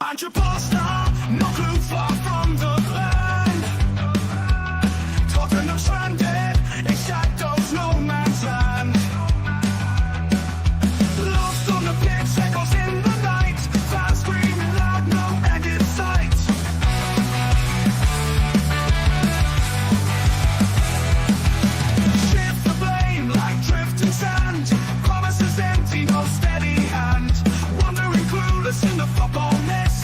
And your pasta, no clue far from the land. Tottenham stranded in shadows, no man's land. Lost on the pitch, echoes in the night. Fans screaming loud, no end in sight. Shift the blame like drifting sand. Promises empty, no steady hand. Wandering clueless in the football mist.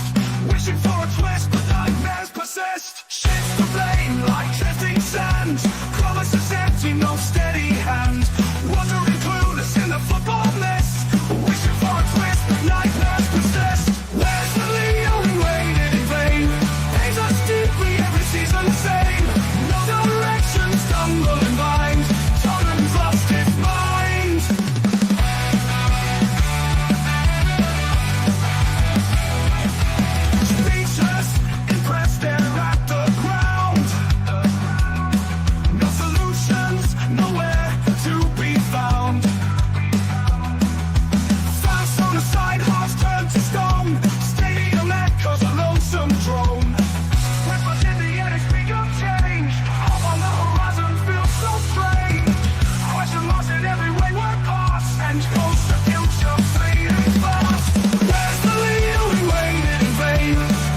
Wishing for a twist, but nightmares persist. Shift the blame like drifting sand. Promises empty, no steady hand. Wandering clueless in the football mist. Wishing for a twist, but nightmares persist. Where's the Leo we waited in vain? Pains us deeply every season the same. No direction, stumbling blind. Tottenham's lost its mind. Speechless, impressed, they're at the ground. No solutions, nowhere to be found. Fans on the side, hearts turned to stone. Stadium echoes a lonesome drone. Whispers in the air, they speak of change. Up on the horizon feels so strange. Question marks in every wayward pass. And close the future fading fast. Where's the leader we waited in vain?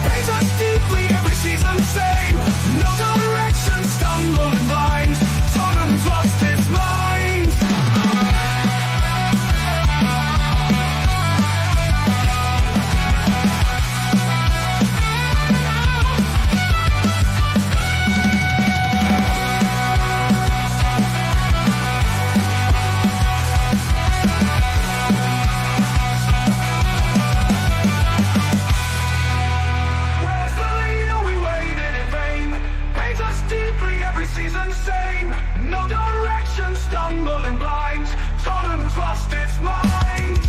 Pains us deeply every season the same. No direction, stumbling blind. Tottenham's lost its mind. Where's the leader we waited in vain? Pains us deeply every season the same. No direction, stumbling blind. Tottenham's lost its mind.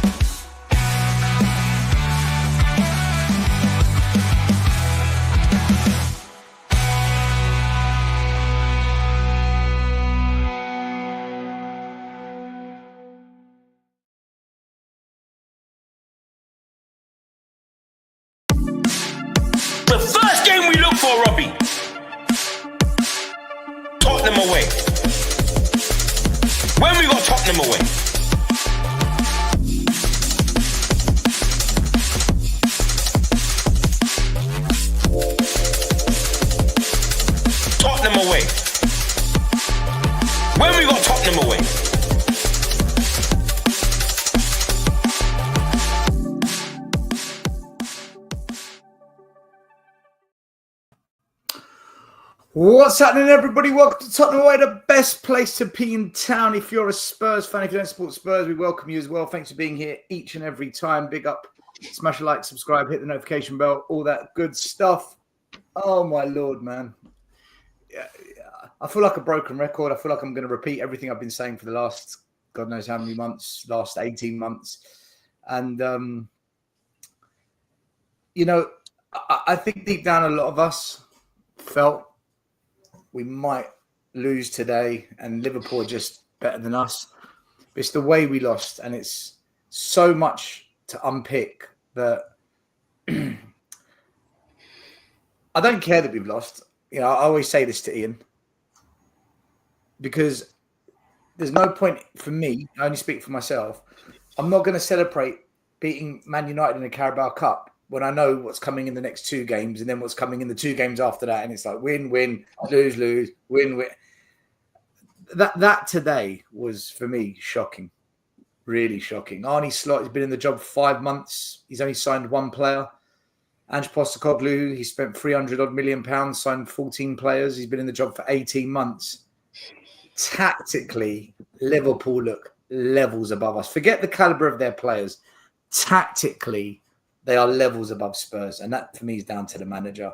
The first game we look for, Robbie. Tottenham away. When we got Tottenham away. Tottenham away. When we got Tottenham away. What's happening, everybody? Welcome to Tottenham Away, the best place to be in town. If you're a Spurs fan, if you don't support Spurs, we welcome you as well. Thanks for being here each and every time. Big up, smash a like, subscribe, hit the notification bell, all that good stuff. Oh, my Lord, man. Yeah, I feel like a broken record. I feel like I'm going to repeat everything I've been saying for the last, God knows how many months, last 18 months. And, you know, I think deep down a lot of us felt we might lose today and Liverpool are just better than us. But it's the way we lost, and it's so much to unpick that I don't care that we've lost. You know, I always say this to Ian because there's no point for me, I only speak for myself, I'm not going to celebrate beating Man United in the Carabao Cup when I know what's coming in the next two games and then what's coming in the two games after that. And it's like win, win, lose, lose, win, win. That today was, for me, shocking. Really shocking. Arne Slot has been in the job for 5 months. He's only signed one player. Ange Postecoglou, he spent £300 million, signed 14 players. He's been in the job for 18 months. Tactically, Liverpool look levels above us. Forget the calibre of their players. Tactically, they are levels above Spurs. And that, for me, is down to the manager.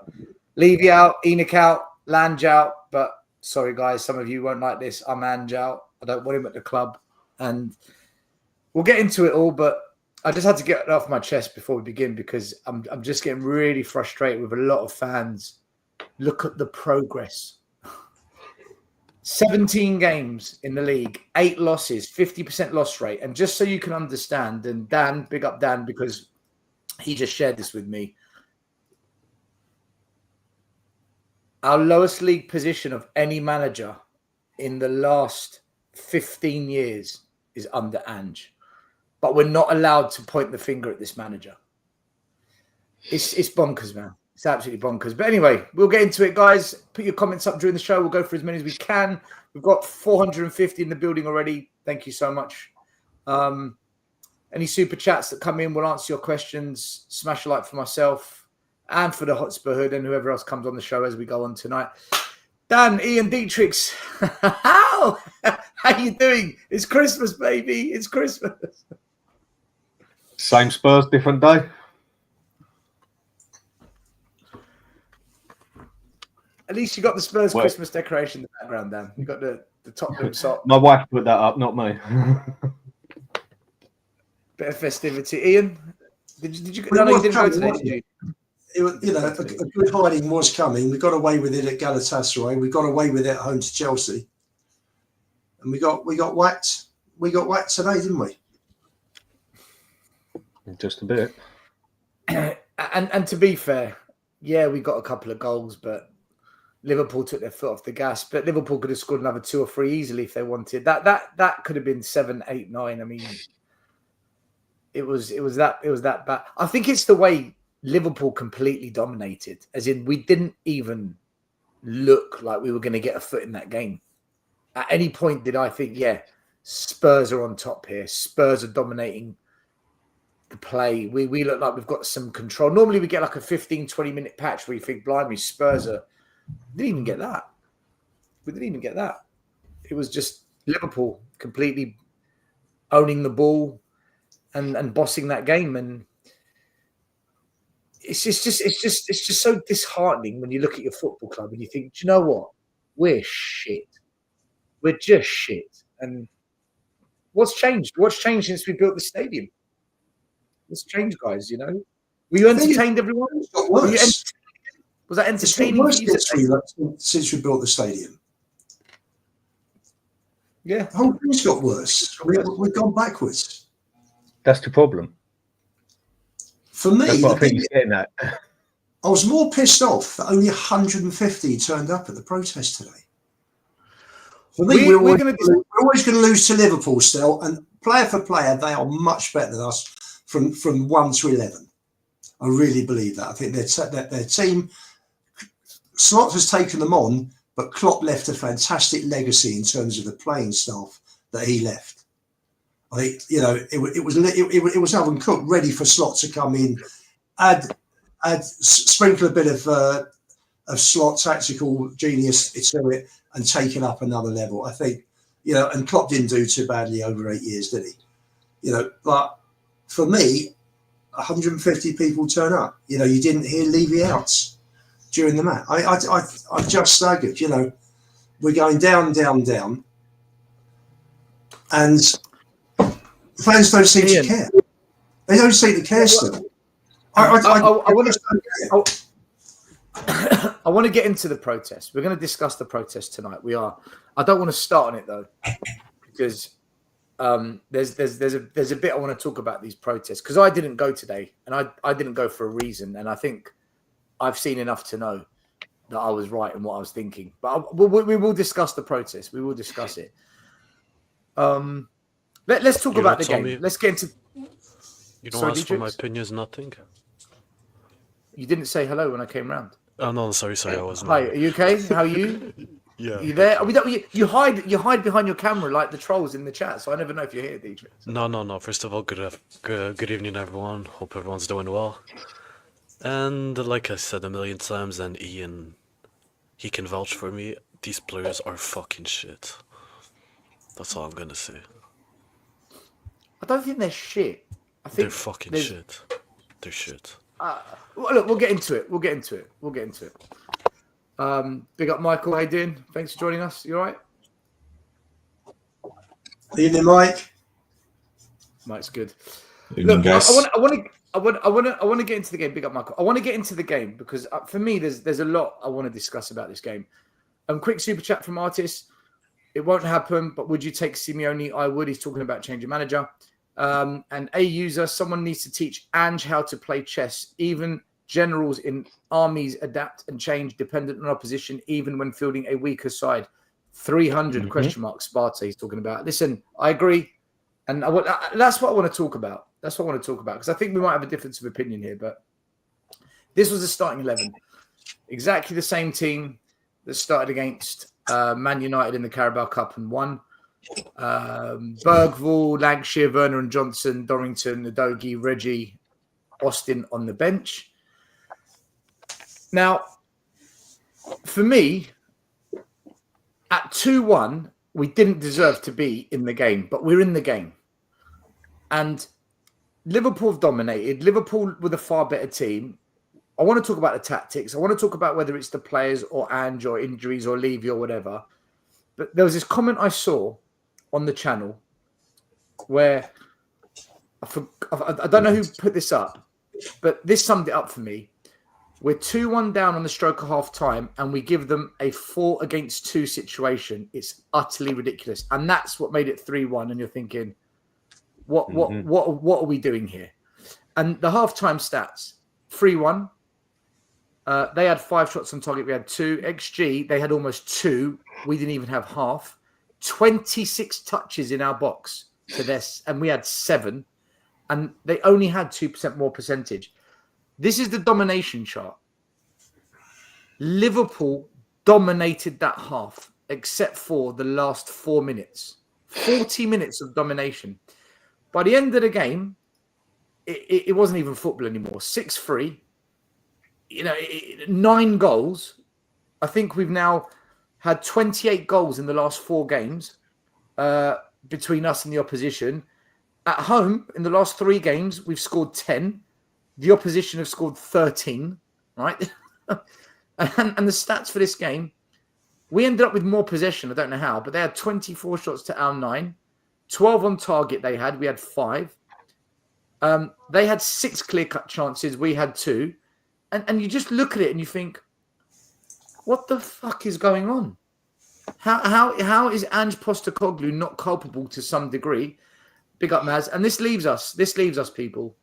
Levy out, Enoch out, Lange out. But, sorry, guys, some of you won't like this. I'm Ange out. I don't want him at the club. And we'll get into it all, but I just had to get it off my chest before we begin because I'm just getting really frustrated with a lot of fans. Look at the progress. 17 games in the league, 8 losses, 50% loss rate. And just so you can understand, and Dan, big up Dan, because he just shared this with me. Our lowest league position of any manager in the last 15 years is under Ange. But we're not allowed to point the finger at this manager. It's bonkers, man. It's absolutely bonkers. But anyway, we'll get into it, guys. Put your comments up during the show. We'll go for as many as we can. We've got 450 in the building already. Thank you so much. Any super chats that come in, we'll answer your questions. Smash a like for myself and for the Hotspur Hood and whoever else comes on the show as we go on tonight. Dan, Ian Dietrichs, how you doing? It's Christmas, baby. It's Christmas. Same Spurs, different day. At least you got the Spurs Christmas decoration in the background, Dan. You got the Tottenham sock. My wife put that up, not me. Bit of festivity. Ian, did you? No, you didn't go today, did you? It was, a good hiding was coming. We got away with it at Galatasaray. We got away with it at home to Chelsea, and we got whacked. We got whacked today, didn't we? Just a bit. And to be fair, yeah, we got a couple of goals, but Liverpool took their foot off the gas. But Liverpool could have scored another 2 or 3 easily if they wanted. That could have been 7, 8, 9. I mean, it was that bad. I think it's the way Liverpool completely dominated, as in we didn't even look like we were going to get a foot in that game. At any point did I think, yeah, Spurs are on top here. Spurs are dominating the play. We look like we've got some control. Normally we get like a 15, 20-minute patch where you think, blimey, Spurs are... We didn't even get that. We didn't even get that. It was just Liverpool completely owning the ball and bossing that game. And it's just so disheartening when you look at your football club and you think, do you know what? We're shit. We're just shit. And what's changed? What's changed since we built the stadium? What's changed, guys? You know, were you entertained, everyone? Was that entertaining? Since we built the stadium. Yeah, the whole thing's got worse. We've gone backwards. That's the problem. For me, that's what I think you're getting at. I was more pissed off that only 150 turned up at the protest today. For me, we're always going to lose to Liverpool still, and player for player, they are much better than us from 1 to 11. I really believe that. I think their team, Slot has taken them on, but Klopp left a fantastic legacy in terms of the playing staff that he left. I think, you know, it was Oven Cook ready for Slot to come in, sprinkle a bit of Slot tactical genius into it and take it up another level. I think, you know, and Klopp didn't do too badly over 8 years, did he? You know, but for me, 150 people turn up. You know, you didn't hear Levy out during the match. I just staggered. You know, we're going down, down, down, and the fans don't seem to care. They don't seem to care still. I want to get into the protest. We're going to discuss the protest tonight. We are. I don't want to start on it though, because there's a bit I want to talk about these protests, because I didn't go today, and I didn't go for a reason, and I think I've seen enough to know that I was right in what I was thinking. But we will discuss the protest. We will discuss it. Let's talk about the game. Let's get into. You don't ask for my opinions, nothing. You didn't say hello when I came round. Oh no, sorry, I wasn't. Hi, are you okay? How are you? Yeah. Are you there? You hide behind your camera like the trolls in the chat, so I never know if you're here, DJ. No. First of all, good evening, everyone. Hope everyone's doing well. And like I said a million times, and Ian, he can vouch for me. These players are fucking shit. That's all I'm gonna say. I don't think they're shit. I think they're fucking shit. They're shit. Well, look, we'll get into it. Big up, Michael. How you doing? Thanks for joining us. You all right? Evening, Mike. Mike's good. Evening, guys. I want to get into the game. Big up, Michael. I want to get into the game because for me, there's a lot I want to discuss about this game. Quick super chat from Artis. It won't happen, but would you take Simeone? I would. He's talking about changing manager. And a user, someone needs to teach Ange how to play chess. Even Generals in armies adapt and change dependent on opposition, even when fielding a weaker side. 300 question mark Sparta he's talking about. Listen, I agree. And that's what I want to talk about. That's what I want to talk about, because I think we might have a difference of opinion here. But this was the starting 11. Exactly the same team that started against Man United in the Carabao Cup and won. Bergvall, Lancashire, Werner and Johnson, Dorrington, Udogie, Reggie, Austin on the bench. Now, for me, at 2-1, we didn't deserve to be in the game, but we're in the game. And Liverpool have dominated. Liverpool with a far better team. I want to talk about the tactics. I want to talk about whether it's the players or Ange or injuries or Levy or whatever. But there was this comment I saw on the channel where I don't know who put this up, but this summed it up for me. We're 2-1 down on the stroke of half time and we give them a 4-against-2 situation. It's utterly ridiculous. And that's what made it 3-1. And you're thinking, what are we doing here? And the half-time stats, 3-1. They had 5 shots on target. We had 2. XG, they had almost 2. We didn't even have half. 26 touches in our box to this, and we had 7. And they only had 2% more percentage. This is the domination chart. Liverpool dominated that half, except for the last 4 minutes. 40 minutes of domination. By the end of the game, it wasn't even football anymore. 6-3. 9 goals. I think we've now had 28 goals in the last 4 games between us and the opposition. At home, in the last 3 games, we've scored 10. The opposition have scored 13, right? and the stats for this game, we ended up with more possession. I don't know how, but they had 24 shots to our 9. 12 on target they had. We had 5. They had 6 clear-cut chances. We had 2. And you just look at it and you think, what the fuck is going on? How is Ange Postecoglou not culpable to some degree? Big up, Maz. And this leaves us, people,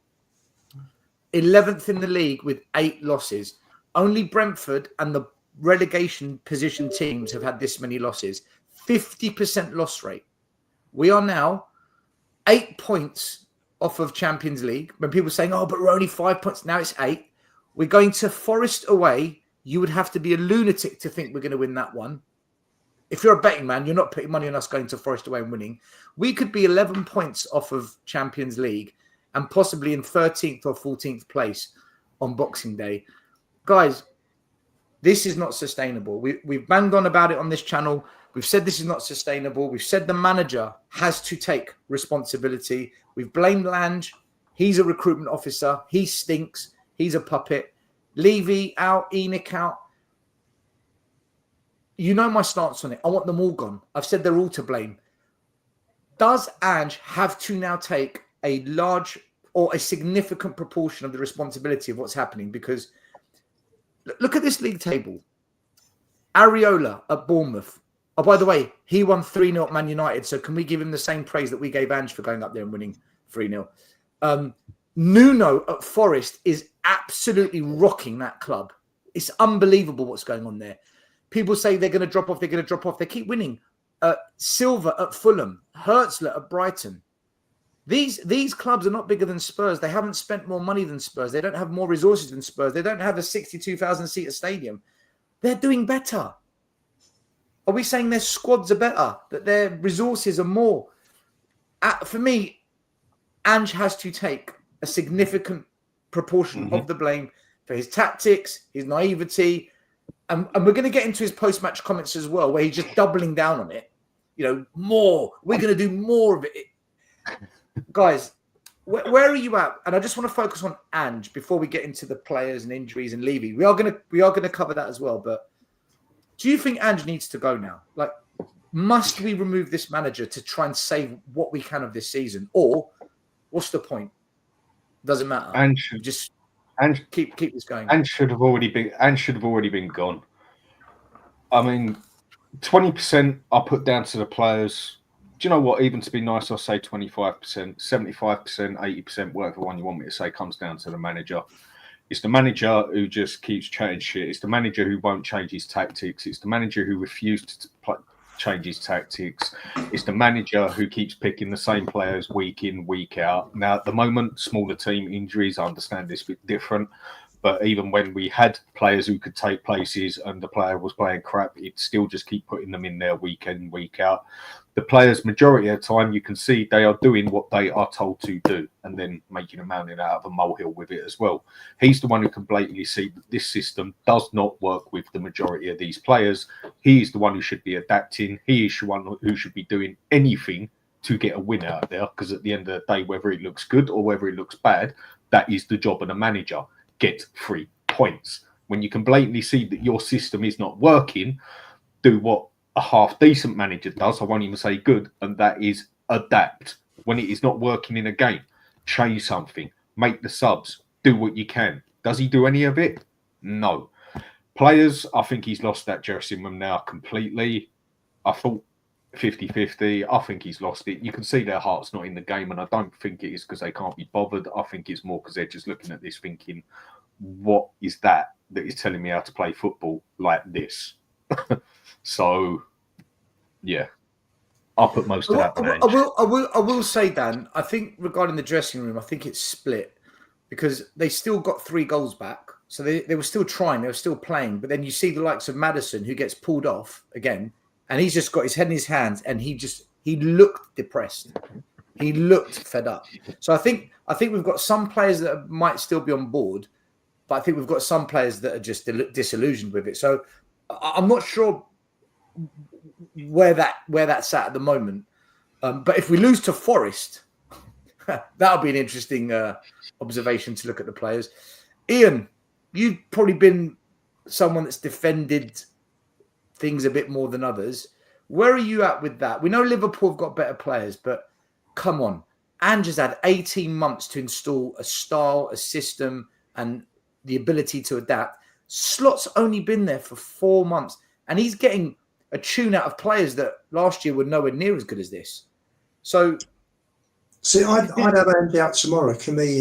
11th in the league with 8 losses. Only Brentford and the relegation position teams have had this many losses. 50% loss rate. We are now 8 points off of Champions League. When people are saying, oh, but we're only 5 points. Now it's 8. We're going to Forest away. You would have to be a lunatic to think we're going to win that one. If you're a betting man, you're not putting money on us going to Forest away and winning. We could be 11 points off of Champions League and possibly in 13th or 14th place on Boxing Day. Guys, this is not sustainable. We've banged on about it on this channel. We've said this is not sustainable. We've said the manager has to take responsibility. We've blamed Lange. He's a recruitment officer. He stinks. He's a puppet. Levy out. Enoch out. You know my stance on it. I want them all gone. I've said they're all to blame. Does Ange have to now take a large or a significant proportion of the responsibility of what's happening? Because look at this league table. Areola at Bournemouth. Oh, by the way, he won 3-0 at Man United. So can we give him the same praise that we gave Ange for going up there and winning 3-0? Nuno at Forest is absolutely rocking that club. It's unbelievable what's going on there. People say they're going to drop off. They're going to drop off. They keep winning. Silva at Fulham. Herzler at Brighton. These clubs are not bigger than Spurs. They haven't spent more money than Spurs. They don't have more resources than Spurs. They don't have a 62,000-seater stadium. They're doing better. Are we saying their squads are better? That their resources are more? For me, Ange has to take a significant proportion of the blame for his tactics, his naivety. And we're going to get into his post-match comments as well, where he's just doubling down on it. More. We're going to do more of it. Guys, where are you at? And I just want to focus on Ange before we get into the players and injuries and Levy. We are going to cover that as well. But do you think Ange needs to go now? Like, must we remove this manager to try and save what we can of this season? Or what's the point? Doesn't matter. Ange just Ange keep this going. Ange should have already been gone. I mean, 20% I put down to the players. Do you know what? Even to be nice, I'll say 25%, 75%, 80%, whatever one you want me to say, comes down to the manager. It's the manager who just keeps chatting shit. It's the manager who won't change his tactics. It's the manager who refused to change his tactics. It's the manager who keeps picking the same players week in, week out. Now, at the moment, smaller team injuries, I understand this a bit different. But even when we had players who could take places and the player was playing crap, he'd still just keep putting them in there week in, week out. The players, majority of the time, you can see they are doing what they are told to do and then making a mountain out of a molehill with it as well. He's the one who can blatantly see that this system does not work with the majority of these players. He is the one who should be adapting. He is the one who should be doing anything to get a win out of there, because at the end of the day, whether it looks good or whether it looks bad, that is the job of the manager. Get 3 points. When you can blatantly see that your system is not working, do what a half decent manager does. I won't even say good, and that is adapt. When it is not working in a game, change something, make the subs, do what you can. Does he do any of it? No. Players, I think he's lost that dressing room now completely. I thought 50-50. I think he's lost it. You can see their heart's not in the game, and I don't think it is because they can't be bothered. I think it's more because they're just looking at this thinking, what is that is telling me how to play football like this? So, yeah, I'll put most of that on Ange. I will say, Dan, I think regarding the dressing room, I think it's split because they still got 3 goals back. So they were still trying, they were still playing. But then you see the likes of Maddison, who gets pulled off again, and he's just got his head in his hands, and he looked depressed. He looked fed up. So I think we've got some players that might still be on board, but I think we've got some players that are just disillusioned with it. So I'm not sure where that's at the moment. But if we lose to Forest, that'll be an interesting observation to look at the players. Ian, you've probably been someone that's defended things a bit more than others. Where are you at with that? We know Liverpool have got better players, but come on. Ange has had 18 months to install a style, a system, and the ability to adapt. Slot's only been there for 4 months, and he's getting a tune out of players that last year were nowhere near as good as this. So, see, I'd have Ange out tomorrow. For me,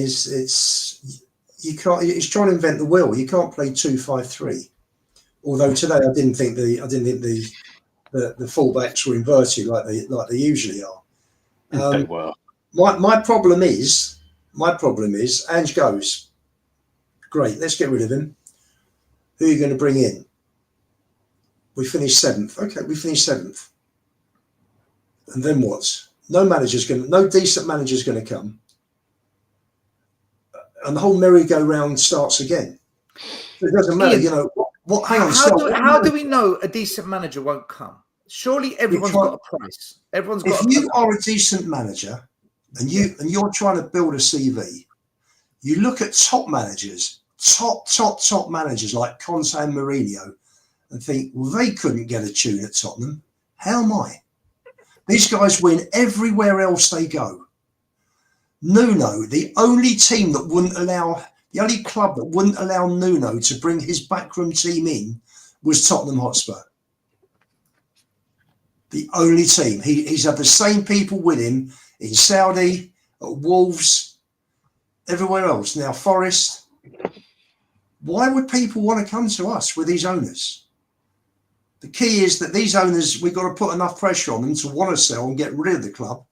you can't. He's trying to invent the wheel. You can't play 2-5-3. Although today I didn't think the fullbacks were inverted like they usually are. They were. My problem is Ange goes, great, let's get rid of him. Who are you going to bring in? We finished 7th. Okay, we finished 7th. And then what? No decent manager's going to come. And the whole merry-go-round starts again. It doesn't matter, Ian, hang on. How do we know a decent manager won't come? Surely everyone's got a price. If you are a decent manager and you're trying to build a CV, you look at top managers, top managers like Conte and Mourinho, and think, well, they couldn't get a tune at Tottenham. How am I? These guys win everywhere else they go. Nuno, the only club that wouldn't allow Nuno to bring his backroom team in was Tottenham Hotspur. The only team. He's had the same people with him in Saudi, at Wolves, everywhere else. Now, Forest. Why would people want to come to us with these owners? The key is that these owners, we've got to put enough pressure on them to want to sell and get rid of the club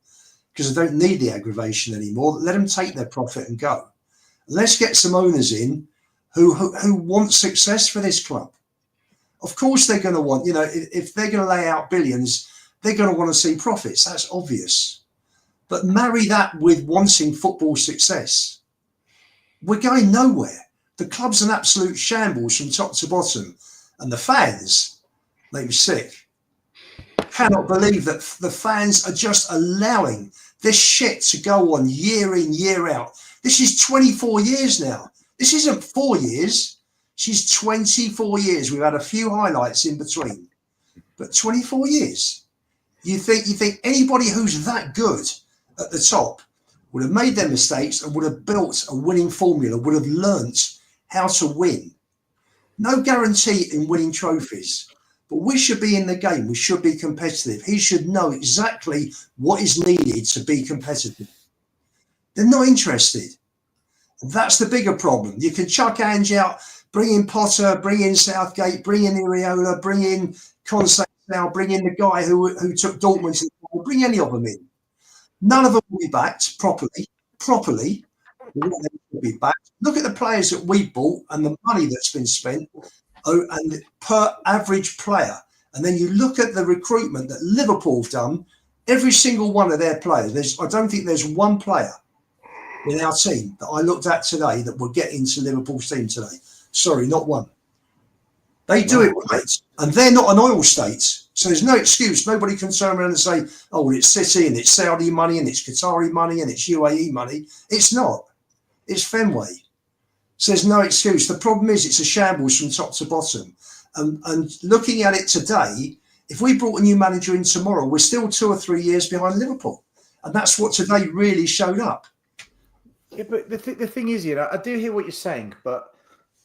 because they don't need the aggravation anymore. Let them take their profit and go. Let's get some owners in who want success for this club. Of course, they're going to want, if they're going to lay out billions, they're going to want to see profits. That's obvious. But marry that with wanting football success. We're going nowhere. The club's an absolute shambles from top to bottom. And the fans, make me sick. Cannot believe that the fans are just allowing this shit to go on year in, year out. This is 24 years now. This isn't 4 years. She's 24 years. We've had a few highlights in between, but 24 years. You think anybody who's that good at the top would have made their mistakes and would have built a winning formula, would have learnt how to win. No guarantee in winning trophies, but we should be in the game. We should be competitive. He should know exactly what is needed to be competitive. They're not interested. That's the bigger problem. You can chuck Ange out, bring in Potter, bring in Southgate, bring in Iriola, bring in Conceição, bring in the guy who took Dortmund to the final, bring any of them in. None of them will be backed properly. They will be backed. Look at the players that we bought and the money that's been spent, and per average player. And then you look at the recruitment that Liverpool have done. Every single one of their players. I don't think there's one player in our team that I looked at today that will get into Liverpool's team today. Sorry, not one. They do it right, and they're not an oil state, so there's no excuse. Nobody can turn around and say, "Oh, well, it's City and it's Saudi money and it's Qatari money and it's UAE money." It's not. It's Fenway. So there's no excuse. The problem is it's a shambles from top to bottom. And looking at it today, if we brought a new manager in tomorrow, we're still 2 or 3 years behind Liverpool, and that's what today really showed up. Yeah, but the thing is, I do hear what you're saying, but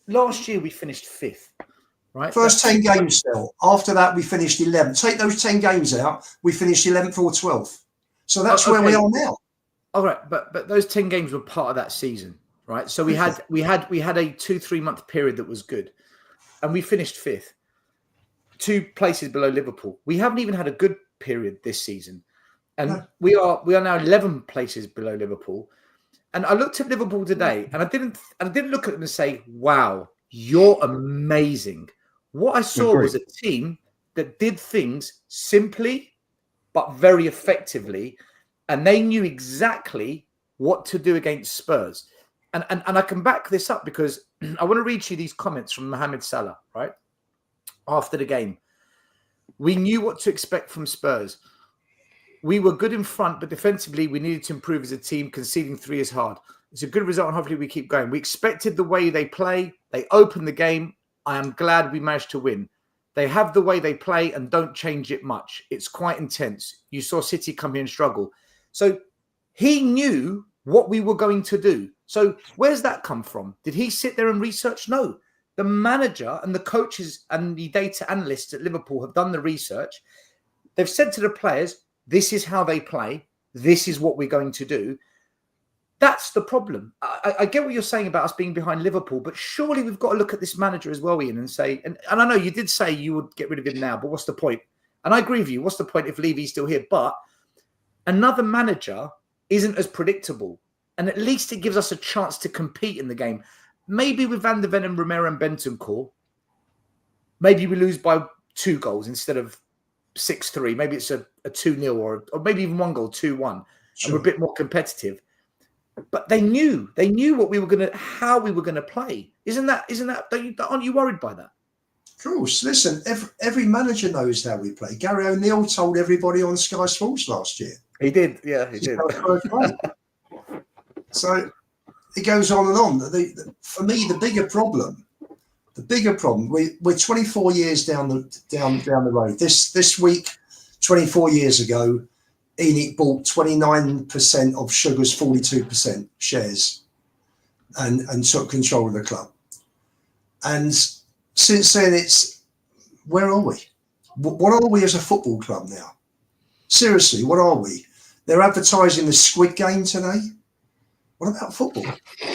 last year we finished 5th. Right. First 10 games still. After that, we finished 11th. Take those 10 games out, we finished 11th or 12th. So that's where we are now. All right, but those 10 games were part of that season, right? So we had a 2-3 month period that was good, and we finished 5th, 2 places below Liverpool. We haven't even had a good period this season, and we are now 11 places below Liverpool. And I looked at Liverpool today, and I didn't look at them and say, "Wow, you're amazing." What I saw was a team that did things simply, but very effectively, and they knew exactly what to do against Spurs. And I can back this up because I want to read you these comments from Mohamed Salah, right? After the game. We knew what to expect from Spurs. We were good in front, but defensively, we needed to improve as a team. Conceding 3 is hard. It's a good result, and hopefully we keep going. We expected the way they play. They opened the game. I am glad we managed to win. They have the way they play and don't change it much. It's quite intense. You saw City come here and struggle. So he knew what we were going to do. So where's that come from? Did he sit there and research? No. The manager and the coaches and the data analysts at Liverpool have done the research. They've said to the players, this is how they play. This is what we're going to do. That's the problem. I get what you're saying about us being behind Liverpool, but surely we've got to look at this manager as well, Ian, and say, and I know you did say you would get rid of him now, but what's the point? And I agree with you. What's the point if Levy's still here? But another manager isn't as predictable, and at least it gives us a chance to compete in the game. Maybe with Van der Ven and Romero and Bentancur, maybe we lose by 2 goals instead of 6-3. Maybe it's a 2-0 or maybe even 1 goal, 2-1. Sure. And we're a bit more competitive. But they knew what we were going to, how we were going to play. Aren't you worried by that? Of course. Listen, every manager knows how we play. Gary O'Neill told everybody on Sky Sports last year. He did. Yeah, he did. So it goes on and on. For me, the bigger problem, we're 24 years down the road. This week, 24 years ago, Enoch bought 29% of Sugar's 42% shares and took control of the club. And since then, where are we? What are we as a football club now? Seriously, what are we? They're advertising the Squid Game today. What about football?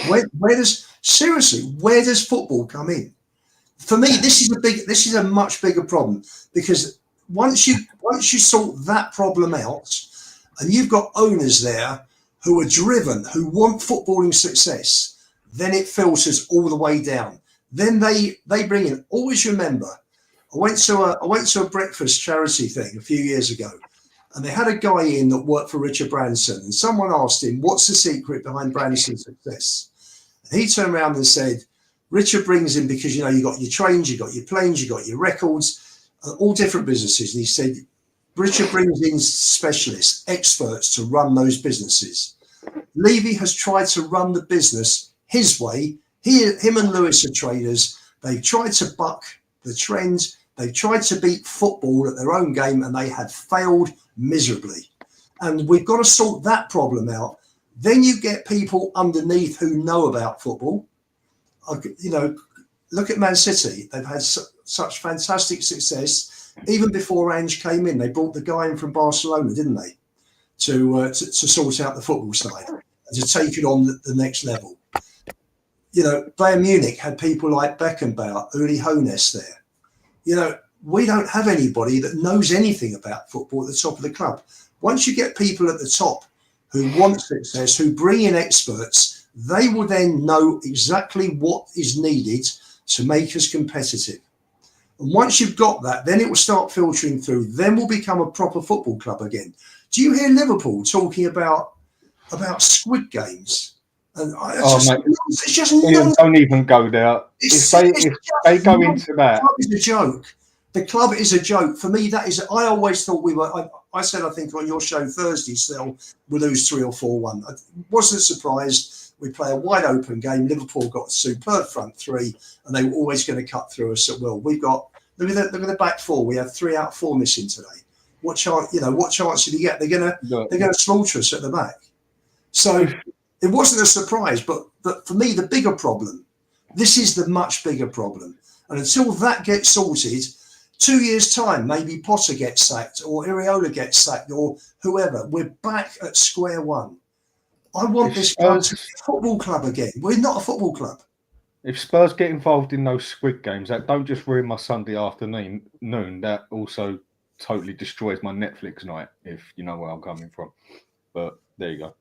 Where does football come in? For me, this is a much bigger problem, because once you sort that problem out, and you've got owners there who are driven, who want footballing success, then it filters all the way down. Then they bring in. Always remember, I went to a breakfast charity thing a few years ago, and they had a guy in that worked for Richard Branson, and someone asked him, "What's the secret behind Branson's success?" And he turned around and said, "Richard brings in because you got your trains, you got your planes, you got your records, all different businesses." And he said, Richard brings in specialists, experts to run those businesses. Levy has tried to run the business his way. Him and Lewis are traders. They've tried to buck the trends. They've tried to beat football at their own game, and they have failed miserably. And we've got to sort that problem out. Then you get people underneath who know about football. Look at Man City. They've had such fantastic success. Even before Ange came in, they brought the guy in from Barcelona, didn't they, to sort out the football side and to take it on the next level. Bayern Munich had people like Beckenbauer, Uli Hoeneß there. We don't have anybody that knows anything about football at the top of the club. Once you get people at the top who want success, who bring in experts, they will then know exactly what is needed to make us competitive. And once you've got that, then it will start filtering through. Then we'll become a proper football club again. Do you hear Liverpool talking about Squid Games? And it's just nonsense. Don't even go there. If they go into that, the club is a joke. The club is a joke. For me, that is. I always thought we were. I said, I think on your show Thursday, still we lose 3 or 4-1. I wasn't surprised. We play a wide open game. Liverpool got a superb front three, and they were always going to cut through us at will. We've got look at the back four. We have 3 out of 4 missing today. What chance? What chance did you get? They're gonna slaughter us at the back. So it wasn't a surprise, but for me, the bigger problem, this is the much bigger problem. And until that gets sorted, 2 years' time, maybe Potter gets sacked or Iriola gets sacked or whoever, we're back at square one. I want this club to be a football club again. We're not a football club. If Spurs get involved in those Squid Games, that don't just ruin my Sunday afternoon, that also totally destroys my Netflix night, if you know where I'm coming from. But there you go.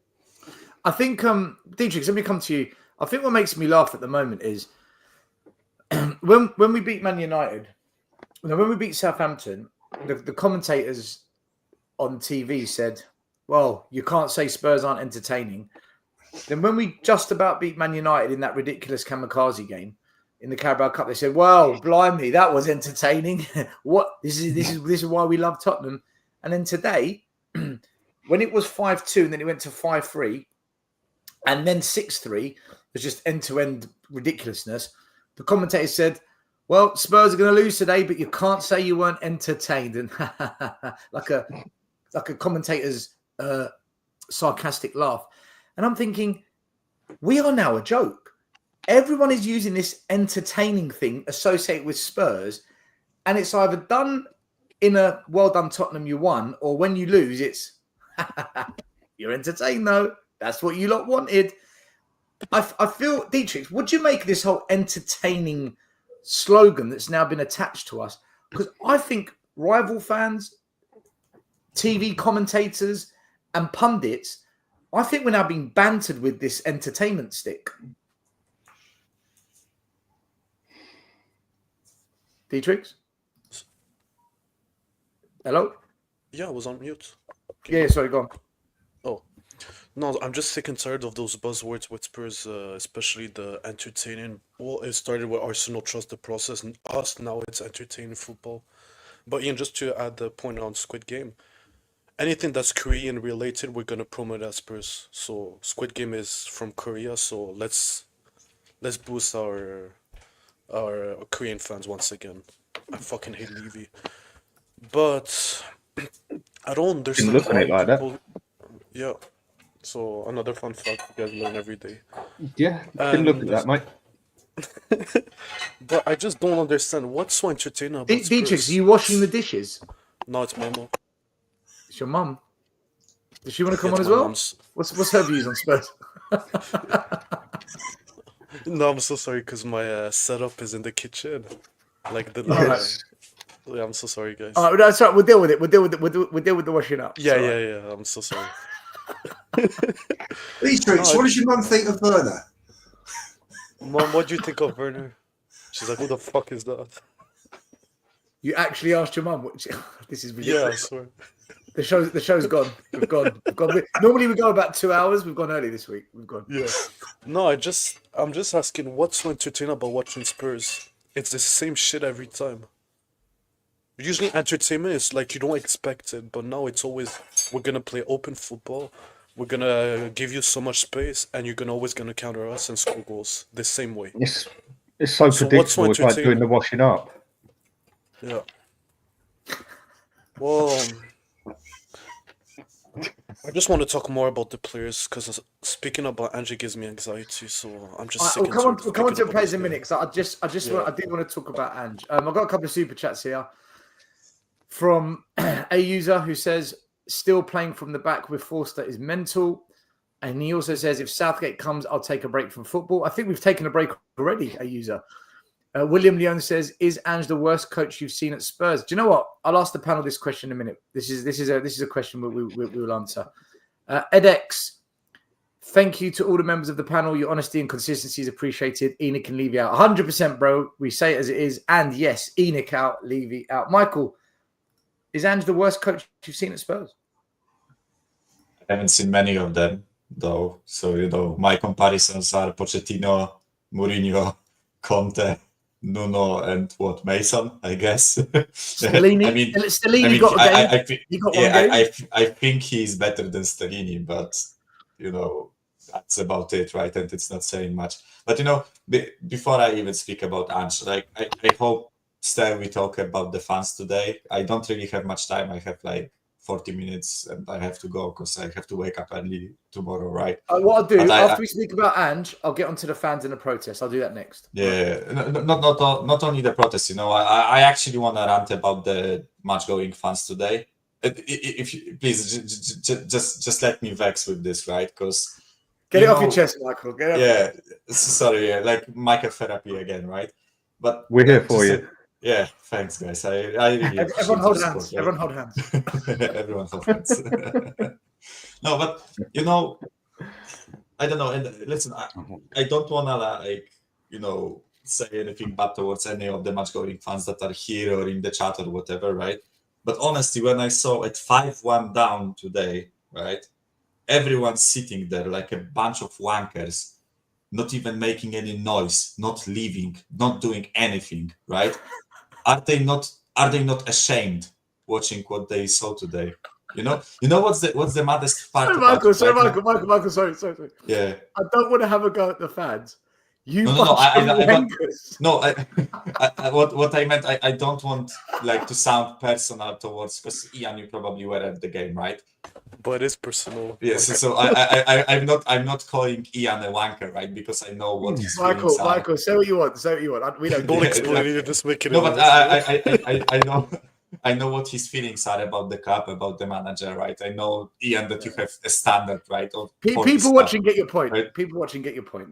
I think, Dietrich, let me come to you. I think what makes me laugh at the moment is when we beat Man United, when we beat Southampton, the commentators on TV said, well, you can't say Spurs aren't entertaining. Then when we just about beat Man United in that ridiculous kamikaze game in the Carabao Cup, they said, well, blimey, that was entertaining. This is why we love Tottenham. And then today, when it was 5-2 and then it went to 5-3, and then 6-3, it was just end-to-end ridiculousness. The commentator said, well, Spurs are going to lose today, but you can't say you weren't entertained. And like a commentator's sarcastic laugh. And I'm thinking, we are now a joke. Everyone is using this entertaining thing associated with Spurs. And it's either done in a well done Tottenham, you won, or when you lose, it's you're entertained though. That's what you lot wanted. I feel, Dietrich, would you make this whole entertaining slogan that's now been attached to us? Because I think rival fans, TV commentators, and pundits, I think we're now being bantered with this entertainment stick. Dietrich? Hello? Yeah, I was on mute. Yeah, sorry, go on. Oh. No, I'm just sick and tired of those buzzwords with Spurs, especially the entertaining. Well, it started with Arsenal trust the process, and us now it's entertaining football. But Ian, just to add the point on Squid Game, anything that's Korean related, we're gonna promote as Spurs. So Squid Game is from Korea, so let's boost our Korean fans once again. I fucking hate Levy, but I don't understand Look at it like people. Yeah. So another fun fact you guys learn every day. Yeah, didn't look at that, mate. But I just don't understand what's so entertaining about Dietrich, Spurs. are you washing the dishes? No, it's my mom. It's your mum. Does she want to come Yeah, on it's as my well? mom's. What's her views on Spurs? No, I'm so sorry because my setup is in the kitchen. Like the Yes. yeah, I'm so sorry, guys. All right, that's right. We'll deal with it. We'll deal with the washing up. Yeah, It's all yeah, right. yeah. I'm so sorry. Dietrich, what does your mum think of Werner? Mom, what do you think of Werner? She's like, who the fuck is that? You actually asked your mum. This is Yeah, I ridiculous. swear. The show's gone. We've gone. Normally we go about 2 hours. We've gone early this week. We've gone. Yeah. No, I'm just asking what's so entertaining about watching Spurs? It's the same shit every time. Usually entertainment is like you don't expect it, but now it's always we're gonna play open football, we're gonna give you so much space, and you're always gonna counter us and score goals the same way. It's so So what's so predictable. It's like doing entertaining? the washing up. Yeah. Well, I just want to talk more about the players because speaking about Angie gives me anxiety, so I'm just sick We'll and come on. tired of We'll come on thinking to about players this in a guy. minute. Because Yeah. I did want to talk about Ange. I've got a couple of super chats here from a user who says still playing from the back with Forster is mental. And he also says, if Southgate comes, I'll take a break from football. I think we've taken a break already, a user. William Leon says, is Ange the worst coach you've seen at Spurs? Do you know what? I'll ask the panel this question in a minute. This is a question we will answer. EdX, thank you to all the members of the panel. Your honesty and consistency is appreciated. Enoch and Levy out. 100%, bro. We say it as it is. And yes, Enoch out, Levy out. Michael, is Ange the worst coach you've seen at Spurs? I haven't seen many of them, though. So, my comparisons are Pochettino, Mourinho, Conte, Nuno, and Mason, I guess. Stellini? Stellini got a game. He got one game. I think he's better than Stellini, but, that's about it, right? And it's not saying much. But, before I even speak about Ange, I hope still we talk about the fans today. I don't really have much time. I have 40 minutes and I have to go because I have to wake up early tomorrow, right? What I'll do, after we speak about Ange, I'll get onto the fans and the protest. I'll do that next. Yeah, not only the protest, I actually want to rant about the match-going fans today. If you, please, just let me vex with this, right? Because get it off your chest, Michael. Sorry, like Michael therapy again, right? But we're here for you. Yeah, thanks, guys. I really everyone hold hands. Right? Everyone hold hands. Everyone hold hands. No, but I don't know. And listen, I don't wanna say anything bad towards any of the match-going fans that are here or in the chat or whatever, right? But honestly, when I saw it 5-1 down today, right, everyone sitting there like a bunch of wankers, not even making any noise, not leaving, not doing anything, right? Are they not ashamed watching what they saw today? What's the maddest part? Michael, sorry. Yeah. I don't want to have a go at the fans. What I meant, I don't want to sound personal towards, because Ian, you probably were at the game, right? But it's personal. Yes, so I'm not calling Ian a wanker, right? Because I know what his feelings are. Michael, say what you want. We don't explain it. Just make it. No, but I know what his feelings are about the club, about the manager, right? I know, Ian, that you have a standard, right? People watching get your point. Right? People watching get your point.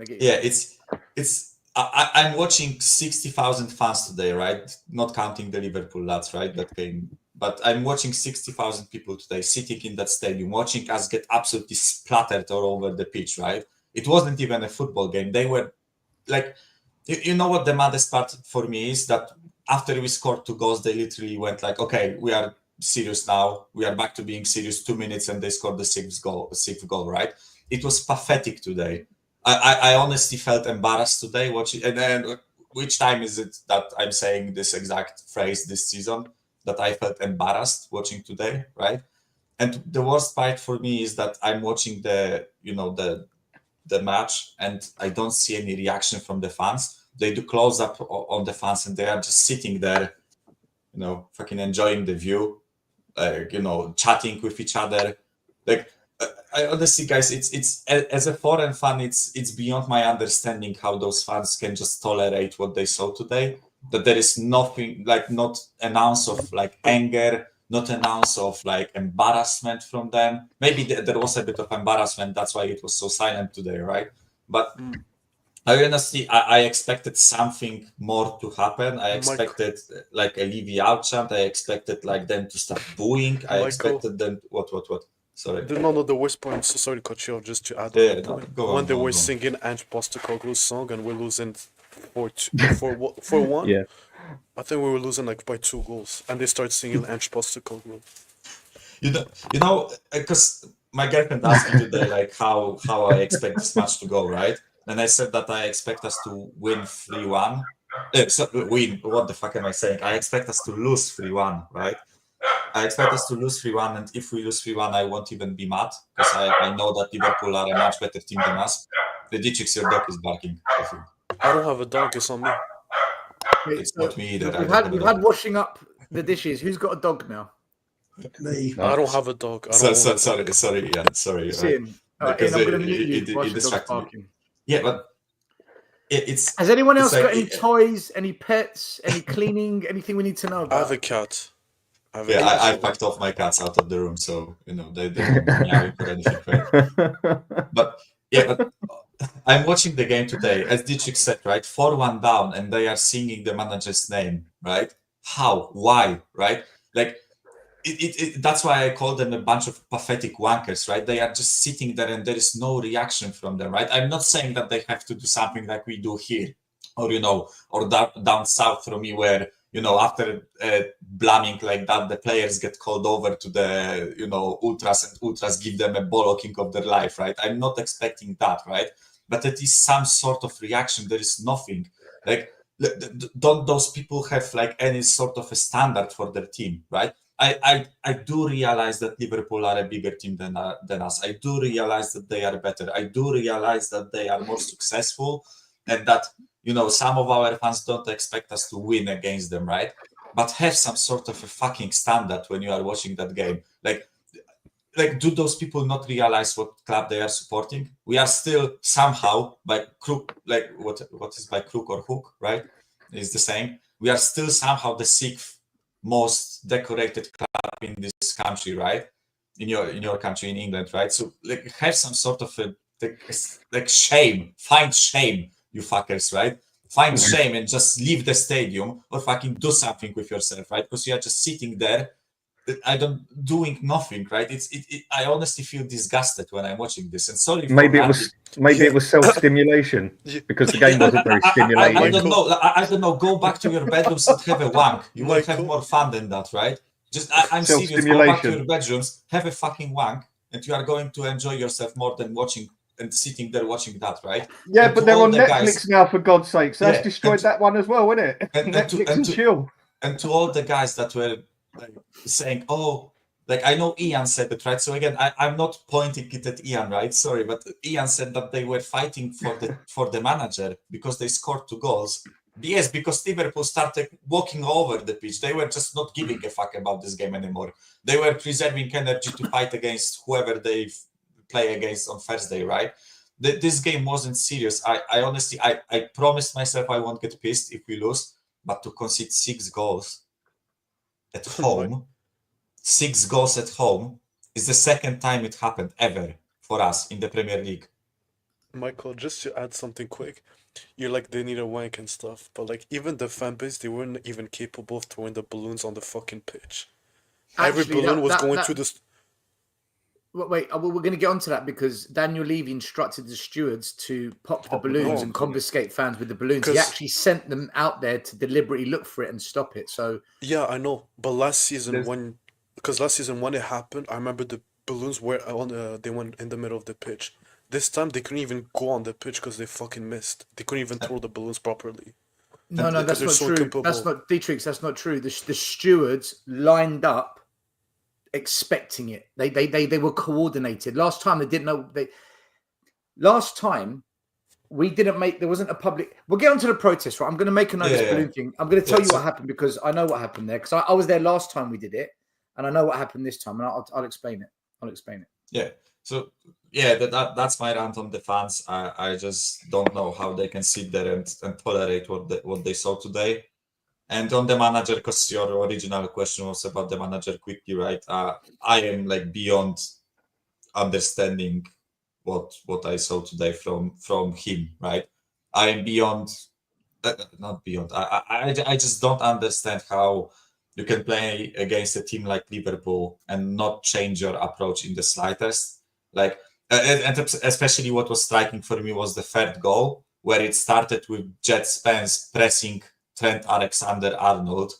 I'm watching 60,000 fans today, right? Not counting the Liverpool lads, right? That came. But I'm watching 60,000 people today sitting in that stadium, watching us get absolutely splattered all over the pitch, right? It wasn't even a football game. They were you know what the maddest part for me is? That after we scored 2 goals, they literally went okay, we are serious now. We are back to being serious. 2 minutes and they scored the sixth goal, right? It was pathetic today. I honestly felt embarrassed today watching. And then which time is it that I'm saying this exact phrase this season? That I felt embarrassed watching today, right? And the worst part for me is that I'm watching the match and I don't see any reaction from the fans. They do close up on the fans and they are just sitting there, fucking enjoying the view, chatting with each other. I honestly, guys, it's as a foreign fan, it's beyond my understanding how those fans can just tolerate what they saw today. That there is nothing, not an ounce of anger, not an ounce of embarrassment from them. Maybe there was a bit of embarrassment. That's why it was so silent today, right? But I honestly, I expected something more to happen. I expected a Levy out chant. I expected them to start booing. I expected them. What? Sorry. The worst point. So sorry to cut you off. Just to add on the point. When they were singing Ange Postecoglou's song and we're losing 4-1. Yeah. I think we were losing by 2 goals, and they started singing Ange Postecoglou. Because my girlfriend asked me today how I expect this match to go, right? And I said that I expect us to win 3-1. Win. What the fuck am I saying? I expect us to lose 3-1, right? I expect us to lose 3-1, and if we lose 3-1, I won't even be mad because I know that Liverpool are a much better team than us. The Dietrich, your dog is barking. I don't have a dog. It's on me. It's not me either. We've had washing up the dishes. Who's got a dog now? Me. I don't have a dog. Sorry, Ian. Sorry. Ian, I'm going to mute you. It distracted me. Yeah, but it's. Has anyone else got any toys, any pets, any cleaning, anything we need to know about? I have a cat. I packed off my cats out of the room, so they won't be meowing or anything, right? But I'm watching the game today, as Dietrich said, right? 4-1 down, and they are singing the manager's name, right? How? Why? Right? Like, that's why I call them a bunch of pathetic wankers, right? They are just sitting there and there is no reaction from them, right? I'm not saying that they have to do something like we do here, or or down south from me, where after blaming like that, the players get called over to the ultras, and ultras give them a bollocking of their life, right? I'm not expecting that, right? But at least some sort of reaction. There is nothing. Like, don't those people have like any sort of a standard for their team, right? I do realize that Liverpool are a bigger team than us. I do realize that they are better. I do realize that they are more successful, and that some of our fans don't expect us to win against them, right? But have some sort of a fucking standard when you are watching that game. Like, do those people not realize what club they are supporting? We are still somehow by crook, like what is by crook or hook, right? Is the same. We are still somehow the sixth most decorated club in this country, right? In your country, in England, right? So like, have some sort of a like shame. Find shame, you fuckers, right? Find shame and just leave the stadium, or fucking do something with yourself, right? Because you are just sitting there. Doing nothing, right? I honestly feel disgusted when I'm watching this. And sorry, Maybe it was self-stimulation because the game wasn't very stimulating. I don't know. I don't know. Go back to your bedrooms and have a wank. You will have more fun than that, right? I'm serious. Go back to your bedrooms, have a fucking wank, and you are going to enjoy yourself more than watching and sitting there watching that, right? Yeah, and but they're on Netflix now, for God's sake. So that's destroyed that one as well, isn't it? Netflix and chill. And to all the guys that were saying, oh, like, I know Ian said it, right? So again, I'm not pointing it at Ian, right? Sorry, but Ian said that they were fighting for the manager because they scored 2 goals. Yes, because Liverpool started walking over the pitch. They were just not giving a fuck about this game anymore. They were preserving energy to fight against whoever they play against on Thursday, right? This game wasn't serious. I honestly, I promised myself I won't get pissed if we lose, but to concede 6 goals at home, 6 goals at home, is the second time it happened ever for us in the Premier League. Michael, just to add something quick, you're like, they need a wank and stuff, but like, even the fan base, they weren't even capable of throwing the balloons on the fucking pitch. Every balloon was going through this. Wait, we're going to get onto that because Daniel Levy instructed the stewards to pop the balloons and confiscate fans with the balloons. He actually sent them out there to deliberately look for it and stop it. So yeah, I know. But last season when it happened, I remember the balloons were they went in the middle of the pitch. This time they couldn't even go on the pitch because they fucking missed. They couldn't even throw the balloons properly. No, that's not true. That's not Dietrich. That's not true. The stewards lined up, expecting it. They were coordinated. Last time they didn't know. Last time we didn't make. There wasn't a public. We'll get onto the protest, right? I'm going to make a note of this balloon thing. I'm going to tell you what happened because I know what happened there. Because I was there last time we did it, and I know what happened this time, and I'll explain it. I'll explain it. Yeah. So yeah, that's my rant on the fans. I just don't know how they can sit there and tolerate what they saw today. And on the manager, because your original question was about the manager quickly, right? I am like beyond understanding what I saw today from him, right? I am beyond, not beyond. I just don't understand how you can play against a team like Liverpool and not change your approach in the slightest. Like, and especially what was striking for me was the third goal, where it started with Jet Spence pressing Trent Alexander-Arnold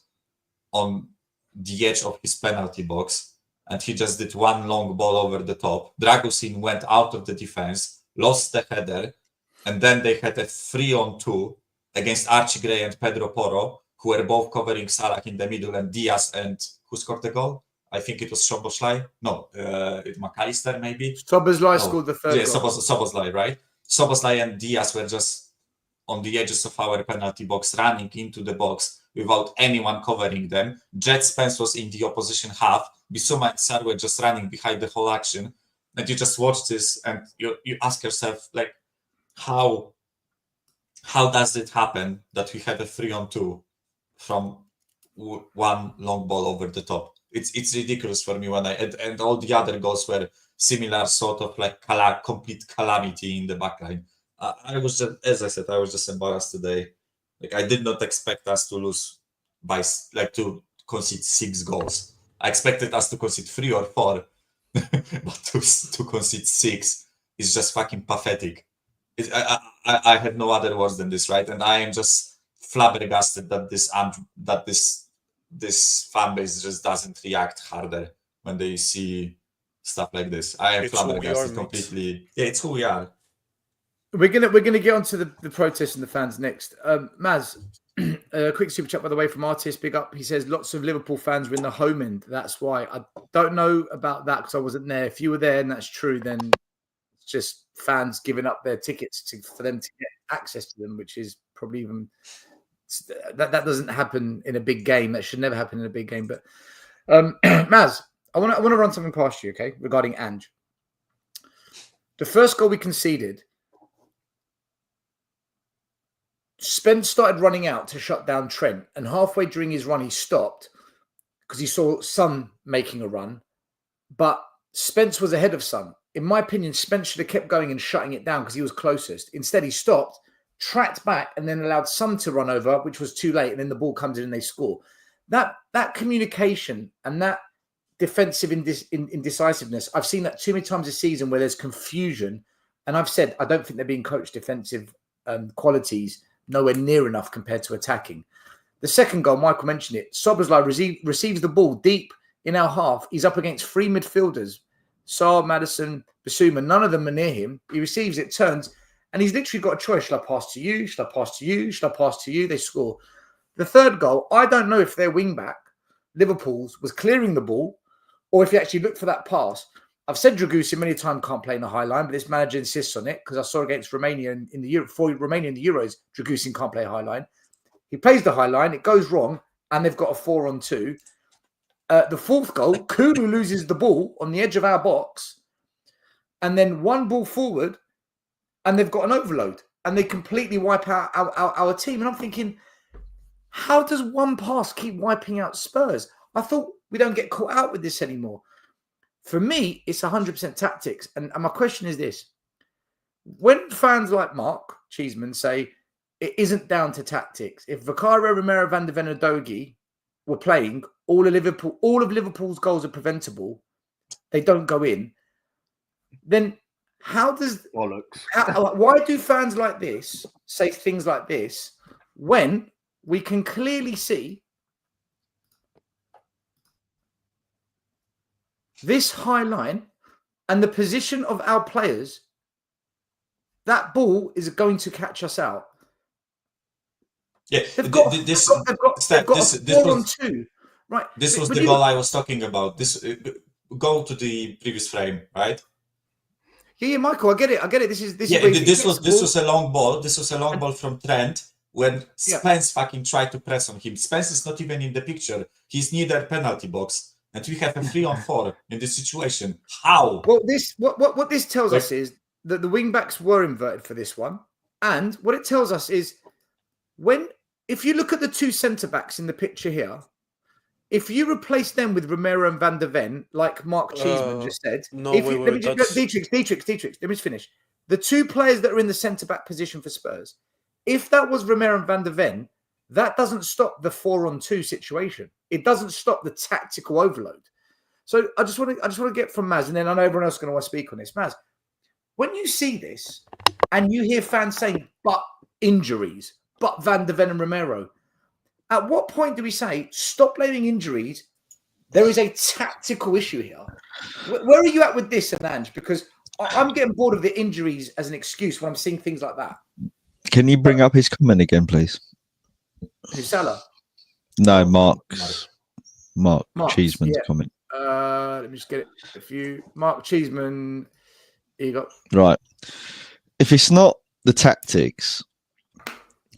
on the edge of his penalty box, and he just did one long ball over the top. Dragusin went out of the defense, lost the header, and then they had a 3-on-2 against Archie Gray and Pedro Porro, who were both covering Salah in the middle, and Diaz, and who scored the goal? I think it was Szoboszlai. No, it McAllister maybe. Szoboszlai scored the third goal. Yeah, Szoboszlai, right? Szoboszlai and Diaz were just on the edges of our penalty box, running into the box without anyone covering them. Jet Spence was in the opposition half. Bissouma and Sarr were just running behind the whole action. And you just watch this and you ask yourself, like, how does it happen that we have a 3-on-2 from one long ball over the top? it's ridiculous for me when and all the other goals were similar, sort of like complete calamity in the backline. I was just, as I said, I was just embarrassed today. Like I did not expect us to lose by to concede 6 goals. I expected us to concede 3 or 4, but to concede 6 is just fucking pathetic. I have no other words than this, right? And I am just flabbergasted that this fan base just doesn't react harder when they see stuff like this. I am flabbergasted completely. Yeah, it's who we are. We're gonna get onto the protests and the fans next. Maz, a quick super chat by the way from Artist. Big up. He says lots of Liverpool fans were in the home end. That's why I don't know about that because I wasn't there. If you were there and that's true, then it's just fans giving up their tickets for them to get access to them, which is probably even that doesn't happen in a big game. That should never happen in a big game. But Maz, I want to run something past you, okay, regarding Ange. The first goal we conceded, Spence started running out to shut down Trent, and halfway during his run, he stopped because he saw Son making a run, but Spence was ahead of Son. In my opinion, Spence should have kept going and shutting it down because he was closest. Instead, he stopped, tracked back, and then allowed Son to run over, which was too late, and then the ball comes in and they score. That communication and that defensive indecisiveness, I've seen that too many times this season where there's confusion, and I've said I don't think they're being coached defensive qualities nowhere near enough compared to attacking. The second goal, Michael mentioned it. Szoboszlai receives the ball deep in our half. He's up against 3 midfielders, Sarr, Maddison, Basuma. None of them are near him. He receives it, turns, and he's literally got a choice. Should I pass to you? Should I pass to you? Should I pass to you? They score. The third goal, I don't know if their wing-back, Liverpool's, was clearing the ball or if he actually looked for that pass. I've said Dragusin many times can't play in the high line, but this manager insists on it because I saw against Romania in the Euro, for Romania in the Euros, Dragusin can't play high line. He plays the high line, it goes wrong, and they've got a 4-on-2. The fourth goal, Kulu loses the ball on the edge of our box, and then one ball forward, and they've got an overload, and they completely wipe out our team. And I'm thinking, how does one pass keep wiping out Spurs? I thought we don't get caught out with this anymore. For me, it's 100% tactics. And my question is this. When fans like Mark Cheeseman say it isn't down to tactics, if Vicario, Romero, Van de Ven and Dogi were playing, all of Liverpool's goals are preventable, they don't go in, then how does... why do fans like this say things like this when we can clearly see this high line and the position of our players, that ball is going to catch us out. Yeah, they've got a 4-on-2. Right. This was the goal I was talking about. This go to the previous frame, right? Yeah, Michael, I get it. This was a long ball. This was a long ball from Trent when Spence fucking tried to press on him. Spence is not even in the picture. He's near the penalty box. And we have a 3-on-4 in this situation. How? Well, what this tells us is that the wing backs were inverted for this one, and what it tells us is if you look at the 2 centre backs in the picture here, if you replace them with Romero and Van de Ven, like Mark Cheeseman just said, Dietrich, let me just finish. The 2 players that are in the centre back position for Spurs, if that was Romero and Van de Ven, that doesn't stop the 4-on-2 situation. It doesn't stop the tactical overload. So I just want to get from Maz, and then I know everyone else is going to want to speak on this. Maz, when you see this and you hear fans saying, but injuries, but Van de Ven and Romero, at what point do we say, stop blaming injuries? There is a tactical issue here. Where are you at with this, Ange? Because I'm getting bored of the injuries as an excuse when I'm seeing things like that. Can you bring up his comment again, please? Who's Salah? No, Mark Cheeseman's comment. Let me just get it. Mark Cheeseman, here you go. Right. If it's not the tactics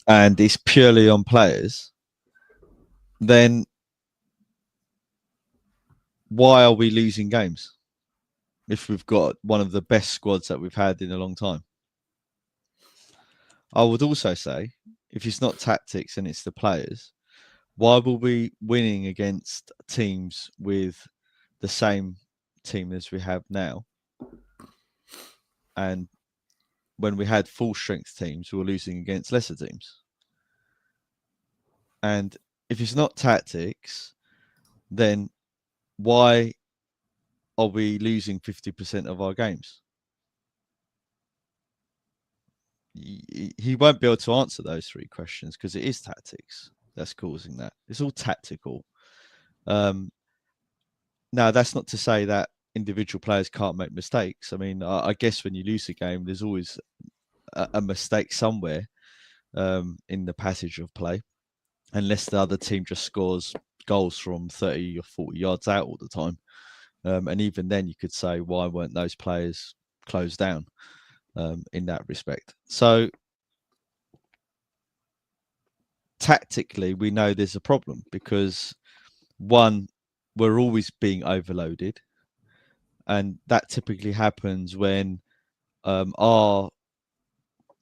and it's purely on players, then why are we losing games if we've got one of the best squads that we've had in a long time? I would also say, if it's not tactics and it's the players, Why were we winning against teams with the same team as we have now? And when we had full strength teams, we were losing against lesser teams. And if it's not tactics, then why are we losing 50% of our games? He won't be able to answer those three questions because it is tactics that's causing that. It's all tactical. Now, that's not to say that individual players can't make mistakes. I mean, I guess when you lose a game, there's always a mistake somewhere in the passage of play, unless the other team just scores goals from 30 or 40 yards out all the time. And even then, you could say, why weren't those players closed down in that respect? So tactically, we know there's a problem because, one, we're always being overloaded. And that typically happens when our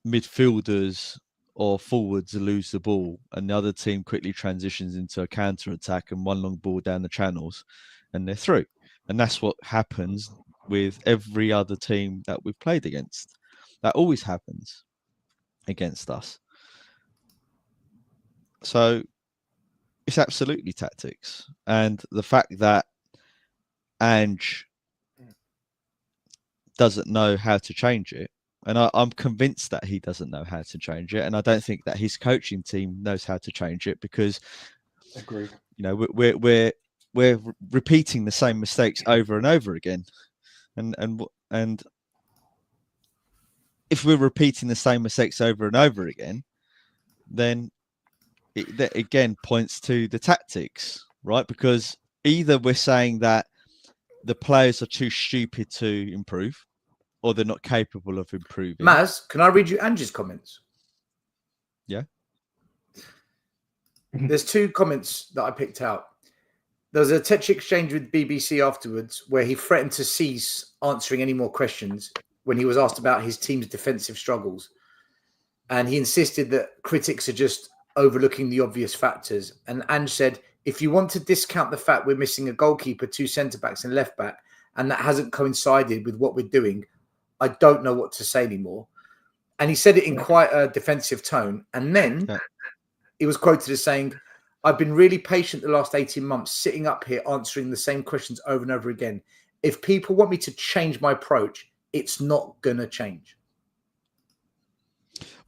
midfielders or forwards lose the ball and the other team quickly transitions into a counter attack and one long ball down the channels and they're through. And that's what happens with every other team that we've played against. That always happens against us. So it's absolutely tactics. And the fact that Ange doesn't know how to change it, and I'm convinced that he doesn't know how to change it, and I don't think that his coaching team knows how to change it because, Agreed. you know, we're repeating the same mistakes over and over again, and if we're repeating the same mistakes over and over again, then that again points to the tactics, right? Because either we're saying that the players are too stupid to improve, or they're not capable of improving. Maz, can I read you Angie's comments? Yeah. There's two comments that I picked out. There was a text exchange with BBC afterwards where he threatened to cease answering any more questions when he was asked about his team's defensive struggles. And he insisted that critics are just overlooking the obvious factors. And Ange said, if you want to discount the fact we're missing a goalkeeper, 2 centre-backs and left-back, and that hasn't coincided with what we're doing, I don't know what to say anymore. And he said it in quite a defensive tone. And then he was quoted as saying, I've been really patient the last 18 months, sitting up here answering the same questions over and over again. If people want me to change my approach, it's not going to change.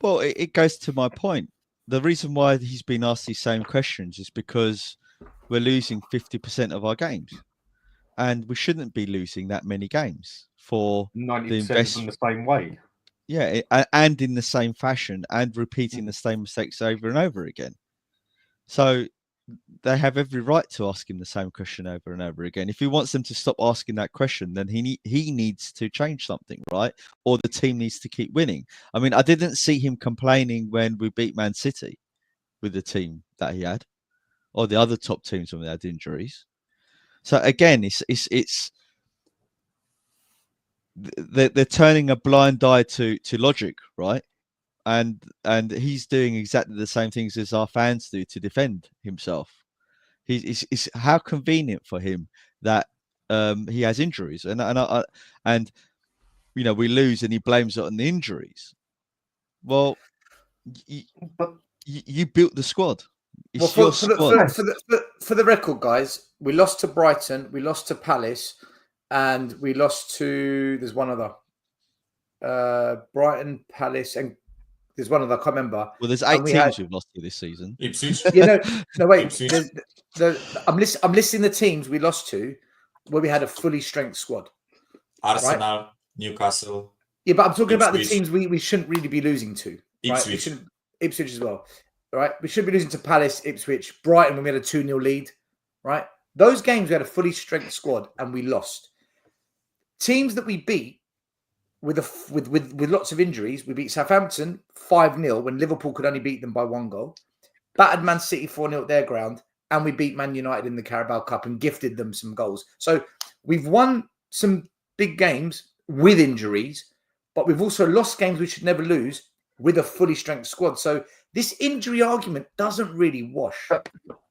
Well, it goes to my point. The reason why he's been asked these same questions is because we're losing 50% of our games. And we shouldn't be losing that many games for 90% in the same way. Yeah, and in the same fashion and repeating the same mistakes over and over again. So they have every right to ask him the same question over and over again. If he wants them to stop asking that question, then he needs to change something, right? Or the team needs to keep winning. I mean, I didn't see him complaining when we beat Man City with the team that he had, or the other top teams when they had injuries. So again, it's they're turning a blind eye to logic, right? And he's doing exactly the same things as our fans do to defend himself. It's how convenient for him that he has injuries, and you know we lose, and he blames it on the injuries. Well, you built the squad. It's your squad. For the record, guys, we lost to Brighton, we lost to Palace, and we lost to there's one other. Brighton, Palace, and there's one other. I can't remember. Well, there's 8 teams we've lost to this season. Ipswich. Yeah, no, wait. Ipswich. I'm listing the teams we lost to where we had a fully strength squad. Arsenal, right? Newcastle. Yeah, but I'm talking about the Ipswich. teams we shouldn't really be losing to. Right? Ipswich. Ipswich as well. Right? We should be losing to Palace, Ipswich, Brighton when we had a 2-0 lead. Right? Those games we had a fully strength squad and we lost. Teams that we beat with lots of injuries, we beat Southampton 5-0 when Liverpool could only beat them by 1 goal. Battered Man City 4-0 at their ground, and we beat Man United in the Carabao Cup and gifted them some goals. So we've won some big games with injuries, but we've also lost games we should never lose with a fully strength squad. So This injury argument doesn't really wash.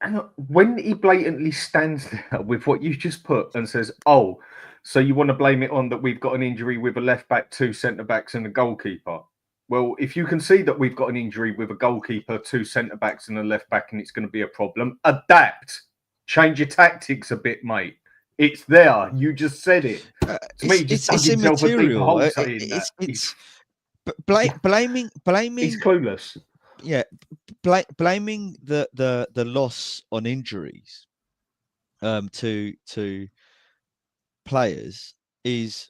And when he blatantly stands there with what you just put and says, "Oh, so you want to blame it on that we've got an injury with a left back, 2 centre backs, and a goalkeeper?" Well, if you can see that we've got an injury with a goalkeeper, 2 centre backs, and a left back, and it's going to be a problem, adapt, change your tactics a bit, mate. It's there. You just said it. To me, It's immaterial. Blaming. He's clueless. Yeah, blaming the loss on injuries to players is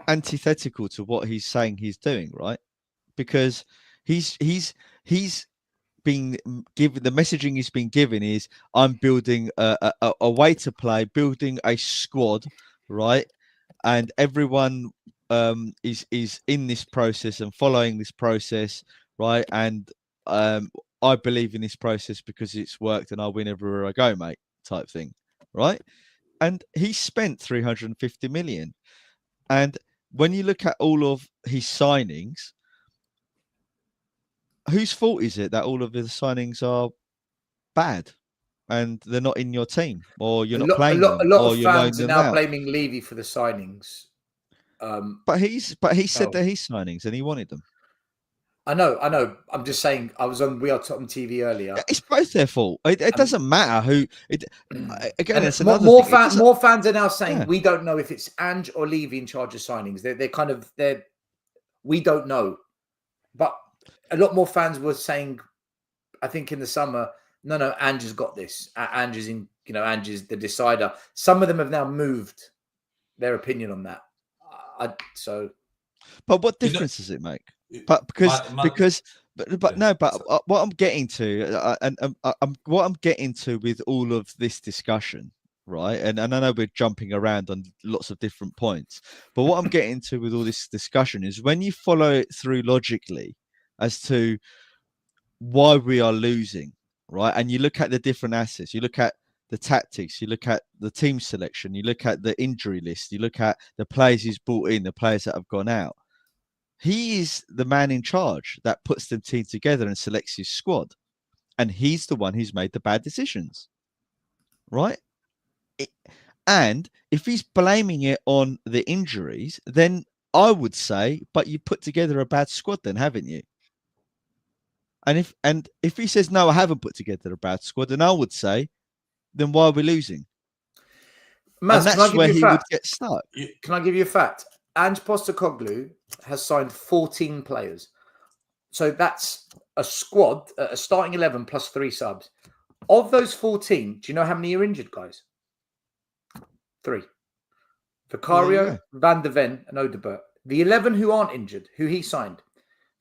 antithetical to what he's saying he's doing, right? Because he's being given, the messaging he's been given is, I'm building a way to play, building a squad, right? And everyone is in this process and following this process, right? And I believe in this process because it's worked and I'll win everywhere I go, mate, type thing, right? And he spent 350 million. And when you look at all of his signings, whose fault is it that all of the signings are bad and they're not in your team, or you're not playing them, a lot or of you're loaning fans are them now out? blaming Levy for the signings. But he said that he's signings and he wanted them. I know. I'm just saying. I was on We Are Tottenham TV earlier. It's both their fault. It doesn't matter who. Again, it's more fans are now saying, Yeah. we don't know if it's Ange or Levy in charge of signings. We don't know. But a lot more fans were saying, I think in the summer, no, Ange has got this. Ange is Ange is the decider. Some of them have now moved their opinion on that. But what difference does it make? But what I'm getting to, what I'm getting to with all of this discussion, right? And I know we're jumping around on lots of different points, but what I'm getting to with all this discussion is when you follow it through logically as to why we are losing, right? And you look at the different assets, you look at the tactics, you look at the team selection, you look at the injury list, you look at the players he's brought in, the players that have gone out. He is the man in charge that puts the team together and selects his squad. And he's the one who's made the bad decisions, right? And if he's blaming it on the injuries, then I would say, but you put together a bad squad then, haven't you? And if he says, no, I haven't put together a bad squad, then I would say, then why are we losing? Maz, and that's where he would get stuck. Can I give you a fact? Ange Postecoglou has signed 14 players. So that's a squad, a starting 11 plus 3 subs. Of those 14, do you know how many are injured, guys? 3. Vicario, Van der Ven, and Odebert. The 11 who aren't injured, who he signed.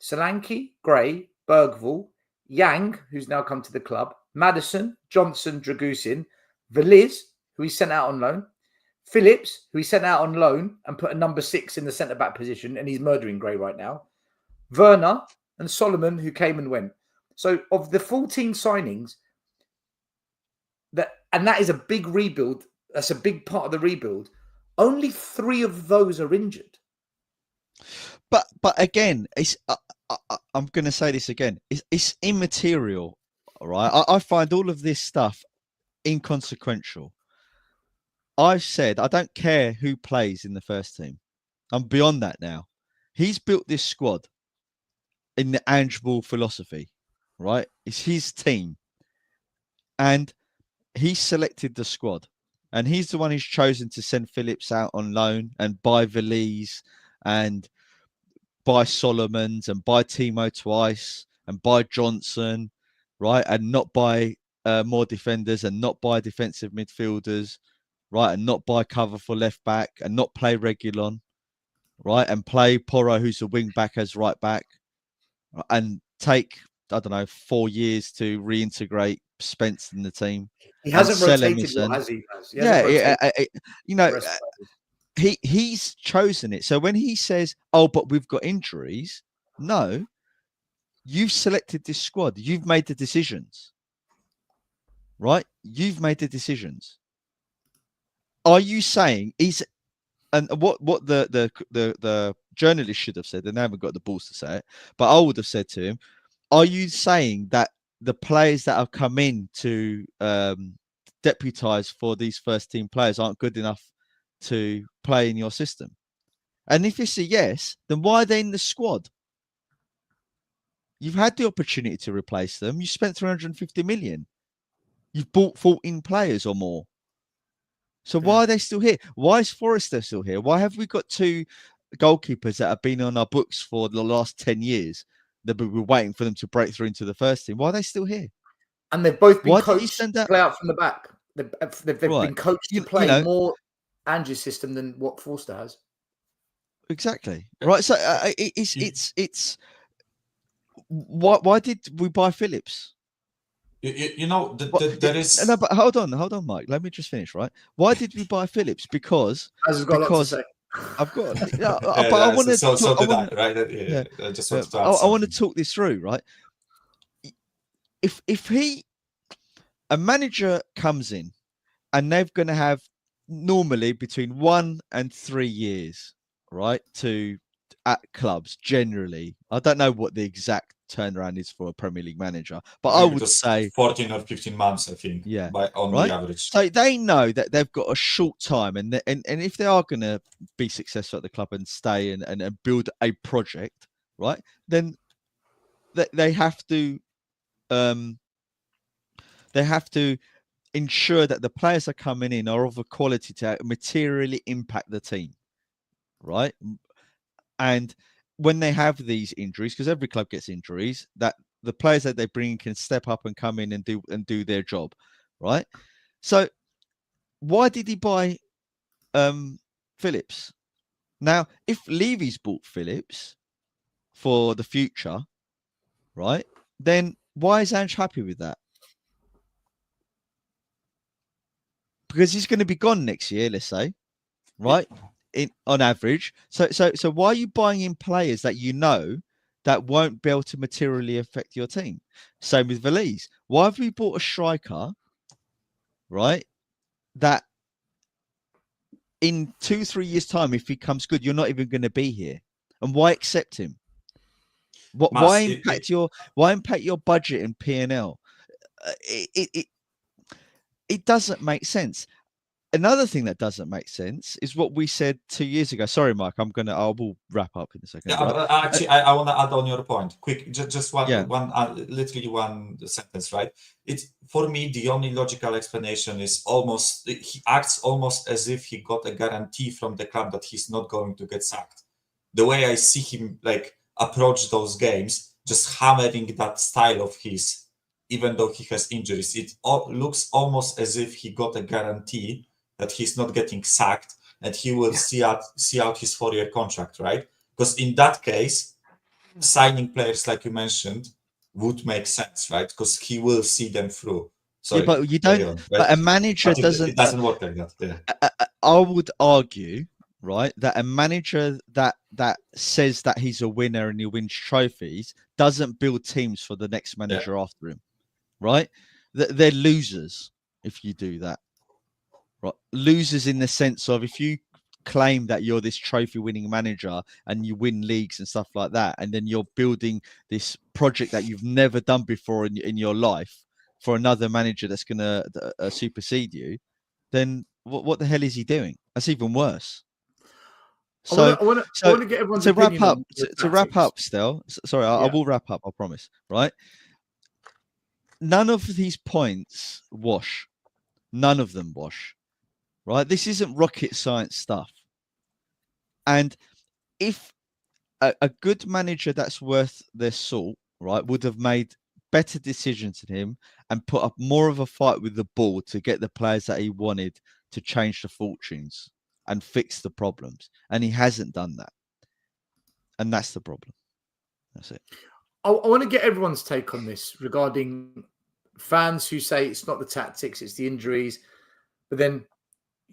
Solanke, Gray, Bergvall, Yang, who's now come to the club, Maddison, Johnson, Dragusin, Veliz, who he sent out on loan, Phillips, who he sent out on loan and put a number 6 in the centre-back position, and he's murdering Gray right now, Werner, and Solomon, who came and went. So of the 14 signings, that is a big rebuild, that's a big part of the rebuild, only 3 of those are injured. But again, it's I'm going to say this again. It's immaterial, all right? I find all of this stuff inconsequential. I've said I don't care who plays in the first team. I'm beyond that now. He's built this squad in the Ange Ball philosophy, right? It's his team. And he's selected the squad. And he's the one who's chosen to send Phillips out on loan and buy Veliz and buy Solomons and buy Timo twice and buy Johnson, right? And not buy more defenders and not buy defensive midfielders, right? And not buy cover for left back and not play Reguilon, right? And play Porro, who's a wing back, as right back, and take, I don't know, 4 years to reintegrate Spence in the team. He hasn't rotated well, has he? He's chosen it. So when he says, oh, but we've got injuries, no, you've selected this squad. You've made the decisions, right? You've made the decisions. Are you saying and what the journalist should have said, and they haven't got the balls to say it, but I would have said to him, are you saying that the players that have come in to deputise for these first team players aren't good enough to play in your system? And if it's a yes, then why are they in the squad? You've had the opportunity to replace them. You spent 350 million. You've bought 14 players or more. So why are they still here? Why is Forrester still here? Why have we got two goalkeepers that have been on our books for the last 10 years that we're waiting for them to break through into the first team? Why are they still here? And they've both been Why did you coached send to that? play out from the back. They've Right. been coached to You play know, more Angie's system than what Forster has. exactly. Right. So it's why did we buy Phillips? You know, What, there is. no, but hold on, Mike. Let me just finish. Right? Why did we buy Phillips? Because Has got a lot to say. I've got, yeah, Yeah, but I yeah, want to. so I did want, I, right? yeah, I just wanted to add I want something. to talk this through, right? If a manager comes in and they're going to have normally between 1 and 3 years, right, to at clubs generally. I don't know what the exact turnaround is for a Premier League manager, but I think it would was say 14 or 15 months, I think, yeah, on right? the average. So they know that they've got a short time, and if they are going to be successful at the club and stay and build a project, right, then they have to ensure that the players that are coming in are of a quality to materially impact the team, right? And when they have these injuries, because every club gets injuries, that the players that they bring in can step up and come in and do their job, right? So why did he buy Phillips? Now, if Levy's bought Phillips for the future, right, then why is Ange happy with that? Because he's going to be gone next year, let's say, right? On average. So why are you buying in players that you know that won't be able to materially affect your team? Same with Valise. Why have we bought a striker, right? That in 2-3 years' time, if he comes good, you're not even going to be here. And why accept him? Why impact your budget in P&L? It doesn't make sense. Another thing that doesn't make sense is what we said 2 years ago. Sorry, Mark, I will wrap up in a second. Yeah, right? actually, I want to add on your point. Quick, just one, Yeah. literally one sentence, right? It's for me the only logical explanation is almost he acts almost as if he got a guarantee from the club that he's not going to get sacked. The way I see him like approach those games, just hammering that style of his, even though he has injuries, it looks almost as if he got a guarantee that he's not getting sacked and he will see out his 4-year contract, right? Because in that case, signing players like you mentioned would make sense, right? Because he will see them through. Yeah, but you don't. right? But a manager But doesn't. It doesn't work like that. Yeah. I would argue, right, that a manager that says that he's a winner and he wins trophies doesn't build teams for the next manager after him, right? They're losers if you do that. Right, losers in the sense of if you claim that you're this trophy winning manager and you win leagues and stuff like that, and then you're building this project that you've never done before in your life for another manager that's going to supersede you, then what the hell is he doing? That's even worse. So I want to get everyone's to wrap opinion up, on the to wrap tactics. up still, sorry, I will wrap up, I promise, right? None of these points wash. None of them wash. Right? This isn't rocket science stuff. And if a good manager that's worth their salt, right, would have made better decisions than him and put up more of a fight with the ball to get the players that he wanted to change the fortunes and fix the problems. And he hasn't done that. And that's the problem. That's it. I want to get everyone's take on this regarding fans who say it's not the tactics, it's the injuries. But then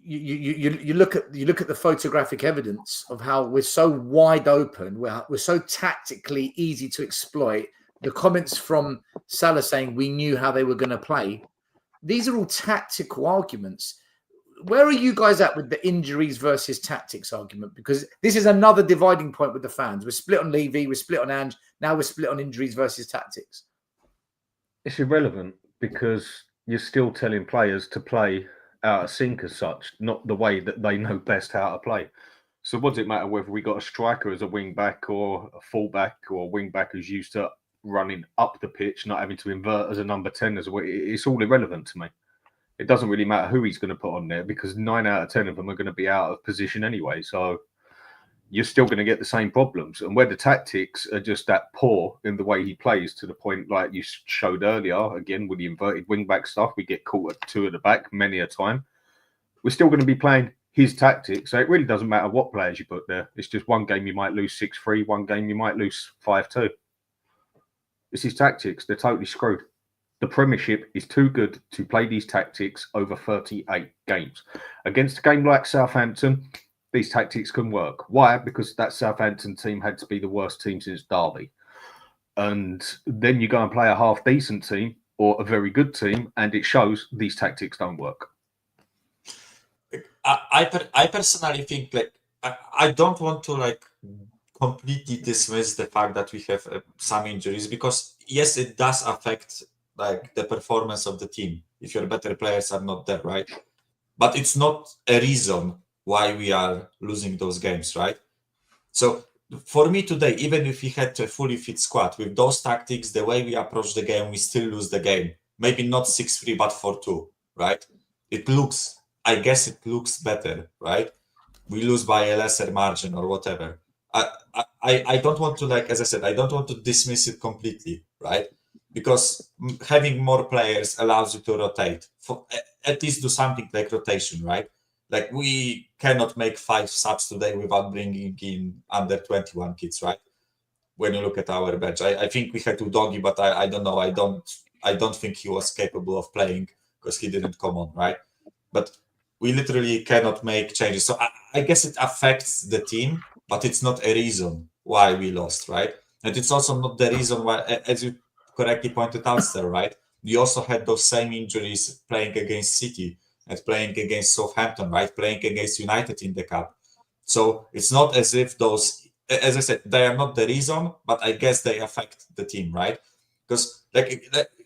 you look at the photographic evidence of how we're so wide open, we're so tactically easy to exploit. The comments from Salah saying we knew how they were going to play. These are all tactical arguments. where are you guys at with the injuries versus tactics argument? Because this is another dividing point with the fans. We're split on Levy, we're split on Ange, now we're split on injuries versus tactics. It's irrelevant because you're still telling players to play out of sync as such, not the way that they know best how to play. So what does it matter whether we got a striker as a wing back or a full back or a wing back who's used to running up the pitch, not having to invert as a number 10 as a way? It's all irrelevant to me. It doesn't really matter who he's going to put on there because 9 out of 10 of them are going to be out of position anyway. So you're still going to get the same problems. And where the tactics are just that poor in the way he plays, to the point like you showed earlier, again, with the inverted wing back stuff, we get caught at 2 at the back many a time. We're still going to be playing his tactics. So it really doesn't matter what players you put there. It's just one game you might lose 6-3, one game you might lose 5-2. It's his tactics. They're totally screwed. The Premiership is too good to play these tactics over 38 games. Against a game like Southampton, these tactics can work. Why? Because that Southampton team had to be the worst team since Derby. And then you go and play a half-decent team or a very good team, and it shows these tactics don't work. I personally think I don't want to completely dismiss the fact that we have some injuries, because yes, it does affect the performance of the team if your better players are not there, right? But it's not a reason why we are losing those games, right? So for me today, even if we had a fully fit squad with those tactics, the way we approach the game, we still lose the game. Maybe not 6-3, but 4-2, right? I guess it looks better, right? We lose by a lesser margin or whatever. I don't want to, as I said, I don't want to dismiss it completely, right? Because having more players allows you to rotate, at least do something like rotation, right? We cannot make 5 subs today without bringing in under 21 kids, right? When you look at our bench, I think we had Udogi, but I don't know. I don't think he was capable of playing because he didn't come on, right? But we literally cannot make changes. So I guess it affects the team, but it's not a reason why we lost, right? And it's also not the reason why, as you correctly pointed out, sir, right? We also had those same injuries playing against City and playing against Southampton, right? Playing against United in the cup. So it's not as if those, as I said, they are not the reason, but I guess they affect the team, right? Because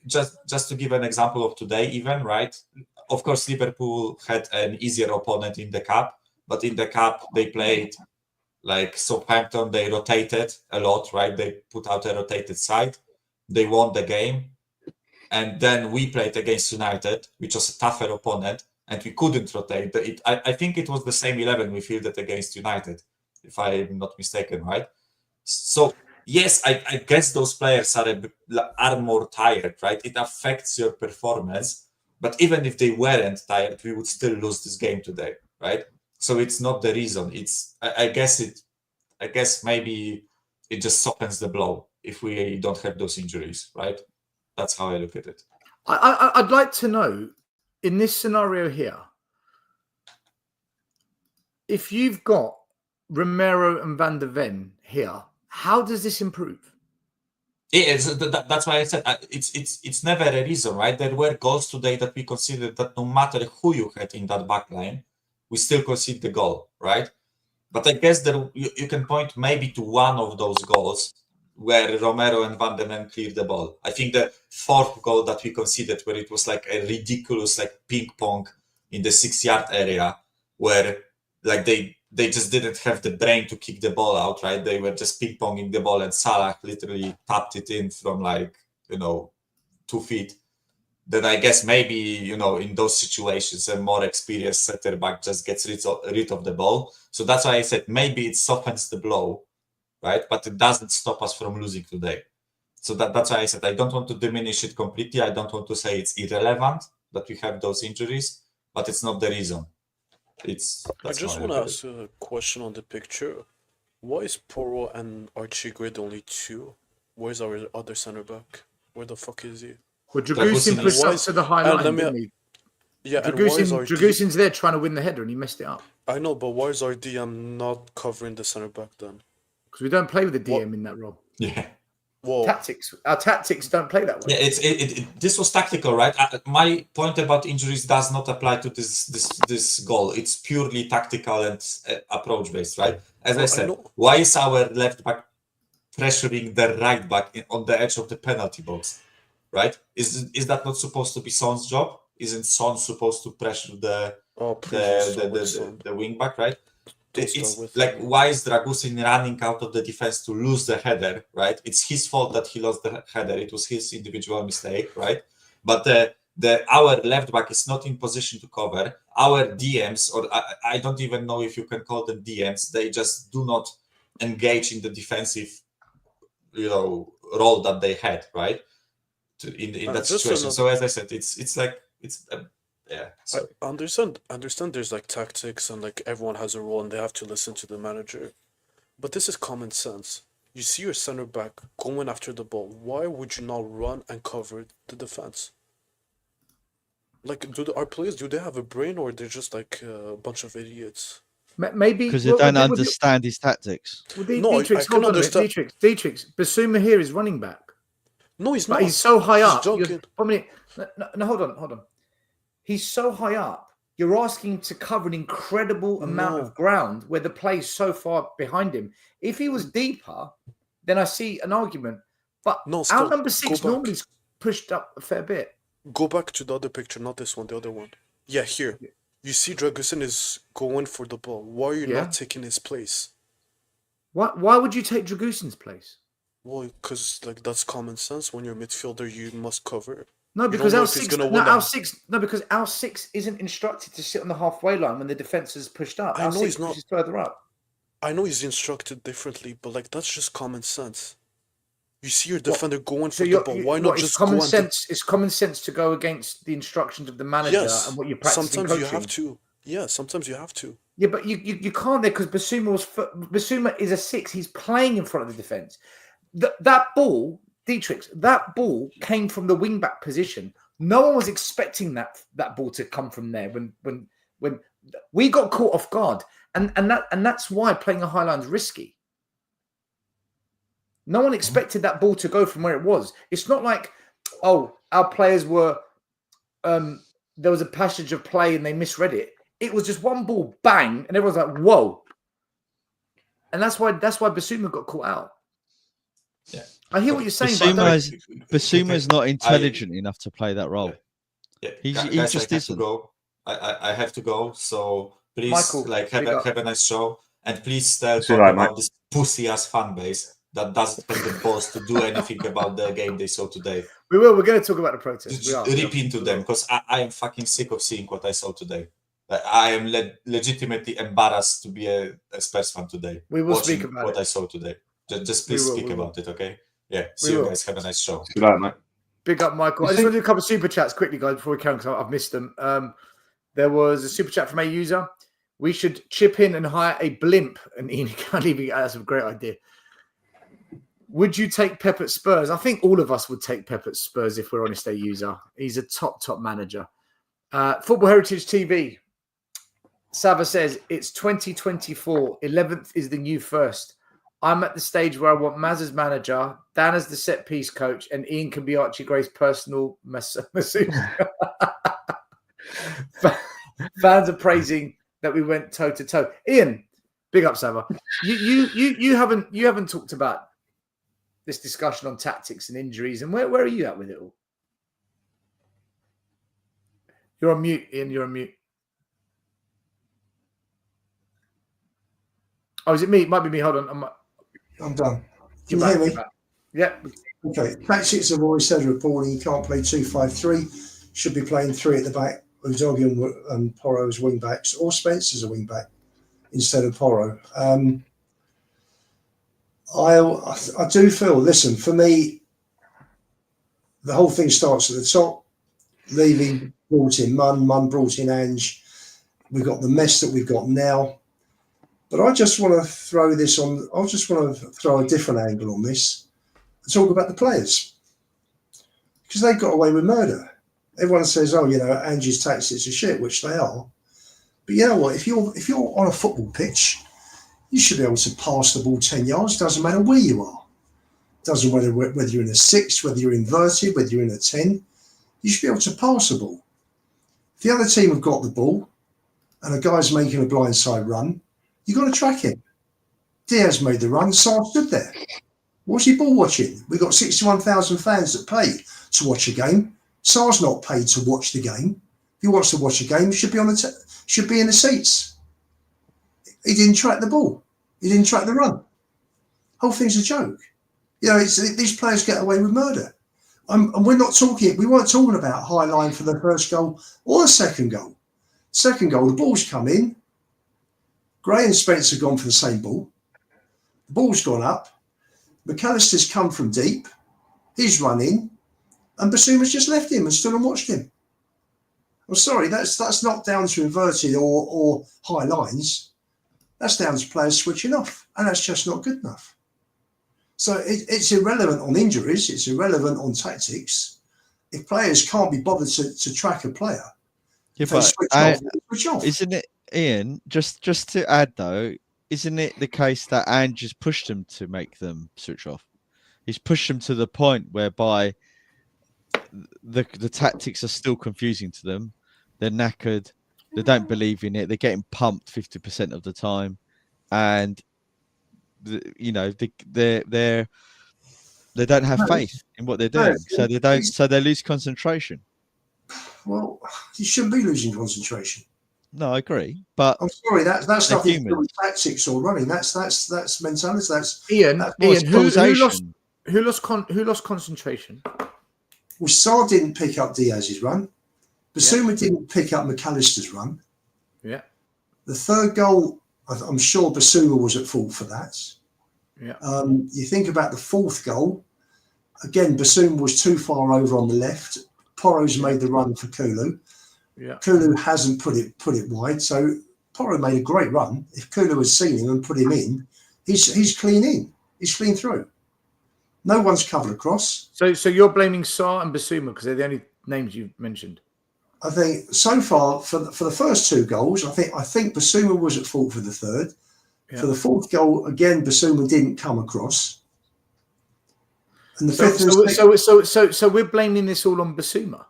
just to give an example of today, even, right? Of course, Liverpool had an easier opponent in the cup, but in the cup they played Southampton. They rotated a lot, right? They put out a rotated side. They won the game. And then we played against United, which was a tougher opponent, and we couldn't rotate. I think it was the same 11 we fielded against United, if I'm not mistaken, right? So, yes, I guess those players are more tired, right? It affects your performance. But even if they weren't tired, we would still lose this game today, right? So it's not the reason. I guess maybe it just softens the blow if we don't have those injuries, right? That's how I look at it. I'd like to know, in this scenario here, if you've got Romero and Van der Ven here, how does this improve? That's why I said it's never a reason, right? There were goals today that we considered that no matter who you had in that back line, we still concede the goal, right? But I guess that you can point maybe to one of those goals where Romero and Van der Ven cleared the ball. I think the 4th goal that we conceded, where it was a ridiculous ping pong in the 6-yard area, where they just didn't have the brain to kick the ball out, right? They were just ping-ponging the ball, and Salah literally tapped it in from 2 feet. Then I guess maybe, in those situations, a more experienced center back just gets rid of the ball. So that's why I said maybe it softens the blow, right? But it doesn't stop us from losing today. So that's why I said I don't want to diminish it completely. I don't want to say it's irrelevant that we have those injuries, but it's not the reason. I just want to ask a question on the picture. Why is Porro and Archie Grid only 2? Where's our other center back? Where the fuck is he? Well, Dragusin pushed up to the high line, didn't he? Yeah, and why is Dragusin's there trying to win the header and he messed it up. I know, but why is our DM not covering the center back then? Because we don't play with the DM in that role. Yeah. Whoa. Tactics. Our tactics don't play that way. Yeah, this was tactical, right? My point about injuries does not apply to this goal. It's purely tactical and approach based, right? As I Well, I said, know. why is our left back pressuring the right back on the edge of the penalty box, right? Is that not supposed to be Son's job? Isn't Son supposed to pressure the Oh, please don't start with Son. the wing back, right? Don't start It's with like, him. why is Dragusin running out of the defense to lose the header, right? It's his fault that he lost the header. It was his individual mistake, right? But our left back is not in position to cover. Our DMs, or I don't even know if you can call them DMs, they just do not engage in the defensive, role that they had, right? In that Just situation. another- So as I said, it's like yeah. I understand there's like tactics and like everyone has a role and they have to listen to the manager. But this is common sense. You see your center back going after the ball. Why would you not run and cover the defense? Like, our players, do they have a brain or they're just like a bunch of idiots? Maybe Because they don't understand his tactics. No, I Dietrich, can hold on a minute. understand. Dietrich, Basuma here is running back. No, he's But not. he's so high He's up. joking. No, hold on. He's so high up. You're asking him to cover an incredible amount of ground where the play is so far behind him. If he was deeper, then I see an argument. But No, our stop. number Go 6 back. normally is pushed up a fair bit. Go back to the other picture, not this one, the other one. Yeah, here. You see Dragusin is going for the ball. Why are you Yeah. not taking his place? Why would you take Dragusin's place? Well, because like that's common sense. When you're a midfielder, you must cover. No, You because don't know our if he's 6 gonna no, win our that. 6 no, because our 6 isn't instructed to sit on the halfway line when the defense is pushed up. I Our know 6 he's not. pushes further up. I know he's instructed differently, but like that's just common sense. You see your defender going for the ball. Why not it's just common go and sense? It's common sense to go against the instructions of the manager Yes. and what you practice in Sometimes coaching. you have to. Yeah, sometimes you have to. Yeah, but you can't there because Basuma is a 6. He's playing in front of the defense. That ball, Dietrich, that ball came from the wing back position. No one was expecting that ball to come from there. When we got caught off guard, and that's why playing a high line is risky. No one expected that ball to go from where it was. It's not like, our players were there was a passage of play and they misread it. It was just one ball, bang, and everyone's like, "Whoa!" And that's why Basuma got caught out. Yeah. I hear what you're saying, but I don't- Basuma's not intelligent enough to play that role. Yeah, He guys, just I have to isn't. go. I have to go. So please, Michael, have a nice show, and please talk See you later, about mate. this pussy ass fan base that doesn't have the balls to do anything about the game they saw today. we will. We're going to talk about the protest. We Just are. rip into them because I am fucking sick of seeing what I saw today. I am legitimately embarrassed to be a Spurs fan today. We will watching speak about what it. I saw today. Just please will, speak we will. about it, okay? Yeah. We See you will. guys. Have a nice show. See you later, mate. Big up, Michael. I just want to do a couple of super chats quickly, guys, before we carry on, because I've missed them. There was a super chat from a user. We should chip in and hire a blimp. And Ian can't even. That's a great idea. Would you take Pep at Spurs? I think all of us would take Pep at Spurs if we're honest, a user. He's a top manager. Football Heritage TV. Sava says, it's 2024. 11th is the new first. I'm at the stage where I want Maz as manager, Dan as the set piece coach, and Ian can be Archie Gray's personal masseuse. Fans are praising that we went toe to toe. Ian, big up, Sava. You haven't talked about this discussion on tactics and injuries, and where are you at with it all? You're on mute, Ian. You're on mute. Oh, is it me? It might be me. Hold on. I'm done. Can You're you back, hear me? you're back. Yeah. Okay. Tactics have always said reporting he can't play 2-5-3. Should be playing 3 at the back. Udogie and Porro as wing backs, or Spence as a wing back instead of Porro. I do feel. Listen, for me, the whole thing starts at the top. Levy brought in Munn brought in Ange. We've got the mess that we've got now. But I just want to throw this on. I just want to throw a different angle on this and talk about the players, because they got away with murder. Everyone says, "Oh, Ange's tactics are shit," which they are. But you know what? If you're on a football pitch, you should be able to pass the ball 10 yards. Doesn't matter where you are. Doesn't matter whether you're in a 6, whether you're inverted, whether you're in a 10. You should be able to pass the ball. If the other team have got the ball and a guy's making a blindside run, you've got to track him. Diaz made the run. Sarr stood there. What's he ball watching? We've got 61,000 fans that pay to watch a game. Sarr's not paid to watch the game. If he wants to watch a game, he should be should be in the seats. He didn't track the ball. He didn't track the run. Whole thing's a joke. You know, these players get away with murder. And we weren't talking about high line for the first goal or the second goal. Second goal, the ball's come in. Gray and Spence have gone for the same ball. The ball's gone up. McAllister's come from deep. He's run in. And Basuma's just left him and stood and watched him. I'm sorry, that's not down to inverted or high lines. That's down to players switching off. And that's just not good enough. So it's irrelevant on injuries. It's irrelevant on tactics. If players can't be bothered to track a player, if they switch off. Isn't it, Ian, just to add though, isn't it the case that Ange just pushed them to make them switch off? He's pushed them to the point whereby the tactics are still confusing to them. They're knackered. They don't believe in it. They're getting pumped 50% of the time, and you know they don't have faith in what they're doing, so they lose concentration. Well, you shouldn't be losing concentration. No, I agree, but I'm sorry, that's nothing to do with tactics or running. That's mentality. That's Ian. Who lost concentration? Well, Sarr didn't pick up Diaz's run. Basuma didn't pick up McAllister's run. Yeah. The third goal, I'm sure Basuma was at fault for that. Yeah. You think about the fourth goal. Again, Basuma was too far over on the left. Porro's made the run for Kulu. Yeah. Kulu hasn't put it wide, so Porro made a great run. If Kulu had seen him and put him in, he's clean in. He's clean through. No one's covered across. So you're blaming Sarr and Basuma because they're the only names you've mentioned. I think so far for the first two goals, I think Basuma was at fault for the third. Yeah. For the fourth goal, again, Basuma didn't come across. And the fifth. So we're blaming this all on Basuma.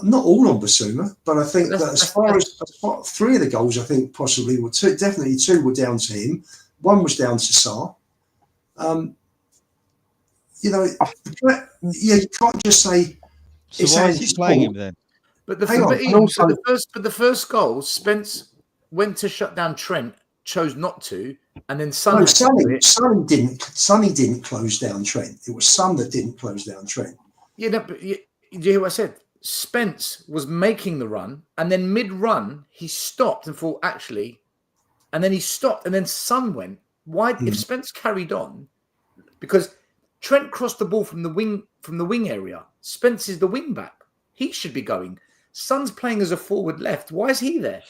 Not all on Basuma, but I think that as far as three of the goals, I think possibly were definitely two were down to him. One was down to Sarr. You know, you can't just say. So why is he playing him then? But the first goal, Spence went to shut down Trent, chose not to, and then Sonny didn't close down Trent. It was Son that didn't close down Trent. Yeah, no, but you hear what I said? Spence was making the run, and then mid-run he stopped and thought, actually, and then he stopped, and then Son went. Why? If Spence carried on, because Trent crossed the ball from the wing area. Spence is the wing back. He should be going. Son's playing as a forward left. Why is he there?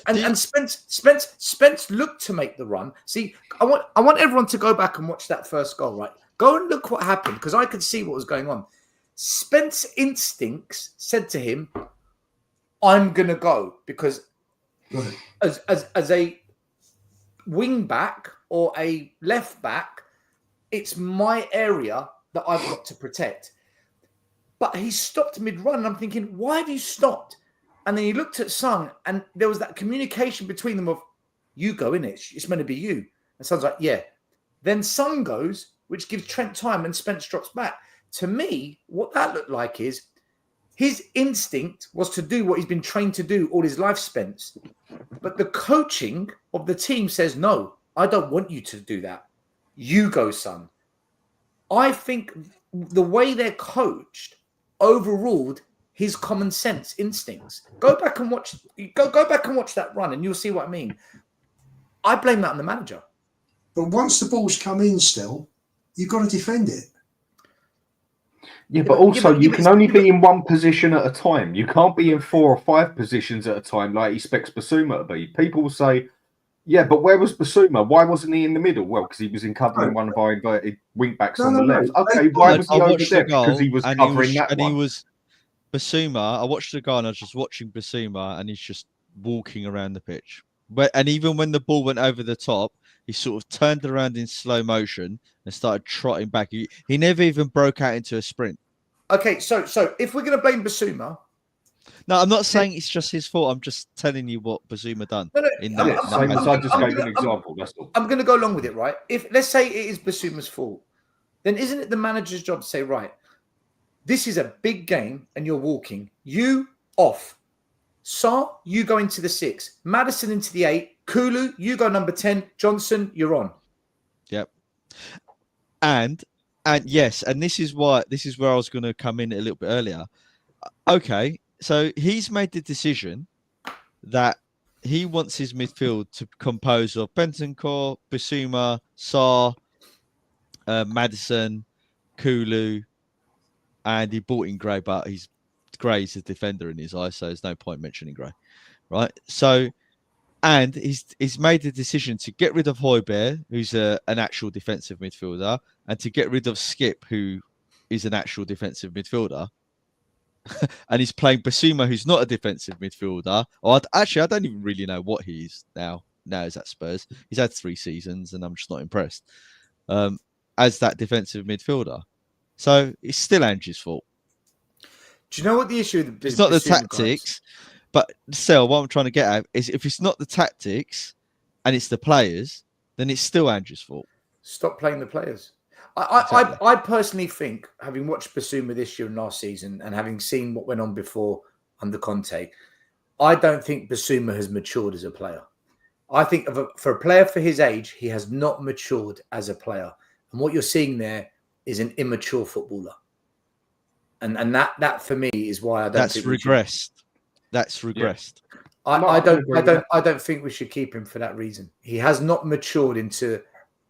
And Spence looked to make the run. See, I want everyone to go back and watch that first goal, right? Go and look what happened, because I could see what was going on. Spence's instincts said to him, I'm gonna go, because as a wing back or a left back, it's my area that I've got to protect. But he stopped mid-run, and I'm thinking, why have you stopped? And then he looked at Son, and there was that communication between them of, you go in it. It's meant to be you. And Son's like, yeah. Then Son goes, which gives Trent time, and Spence drops back. To me, what that looked like is his instinct was to do what he's been trained to do all his life, Spence. But the coaching of the team says, no, I don't want you to do that. You go, Son. I think the way they're coached overruled his common sense instincts. Go back and watch that run, and you'll see what I mean. I blame that on the manager. But once the ball's come in, still, you've got to defend it. Yeah, but also you can only be in one position at a time. You can't be in 4 or 5 positions at a time like he expects Basuma to be. People will say, yeah, but where was Basuma? Why wasn't he in the middle? Well, because he was covering one of our inverted wing backs on the left. Okay, why was he over there? Because he was covering that one. He was Basuma. I watched the goal and I was just watching Basuma, and he's just walking around the pitch. And even when the ball went over the top, he sort of turned around in slow motion and started trotting back. He never even broke out into a sprint. Okay, so if we're going to blame Basuma, no, I'm not saying it's just his fault. I'm just telling you what Basuma done. No, in I'm- that, I'm- Same as I just I'm gave gonna- an example. That's all. I'm going to go along with it, right? If let's say it is Basuma's fault, then isn't it the manager's job to say, right, this is a big game and you're walking. You off. Sarr, you go into the 6. Maddison into the 8. Kulu, you go number 10. Johnson, you're on. Yep. And yes, and this is where I was going to come in a little bit earlier. Okay, so he's made the decision that he wants his midfield to compose of Bentancur, Basuma, Sarr, Maddison, Kulu, and he bought in Gray, but Gray's a defender in his eyes, so there's no point mentioning Gray, right? So, and he's made the decision to get rid of Højbjerg, who's an actual defensive midfielder, and to get rid of Skip, who is an actual defensive midfielder. And he's playing Basuma, who's not a defensive midfielder. Or actually, I don't even really know what he is now. Now he's at Spurs. He's had 3 seasons, and I'm just not impressed. As that defensive midfielder, so it's still Angie's fault. Do you know what the issue with It's not the Basuma tactics, but still, what I'm trying to get at is if it's not the tactics and it's the players, then it's still Angie's fault. Stop playing the players. Exactly. I personally think, having watched Basuma this year and last season, and having seen what went on before under Conte, I don't think Basuma has matured as a player. I think for a player for his age, he has not matured as a player. And what you're seeing there is an immature footballer. And that for me is why I don't. That's regressed. That's regressed. I don't think we should keep him for that reason. He has not matured into,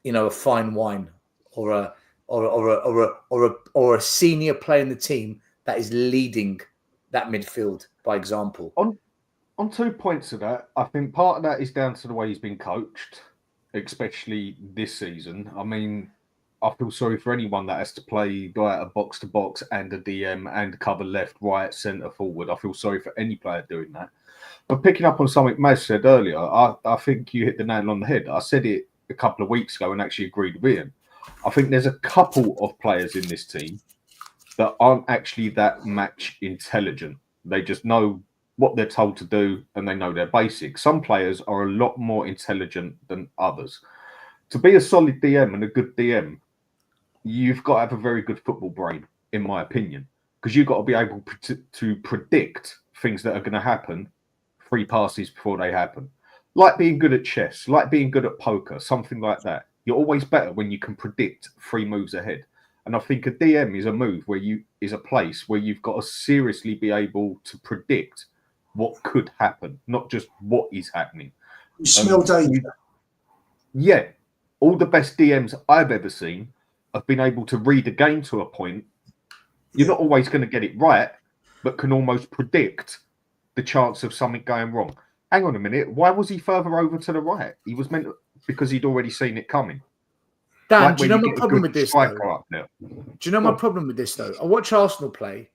a fine wine or a senior player in the team that is leading that midfield by example. On 2 points of that, I think part of that is down to the way he's been coached, especially this season. I mean, I feel sorry for anyone that has to play a box to box and a DM and cover left, right, centre, forward. I feel sorry for any player doing that. But picking up on something Maz said earlier, I think you hit the nail on the head. I said it a couple of weeks ago and actually agreed with Ian. I think there's a couple of players in this team that aren't actually that match intelligent. They just know what they're told to do and they know their basics. Some players are a lot more intelligent than others. To be a solid DM and a good DM, you've got to have a very good football brain, in my opinion, because you've got to be able to predict things that are going to happen 3 passes before they happen. Like being good at chess, like being good at poker, something like that. You're always better when you can predict 3 moves ahead. And I think a DM is a place where you've got to seriously be able to predict what could happen, not just what is happening. You smell danger. Yeah. All the best DMs I've ever seen have been able to read a game to a point. You're not always going to get it right, but can almost predict the chance of something going wrong. Hang on a minute. Why was he further over to the right? He was meant because he'd already seen it coming. Dan, do you know my problem with this? Do you know my problem with this, though? I watch Arsenal play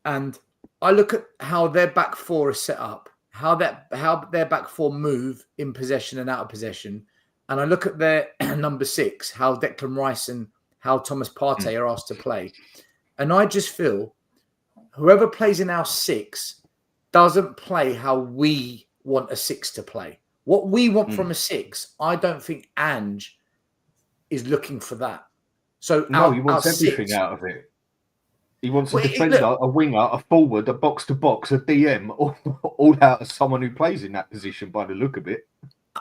and I look at how their back 4 is set up, how their back 4 move in possession and out of possession. And I look at their number 6, how Declan Rice and how Thomas Partey are asked to play. And I just feel whoever plays in our 6 doesn't play how we want a 6 to play. What we want from a 6, I don't think Ange is looking for that. So no, he wants everything 6, out of it. He wants a defender, a winger, a forward, a box-to-box, a DM, all out of someone who plays in that position by the look of it.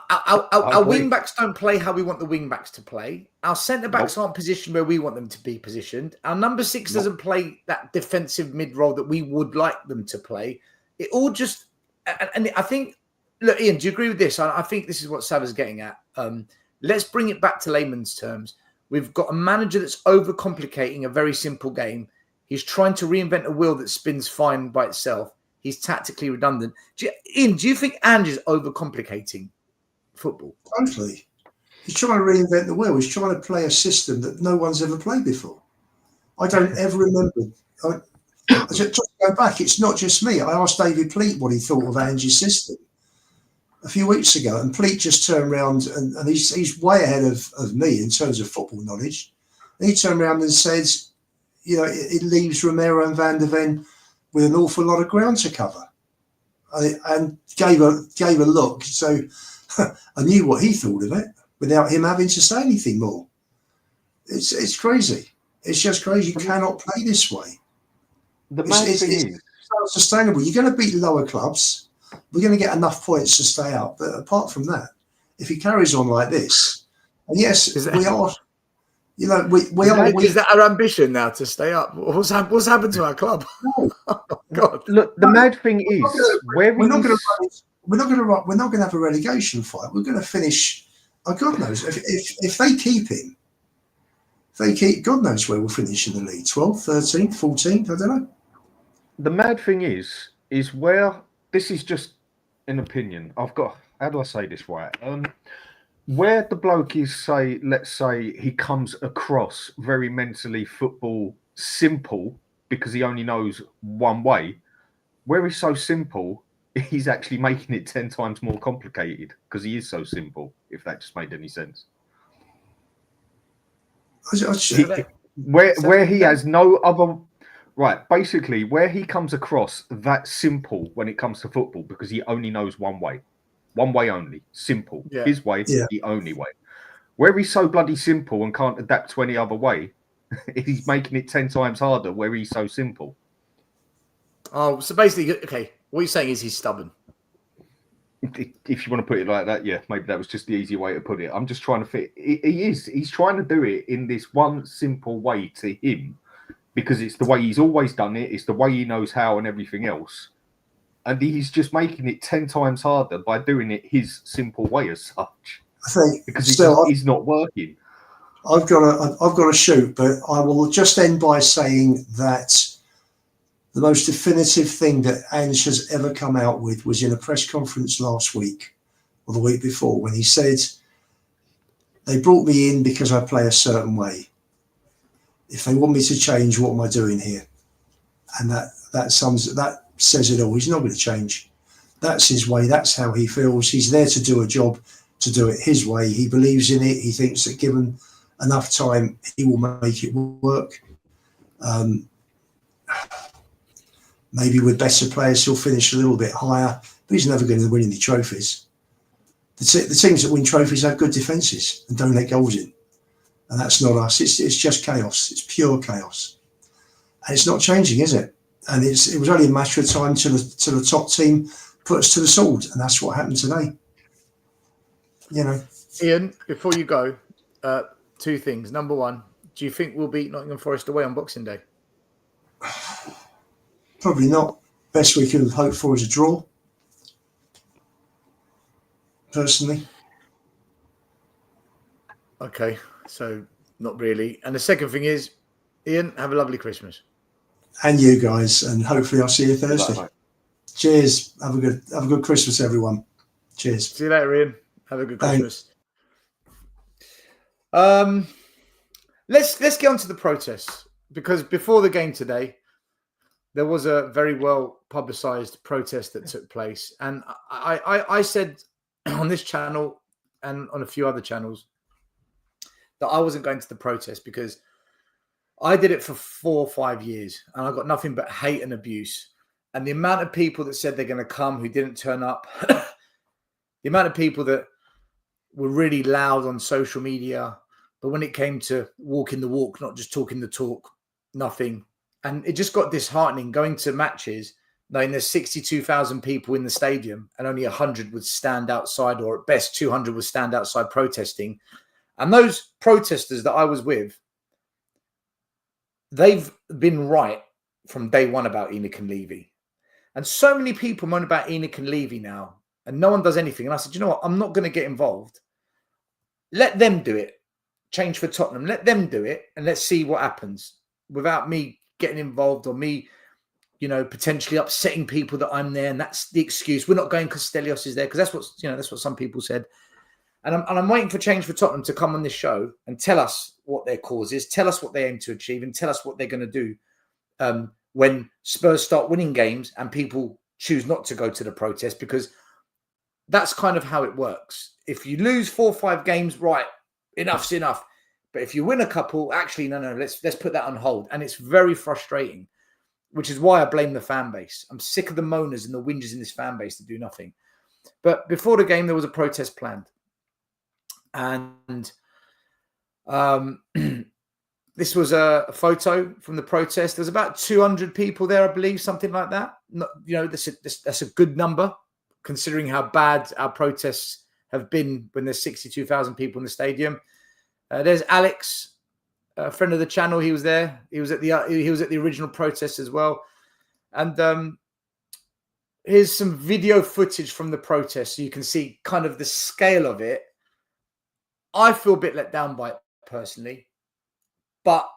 Our wing-backs don't play how we want the wing-backs to play. Our centre-backs aren't positioned where we want them to be positioned. Our number 6 doesn't play that defensive mid-role that we would like them to play. It all just... And I think... Look, Ian, do you agree with this? I think this is what Sava's getting at. Let's bring it back to layman's terms. We've got a manager that's overcomplicating a very simple game. He's trying to reinvent a wheel that spins fine by itself. He's tactically redundant. Ian, do you think Ange is overcomplicating football? Totally. He's trying to reinvent the wheel. He's trying to play a system that no one's ever played before. I don't ever remember. Just go back. It's not just me. I asked David Pleat what he thought of Ange's system. a few weeks ago, and Pleat just turned around and he's way ahead of me in terms of football knowledge. And he turned around and said, you know, it leaves Romero and Van der Ven with an awful lot of ground to cover, and gave a look. So I knew what he thought of it without him having to say anything more. It's crazy. It's just crazy. You cannot play this way. The mad thing is, it's not sustainable. You're going to beat lower clubs. We're going to get enough points to stay up. But apart from that, if he carries on like this, and yes, we are. You know, we are. Is that our ambition now to stay up? What's happened to our club? No. Oh, God. look, the mad thing is, we're not going to have a relegation fight. We're going to finish. Oh, God knows if they keep him. God knows where we'll finish in the league. 12th, 13th, 14th. I don't know. The mad thing is where this is just an opinion. I've got. How do I say this right? Where the bloke is, say, let's say he comes across very mentally football simple because he only knows one way. Where he's so simple, he's actually making it 10 times more complicated because he is so simple. If that just made any sense. Where he has no other right, basically where he comes across that simple when it comes to football because he only knows one way only, simple, his way, the only way. Where he's so bloody simple and can't adapt to any other way, he's making it 10 times harder where he's so simple. Oh, so basically, okay, what you're saying is he's stubborn. If you want to put it like that, yeah, maybe that was just the easy way to put it. I'm just trying to fit. He's trying to do it in this one simple way to him because it's the way he's always done it. It's the way he knows how and everything else. And he's just making it 10 times harder by doing it his simple way as such. I think because he's not working. I've got to shoot, but I will just end by saying that the most definitive thing that Ange has ever come out with was in a press conference last week or the week before when he said, they brought me in because I play a certain way. If they want me to change, what am I doing here? And that says it all. He's not going to change. That's his way. That's how he feels. He's there to do a job, to do it his way. He believes in it. He thinks that given enough time, he will make it work. Maybe with better players, he'll finish a little bit higher, but he's never going to win any trophies. The teams that win trophies have good defences and don't let goals in. And that's not us. It's just chaos. It's pure chaos. And it's not changing, is it? And it was only a matter of time till the top team put us to the sword. And that's what happened today. You know. Ian, before you go, two things. Number one, do you think we'll beat Nottingham Forest away on Boxing Day? Probably not. Best we could have hoped for is a draw. Personally. Okay, so not really. And the second thing is, Ian, have a lovely Christmas. And you guys, and hopefully I'll see you Thursday. Bye. Cheers. Have a good Christmas, everyone. Cheers. See you later, Ian. Have a good Christmas. Let's get on to the protests, because before the game today, there was a very well publicized protest that took place. And I said on this channel and on a few other channels that I wasn't going to the protest because I did it for 4 or 5 years and I got nothing but hate and abuse. And the amount of people that said they're going to come who didn't turn up, the amount of people that were really loud on social media, but when it came to walking the walk, not just talking the talk, nothing. And it just got disheartening going to matches, knowing there's 62,000 people in the stadium and only 100 would stand outside, or at best 200 would stand outside protesting. And those protesters that I was with, they've been right from day one about Enoch and Levy. And so many people moan about Enoch and Levy now, and no one does anything. And I said, you know what? I'm not going to get involved. Let them do it. Change for Tottenham. Let them do it, and let's see what happens without me getting involved or me, potentially upsetting people that I'm there. And that's the excuse. We're not going because Stelios is there, because that's what some people said. And I'm waiting for Change for Tottenham to come on this show and tell us what their cause is, tell us what they aim to achieve, and tell us what they're going to do when Spurs start winning games and people choose not to go to the protest, because that's kind of how it works. If you lose 4 or 5 games, right, enough's enough. But if you win a couple, actually, no, let's put that on hold. And it's very frustrating, which is why I blame the fan base. I'm sick of the moaners and the whingers in this fan base that do nothing. But before the game, there was a protest planned. And this was a photo from the protest. There's about 200 people there, I believe, something like that. That's a good number, considering how bad our protests have been when there's 62,000 people in the stadium. There's Alex, a friend of the channel. He was there. He was at the original protest as well. And here's some video footage from the protest, so you can see kind of the scale of it. I feel a bit let down by it personally, but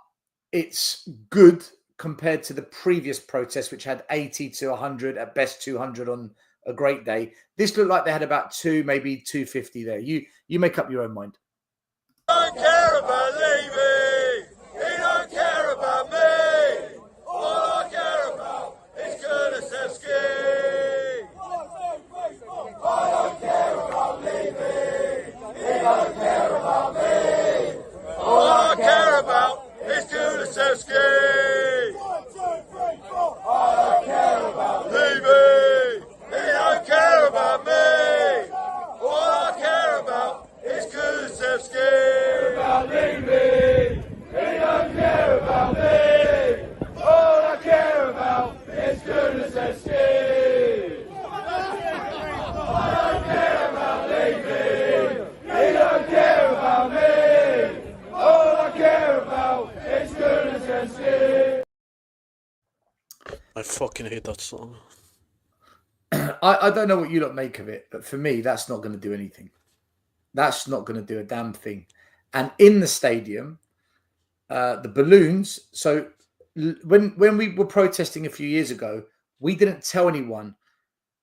it's good compared to the previous protest, which had 80 to 100, at best 200 on a great day. This looked like they had about 2, maybe 250 there. You make up your own mind. Don't care about Levy. He don't care about me. All I care about is Kulusevski. I don't care about Levy. He don't care about me. All I care about is Kulusevski. 1, 2, 3, 4. I don't care about Levy. He don't care about me. All I care about is Kulusevski. About Levy. He don't care about me. All I care about is Kulusevski. I don't care about Levy. He don't care about me. All I care about is Kulusevski. I fucking hate that song. I don't know what you lot make of it, but for me, that's not going to do anything. That's not going to do a damn thing. And in the stadium, the balloons. So when we were protesting a few years ago, we didn't tell anyone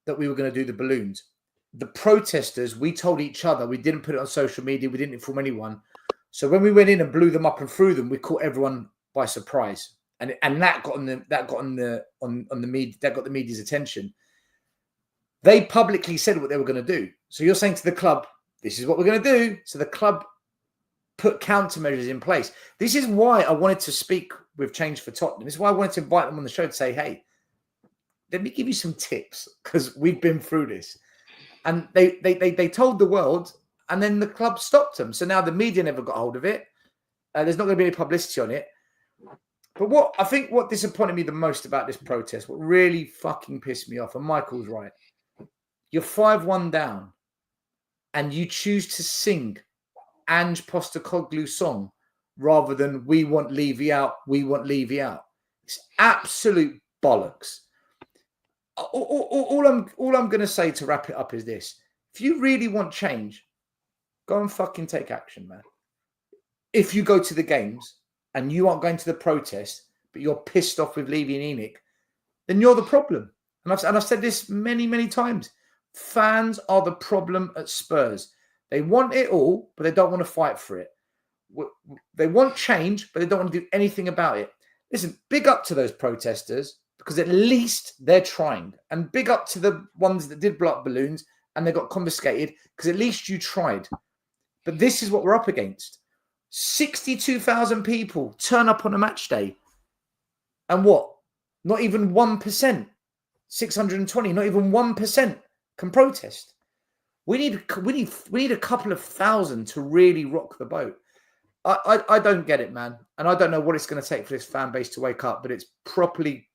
that we were going to do the balloons. The protesters, we told each other. We didn't put it on social media. We didn't inform anyone. So when we went in and blew them up and threw them, we caught everyone by surprise, and that got the media's attention. They publicly said what they were going to do. So you're saying to the club, this is what we're going to do. So the club put countermeasures in place. This is why I wanted to speak with Change for Tottenham. This is why I wanted to invite them on the show to say, hey, let me give you some tips, because we've been through this. And they told the world, and then the club stopped them. So now the media never got hold of it. There's not going to be any publicity on it. But what disappointed me the most about this protest, what really fucking pissed me off, and Michael's right, you're 5-1 down, and you choose to sing Ange Postecoglou's song rather than "We want Levy out, we want Levy out." It's absolute bollocks. All I'm going to say to wrap it up is this: if you really want change, go and fucking take action, man. If you go to the games and you aren't going to the protest, but you're pissed off with Levy and Enoch, then you're the problem. And I've said this many, many times. Fans are the problem at Spurs. They want it all, but they don't want to fight for it. They want change, but they don't want to do anything about it. Listen, big up to those protesters, because at least they're trying. And big up to the ones that did blow up balloons and they got confiscated, because at least you tried. But this is what we're up against. 62,000 people turn up on a match day. And what? Not even 1%. 620, not even 1% can protest. We need a couple of thousand to really rock the boat. I don't get it, man. And I don't know what it's going to take for this fan base to wake up, but it's properly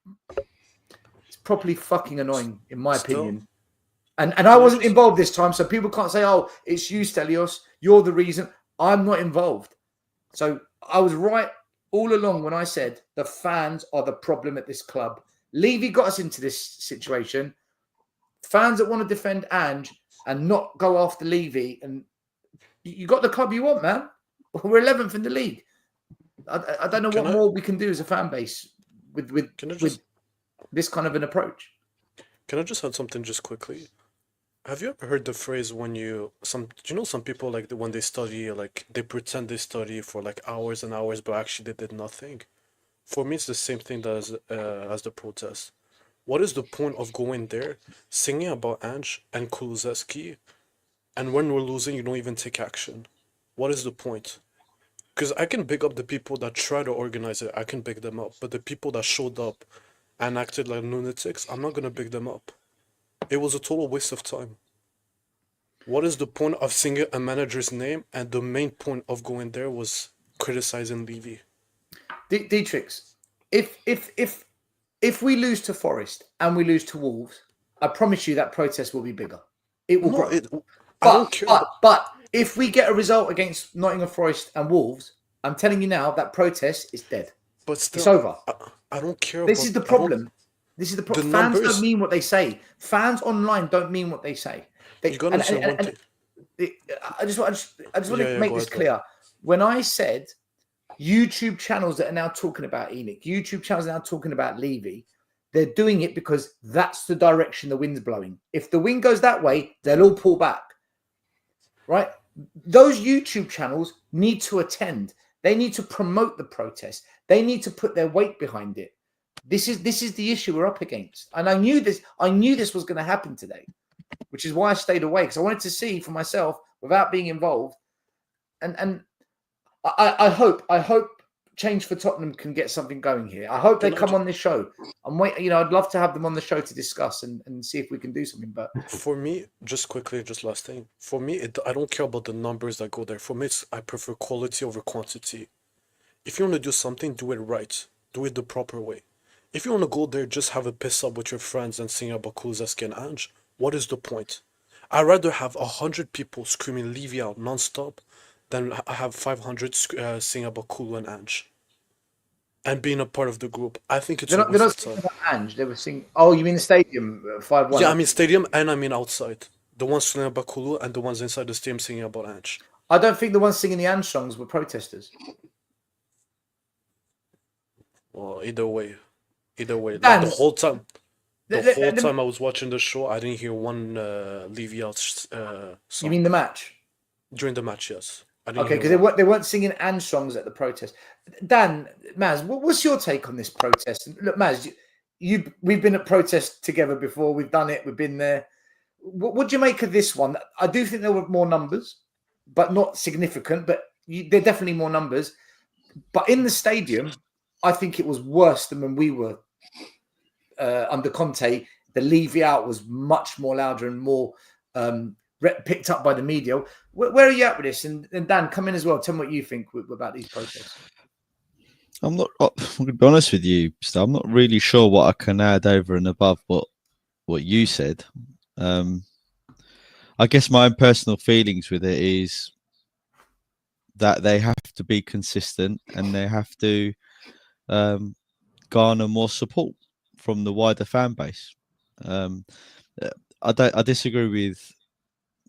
fucking annoying, in my opinion. And I wasn't involved this time, so people can't say, oh, it's you, Stelios. You're the reason. I'm not involved. So I was right all along when I said the fans are the problem at this club. Levy got us into this situation. Fans that want to defend Ange and not go after Levy, and you got the club you want, man. We're 11th in the league. I don't know what more we can do as a fan base with this kind of an approach. Can I just add something just quickly? Have you ever heard the phrase some people, like, when they study, like, they pretend they study for like hours and hours, but actually they did nothing? For me, it's the same thing as the protest. What is the point of going there, singing about Ange and Kulusevski, and when we're losing, you don't even take action? What is the point? Because I can big up the people that try to organize it, I can big them up. But the people that showed up and acted like lunatics, I'm not gonna big them up. It was a total waste of time. What is the point of singing a manager's name, and the main point of going there was criticizing Levy? Dietrich, if we lose to Forest and we lose to Wolves, I promise you that protest will be bigger. It will No, grow. I don't care. But if we get a result against Nottingham Forest and Wolves, I'm telling you now that protest is dead. But still, It's over. I don't care. This is the problem. This is the problem. The Fans numbers- don't mean what they say. Fans online don't mean what they say. You gotta understand one thing. I just want to Yeah, make go this ahead, clear. When I said YouTube channels that are now talking about Enoch, YouTube channels are now talking about Levy, they're doing it because that's the direction the wind's blowing. If the wind goes that way, they'll all pull back. Right? Those YouTube channels need to attend. They need to promote the protest. They need to put their weight behind it. This is the issue we're up against. And I knew this was going to happen today, which is why I stayed away, because I wanted to see for myself without being involved. And I hope Change for Tottenham can get something going here. I hope they come on this show. I'm waiting. I'd love to have them on the show to discuss and see if we can do something. But for me, just quickly, just last thing. For me, I don't care about the numbers that go there. For me, I prefer quality over quantity. If you want to do something, do it right. Do it the proper way. If you want to go there, just have a piss up with your friends and sing about Kulusevski and Ange, what is the point? I'd rather have 100 people screaming Levy out non-stop than have 500 sing about Kulu and Ange. And being a part of the group. I think it's they're not singing about Ange. They were singing. Oh, you mean the stadium 5-1? Yeah, I mean stadium and I mean outside. The ones singing about Kulu and the ones inside the stadium singing about Ange. I don't think the ones singing the Ange songs were protesters. Well, either way. Like Dan, the whole time. I was watching the show, I didn't hear one Levy out song. You mean the match? During the match, yes. I didn't Okay, hear because one. they weren't singing Ange songs at the protest. Dan, Maz, what's your take on this protest? Look, Maz, we've been at protests together before. We've done it. We've been there. What do you make of this one? I do think there were more numbers, but not significant. But there are definitely more numbers. But in the stadium, I think it was worse than when we were under Conte. The Levy out was much more louder and more picked up by the media. Where are you at with this? And Dan, come in as well. Tell me what you think about these protests. I'm going to be honest with you, I'm not really sure what I can add over and above what you said. I guess my own personal feelings with it is that they have to be consistent and they have to garner more support from the wider fan base. I disagree with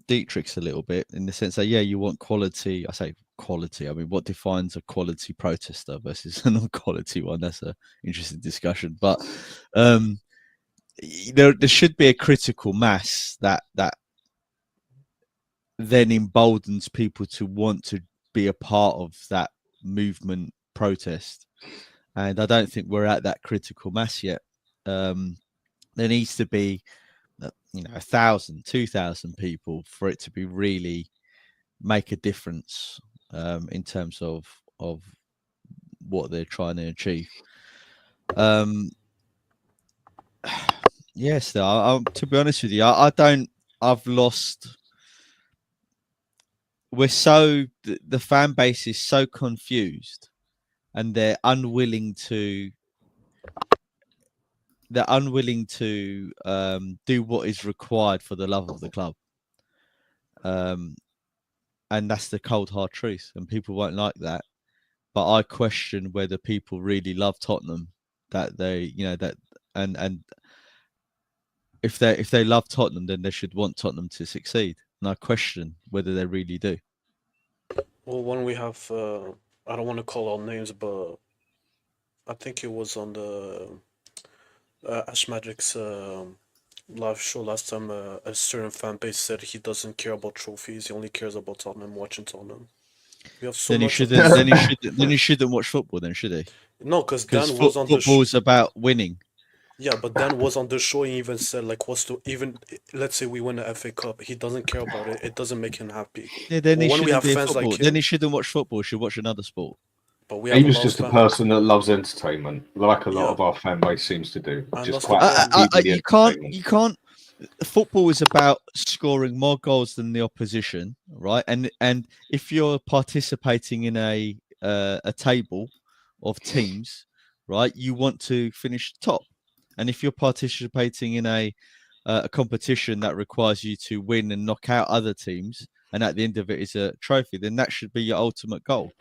Dietrich a little bit in the sense that, yeah, you want quality. I say quality. I mean, what defines a quality protester versus a non-quality one? That's an interesting discussion. But there should be a critical mass that then emboldens people to want to be a part of that movement protest. And I don't think we're at that critical mass yet. There needs to be 1,000, 2,000 people for it to be really make a difference in terms of what they're trying to achieve. Yes, to be honest with you, I've lost. The fan base is so confused, and they're unwilling to do what is required for the love of the club. And that's the cold hard truth, and people won't like that. But I question whether people really love Tottenham, and if they love Tottenham, then they should want Tottenham to succeed. And I question whether they really do. Well, when we have, I don't want to call out names, but I think it was on the Ash Magic's live show last time. A certain fan base said he doesn't care about trophies; he only cares about Tottenham, watching Tottenham. We have so Then he much. shouldn't. Then he shouldn't watch football. Then should he? No, because Because Dan was on the show. football's about winning. Yeah, but Dan was on the show and even said like, what's the even? Let's say we win the FA Cup, he doesn't care about it. It doesn't make him happy. Yeah, then But he when we shouldn't have be a fans like football. Then him, he shouldn't watch football. He should watch another sport. but we He have a was lot of just a fans. person that loves entertainment, like a lot Yeah, of our fan base seems to do. and Just that's the quite problem. happy with the You can't. entertainment. You can't. Football is about scoring more goals than the opposition, right? And if you're participating in a table of teams, right, you want to finish top. And if you're participating in a competition that requires you to win and knock out other teams, and at the end of it is a trophy, then that should be your ultimate goal.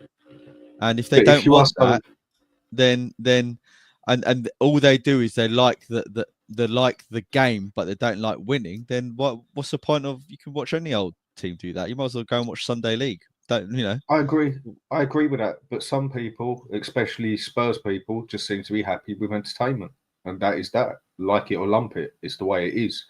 And if they But if don't you are want so, that, then and all they do is they like they like the game, but they don't like winning. Then what's the point of? You can watch any old team do that. You might as well go and watch Sunday League. Don't you know? I agree with that. But some people, especially Spurs people, just seem to be happy with entertainment, and that is that. Like it or lump it, it's the way it is.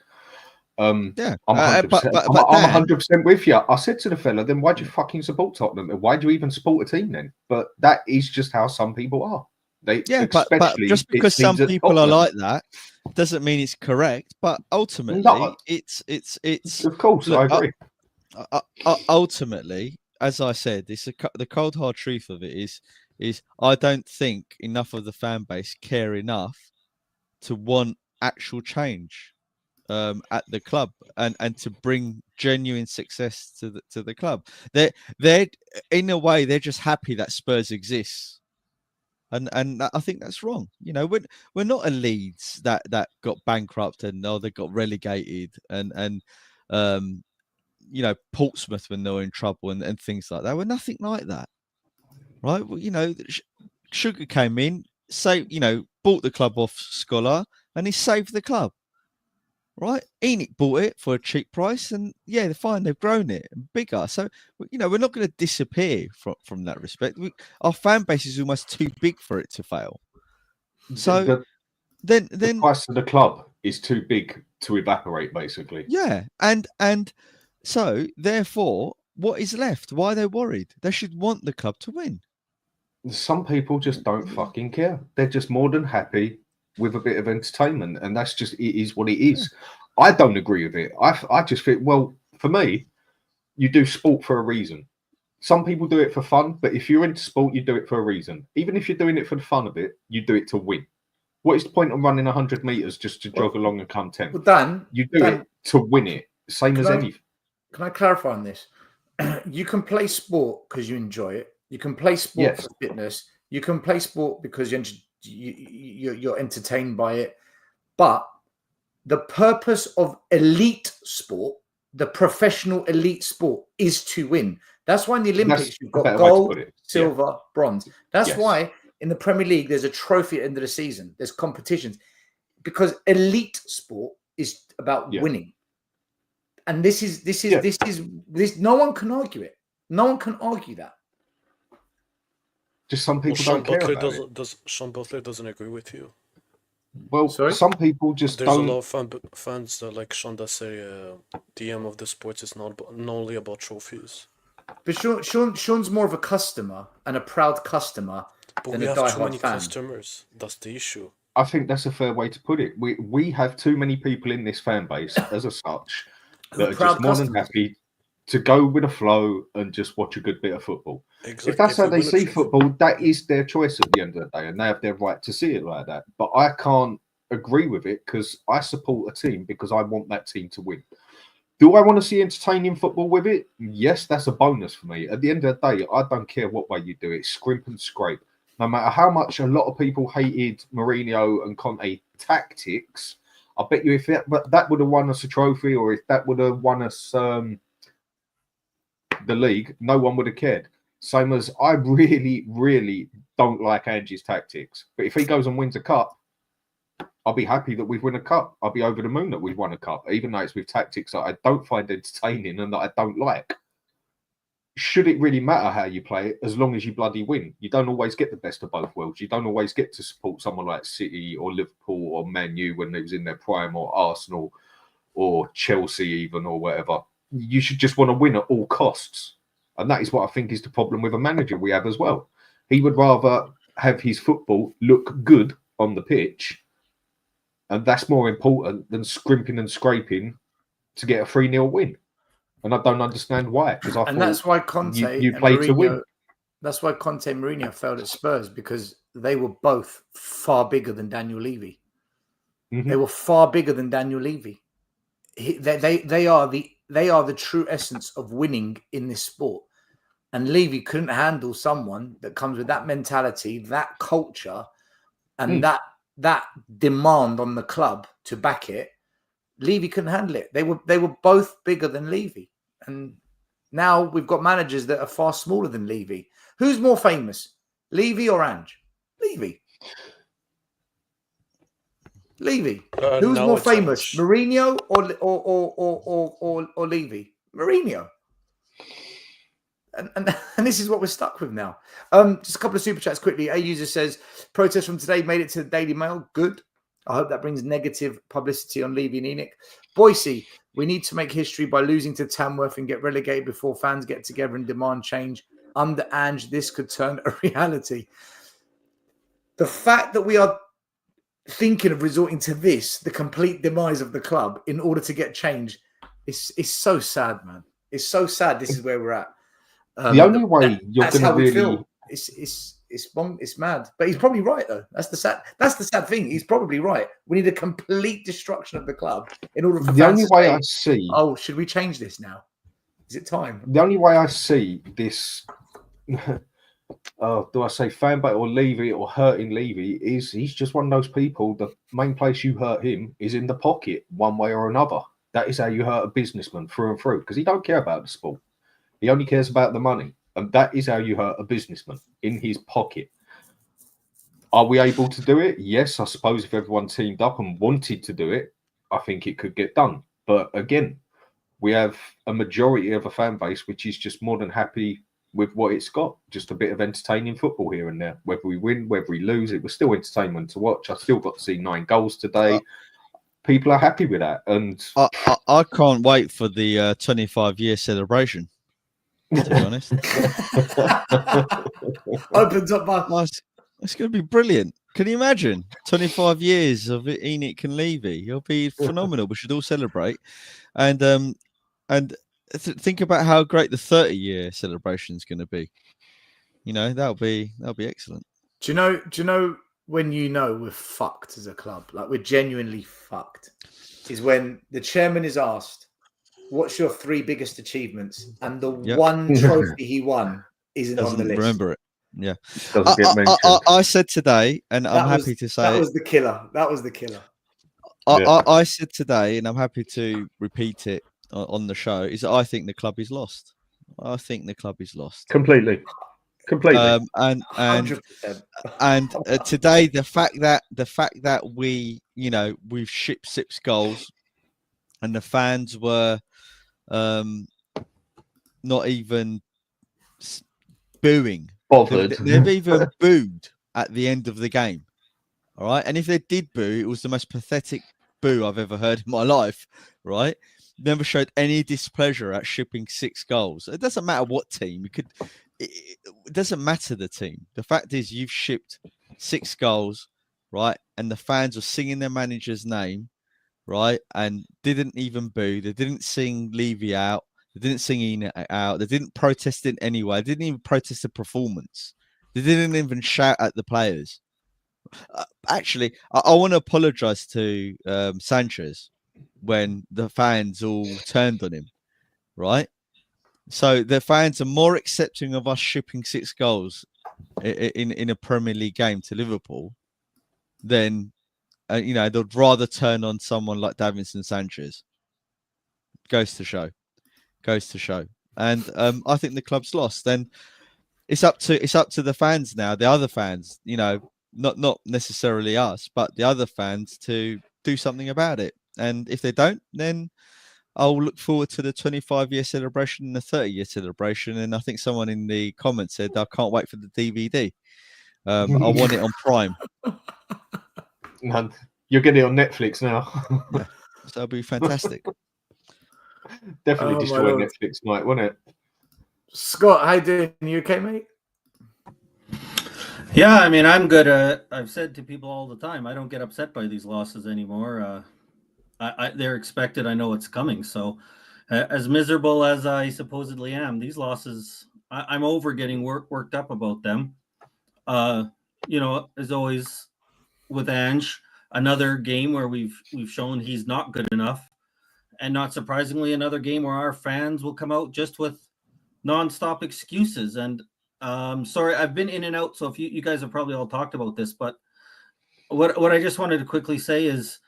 Yeah, I'm 100%. I'm Dan, 100% with you. I said to the fella, then why do you fucking support Tottenham? And why do you even support a team then? But that is just how some people are. They yeah, but especially just it because some seems at people are Tottenham. like that doesn't mean it's correct. But ultimately, No, it's of course look, I agree. ultimately, as I said, the cold hard truth of it is I don't think enough of the fan base care enough to want actual change at the club and to bring genuine success to the club. They're in a way they're just happy that Spurs exists. And I think that's wrong. You know, we're not a Leeds that got bankrupt and they got relegated and you know, Portsmouth when they were in trouble and things like that. We're nothing like that, right? Well, you know, Sugar came in, bought the club off Scholar, and he saved the club, right? Enoch bought it for a cheap price, and yeah, they're fine. They've grown it bigger, so you know we're not going to disappear from that respect. Our fan base is almost too big for it to fail. So the then price of the club is too big to evaporate, basically. yeah, and so therefore, what is left? Why are they worried? They should want the club to win. Some people just don't fucking care. They're just more than happy with a bit of entertainment, and that's just it is what it is. I don't agree with it. I just think, well, for me, you do sport for a reason. Some people do it for fun, but if you're into sport, you do it for a reason. Even if you're doing it for the fun of it, you do it to win. What is the point of running 100 meters just to jog along and come 10th? Well, Dan, You do it to win it, same as anything. Can I clarify on this? You can play sport because you enjoy it. You can play sport for fitness. You can play sport because you're entertained by it. But the purpose of elite sport, the professional elite sport, is to win. That's why in the Olympics you've got gold, silver, bronze. That's why in the Premier League there's a trophy at the end of the season. There's competitions because elite sport is about winning. And this no one can argue it. No one can argue that. Just some people don't care about it. Sean Butler doesn't agree with you. Well, some people just There's don't. a lot of fans that like Sean that say the aim of the sports is not only about trophies. But Sean's more of a customer and a proud customer than a diehard fan. But we have too many customers. That's the issue. I think that's a fair way to put it. We have too many people in this fan base as a such that are just more than happy to go with the flow and just watch a good bit of football. Exactly. If that's how they see football, that is their choice at the end of the day, and they have their right to see it like that. But I can't agree with it because I support a team because I want that team to win. Do I want to see entertaining football with it? Yes, that's a bonus for me. At the end of the day, I don't care what way you do it, scrimp and scrape. No matter how much a lot of people hated Mourinho and Conte tactics, I bet you if that would have won us a trophy or if that would have won us the league, no one would have cared. Same as I really, really don't like Angie's tactics. But if he goes and wins a cup, I'll be happy that we've won a cup. I'll be over the moon that we've won a cup, even though it's with tactics that I don't find entertaining and that I don't like. Should it really matter how you play it as long as you bloody win? You don't always get the best of both worlds. You don't always get to support someone like City or Liverpool or Man U when they was in their prime, or Arsenal or Chelsea even, or whatever. You should just want to win at all costs. And that is what I think is the problem with a manager we have as well. He would rather have his football look good on the pitch And that's more important than scrimping and scraping to get a 3-0 win. And I don't understand why. Because I And thought that's why Conte you and play to win. Mourinho. That's why Conte and Mourinho failed at Spurs, because they were both far bigger than Daniel Levy. Mhm. They were far bigger than Daniel Levy. They are the true essence of winning in this sport. And Levy couldn't handle someone that comes with that mentality, that culture, and that demand on the club to back it. Levy couldn't handle it. They were both bigger than Levy. And now we've got managers that are far smaller than Levy. Who's more famous, Levy or Ange? Levy. Levy. Who's No, more it's famous, Ange. Mourinho or Levy? Mourinho. And this is what we're stuck with now. Just a couple of super chats quickly. A user says, protest from today made it to the Daily Mail. Good. I hope that brings negative publicity on Levy and Enoch. Boise, we need to make history by losing to Tamworth and get relegated before fans get together and demand change. Under Ange, this could turn a reality. The fact that we are thinking of resorting to this, the complete demise of the club, in order to get change, is so sad, man. It's so sad. This is where we're at. The only way you're that's going to how we really feel. It's mad, but he's probably right though. That's the sad thing. He's probably right. We need a complete destruction of the club in order for the fans only to way say, I see "Oh, should we change this now? Is it time?" the only way I see this do I say fan bait or Levy or hurting Levy is he's just one of those people. The main place you hurt him is in the pocket, one way or another. That is how you hurt a businessman through and through, because he don't care about the sport. He only cares about the money. And that is how you hurt a businessman, in his pocket. Are we able to do it? Yes, I suppose if everyone teamed up and wanted to do it, I think it could get done. But again, we have a majority of a fan base which is just more than happy with what it's got. Just a bit of entertaining football here and there. Whether we win, whether we lose, it was still entertainment to watch. I still got to see 9 goals today. People are happy with that. And I can't wait for the 25-year celebration, to be honest. Opens up my... It's going to be brilliant. Can you imagine 25 years of Enoch and Levy? It'll be phenomenal. We should all celebrate, and think about how great the 30-year celebration is going to be. You know, that'll be excellent. Do you know when we're fucked as a club? Like, we're genuinely fucked. Is when the chairman is asked, "What's your 3 biggest achievements?" and the one trophy he won isn't on the list. Remember it. Yeah. doesn't get mentioned. I said today, and I'm happy to say that was the killer. That was the killer. I said today, and I'm happy to repeat it on the show, is that I think the club is lost. I think the club is lost Completely. And 100%. Today, the fact that we've shipped 6 goals, and the fans were not even booing. Bothered. They've even booed at the end of the game. All right. And if they did boo, it was the most pathetic boo I've ever heard in my life. Right. Never showed any displeasure at shipping 6 goals. It doesn't matter what team. It doesn't matter the team. The fact is, you've shipped 6 goals, right? And the fans were singing their manager's name, right? And didn't even boo. They didn't sing Levy out. They didn't sing Enoch out. They didn't protest it anyway. They didn't even protest the performance. They didn't even shout at the players. Actually, I want to apologize to Sanchez when the fans all turned on him, right? So the fans are more accepting of us shipping 6 goals in a Premier League game to Liverpool than, they'd rather turn on someone like Davinson Sanchez. Goes to show. And I think the club's lost. And it's up to the fans now, the other fans, not necessarily us, but the other fans, to do something about it. And if they don't, then I'll look forward to the 25-year celebration and the 30-year celebration. And I think someone in the comments said, I can't wait for the DVD. I want it on Prime. Man, you're getting it on Netflix now. Yeah, so that'll be fantastic. Definitely destroy Netflix night, won't it? Scott, how you doing? You okay, mate? Yeah, I mean, I'm good. I've said to people all the time, I don't get upset by these losses anymore. They're expected. I know it's coming. So, as miserable as I supposedly am, these losses, I'm over getting worked up about them. Uh, as always with Ange, another game where we've shown he's not good enough, and not surprisingly, another game where our fans will come out just with nonstop excuses. And sorry, I've been in and out, so if you guys have probably all talked about this, but what I just wanted to quickly say is,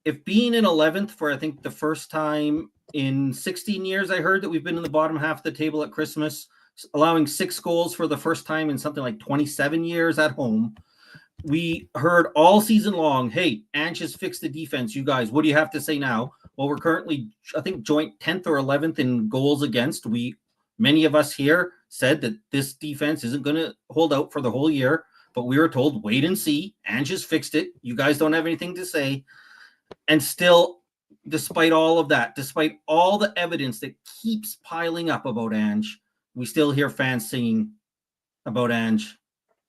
if being in 11th for I think the first time in 16 years, I heard that we've been in the bottom half of the table at Christmas, allowing 6 goals for the first time in something like 27 years at home. We heard all season long, hey, Ange has fixed the defense. You guys, what do you have to say now? Well, we're currently, I think, joint 10th or 11th in goals against. Many of us here said that this defense isn't going to hold out for the whole year, but we were told, wait and see. Ange has fixed it. You guys don't have anything to say. And still, despite all of that, despite all the evidence that keeps piling up about Ange, we still hear fans singing about Ange,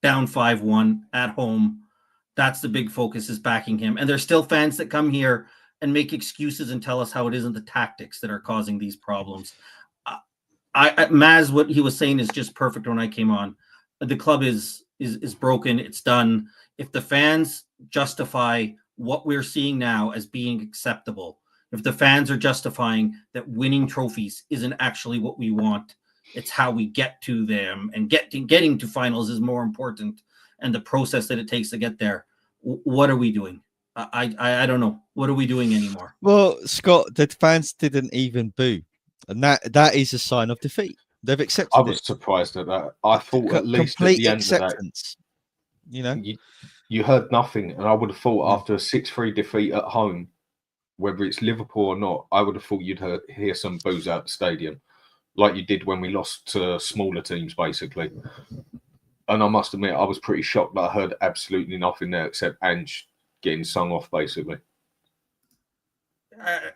down 5-1 at home. That's the big focus, is backing him. And there's still fans that come here and make excuses and tell us how it isn't the tactics that are causing these problems. Maz, what he was saying is just perfect when I came on. The club is broken. It's done. If the fans justify what we're seeing now as being acceptable, if the fans are justifying that winning trophies isn't actually what we want, it's how we get to them, and getting to finals is more important, and the process that it takes to get there. What are we doing? I don't know. What are we doing anymore? Well, Scott, the fans didn't even boo, and that is a sign of defeat. They've accepted I was it. surprised at that. I thought at least at Complete the end acceptance. of that, you heard nothing, and I would have thought after a 6-3 defeat at home, whether it's Liverpool or not, I would have thought you'd hear some boos out the stadium, like you did when we lost to smaller teams, basically. And I must admit, I was pretty shocked that I heard absolutely nothing there except Ange getting sung off, basically.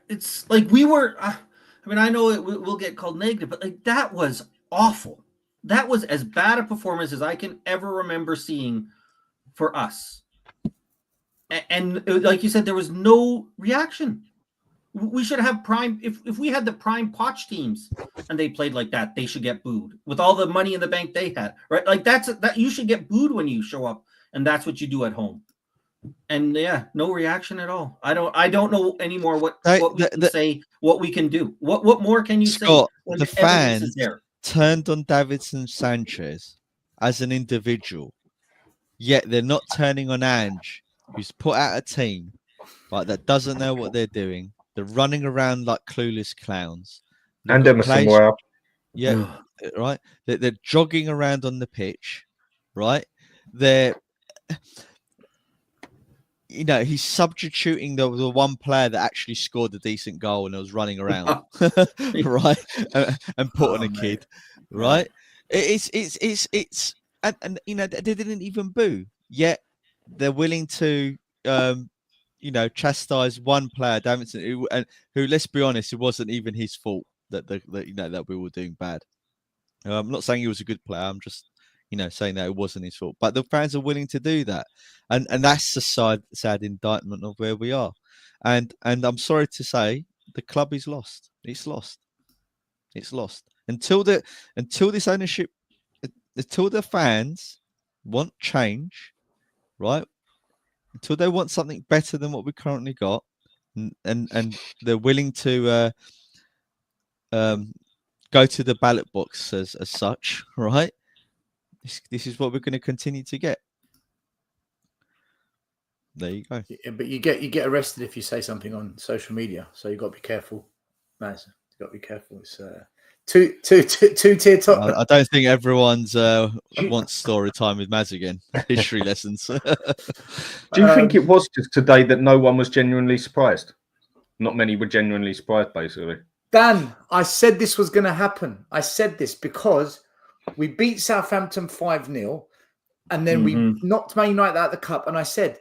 It's like we were. I mean, I know we'll get called negative, but like that was awful. That was as bad a performance as I can ever remember seeing for us. And like you said, there was no reaction. We should have prime. If we had the prime Poch teams and they played like that, they should get booed with all the money in the bank they had, right? Like that you should get booed when you show up, and that's what you do at home. And yeah, no reaction at all. I don't know anymore what we can say, what we can do. What more can you Scott, say when the the evidence is fans there? turned on Davinson Sanchez as an individual, yet they're not turning on Ange, who's put out a team like that doesn't know what they're doing. They're running around like clueless clowns. And Emerson Royale. Yeah, right. They're jogging around on the pitch, right? They're, he's substituting the one player that actually scored a decent goal and was running around, right, and put on a kid, right? It's and they didn't even boo, yet they're willing to chastise one player, Davidson, who, let's be honest, it wasn't even his fault that we were doing bad. I'm not saying he was a good player. I'm just saying that it wasn't his fault. But the fans are willing to do that, and that's a sad indictment of where we are. And I'm sorry to say, the club is lost. It's lost. It's lost until this ownership, until the fans want change, right? Until they want something better than what we currently got, and they're willing to go to the ballot box as such, right? This is what we're going to continue to get. There you go. Yeah, but you get arrested if you say something on social media, so you've got to be careful, Maz. You've got to be careful. It's two-tier top. I don't think everyone's wants story time with Maz again. History lessons. Do you think it was just today that no one was genuinely surprised? Not many were genuinely surprised, basically. Dan, I said this was going to happen. I said this because we beat Southampton 5-0, and then we knocked Man United out of the cup. And I said,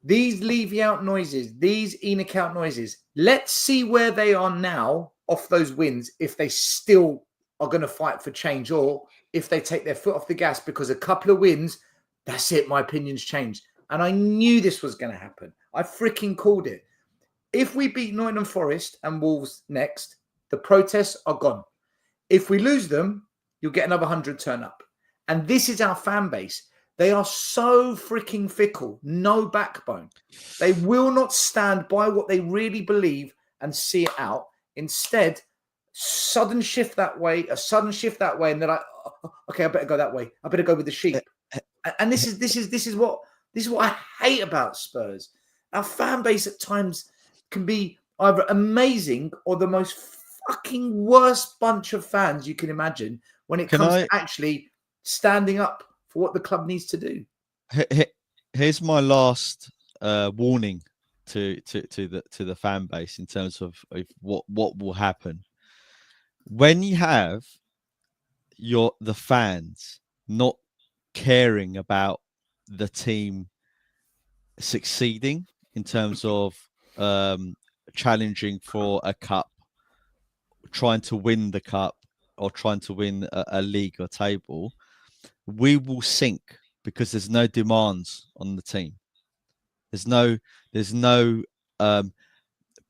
these Levy out noises, these Enoch out noises, let's see where they are now off those wins, if they still are going to fight for change, or if they take their foot off the gas, because a couple of wins That's it. My opinion's changed. And I knew this was going to happen. I freaking called it. If we beat Nottingham Forest and Wolves next, the protests are gone. If we lose them, you'll get another 100 turn up. And this is our fan base. They are so freaking fickle, no backbone. They will not stand by what they really believe and see it out. Instead, sudden shift that way, a sudden shift that way, and they're like, oh, okay, I better go that way. I better go with the sheep. And this is what I hate about Spurs. Our fan base at times can be either amazing or the most fucking worst bunch of fans you can imagine when it comes to actually standing up for what the club needs to do. Here's my last warning to the fan base in terms of what will happen when you have the fans not caring about the team succeeding in terms of challenging for a cup, trying to win the cup, or trying to win a league or table. We will sink because there's no demands on the team. There's no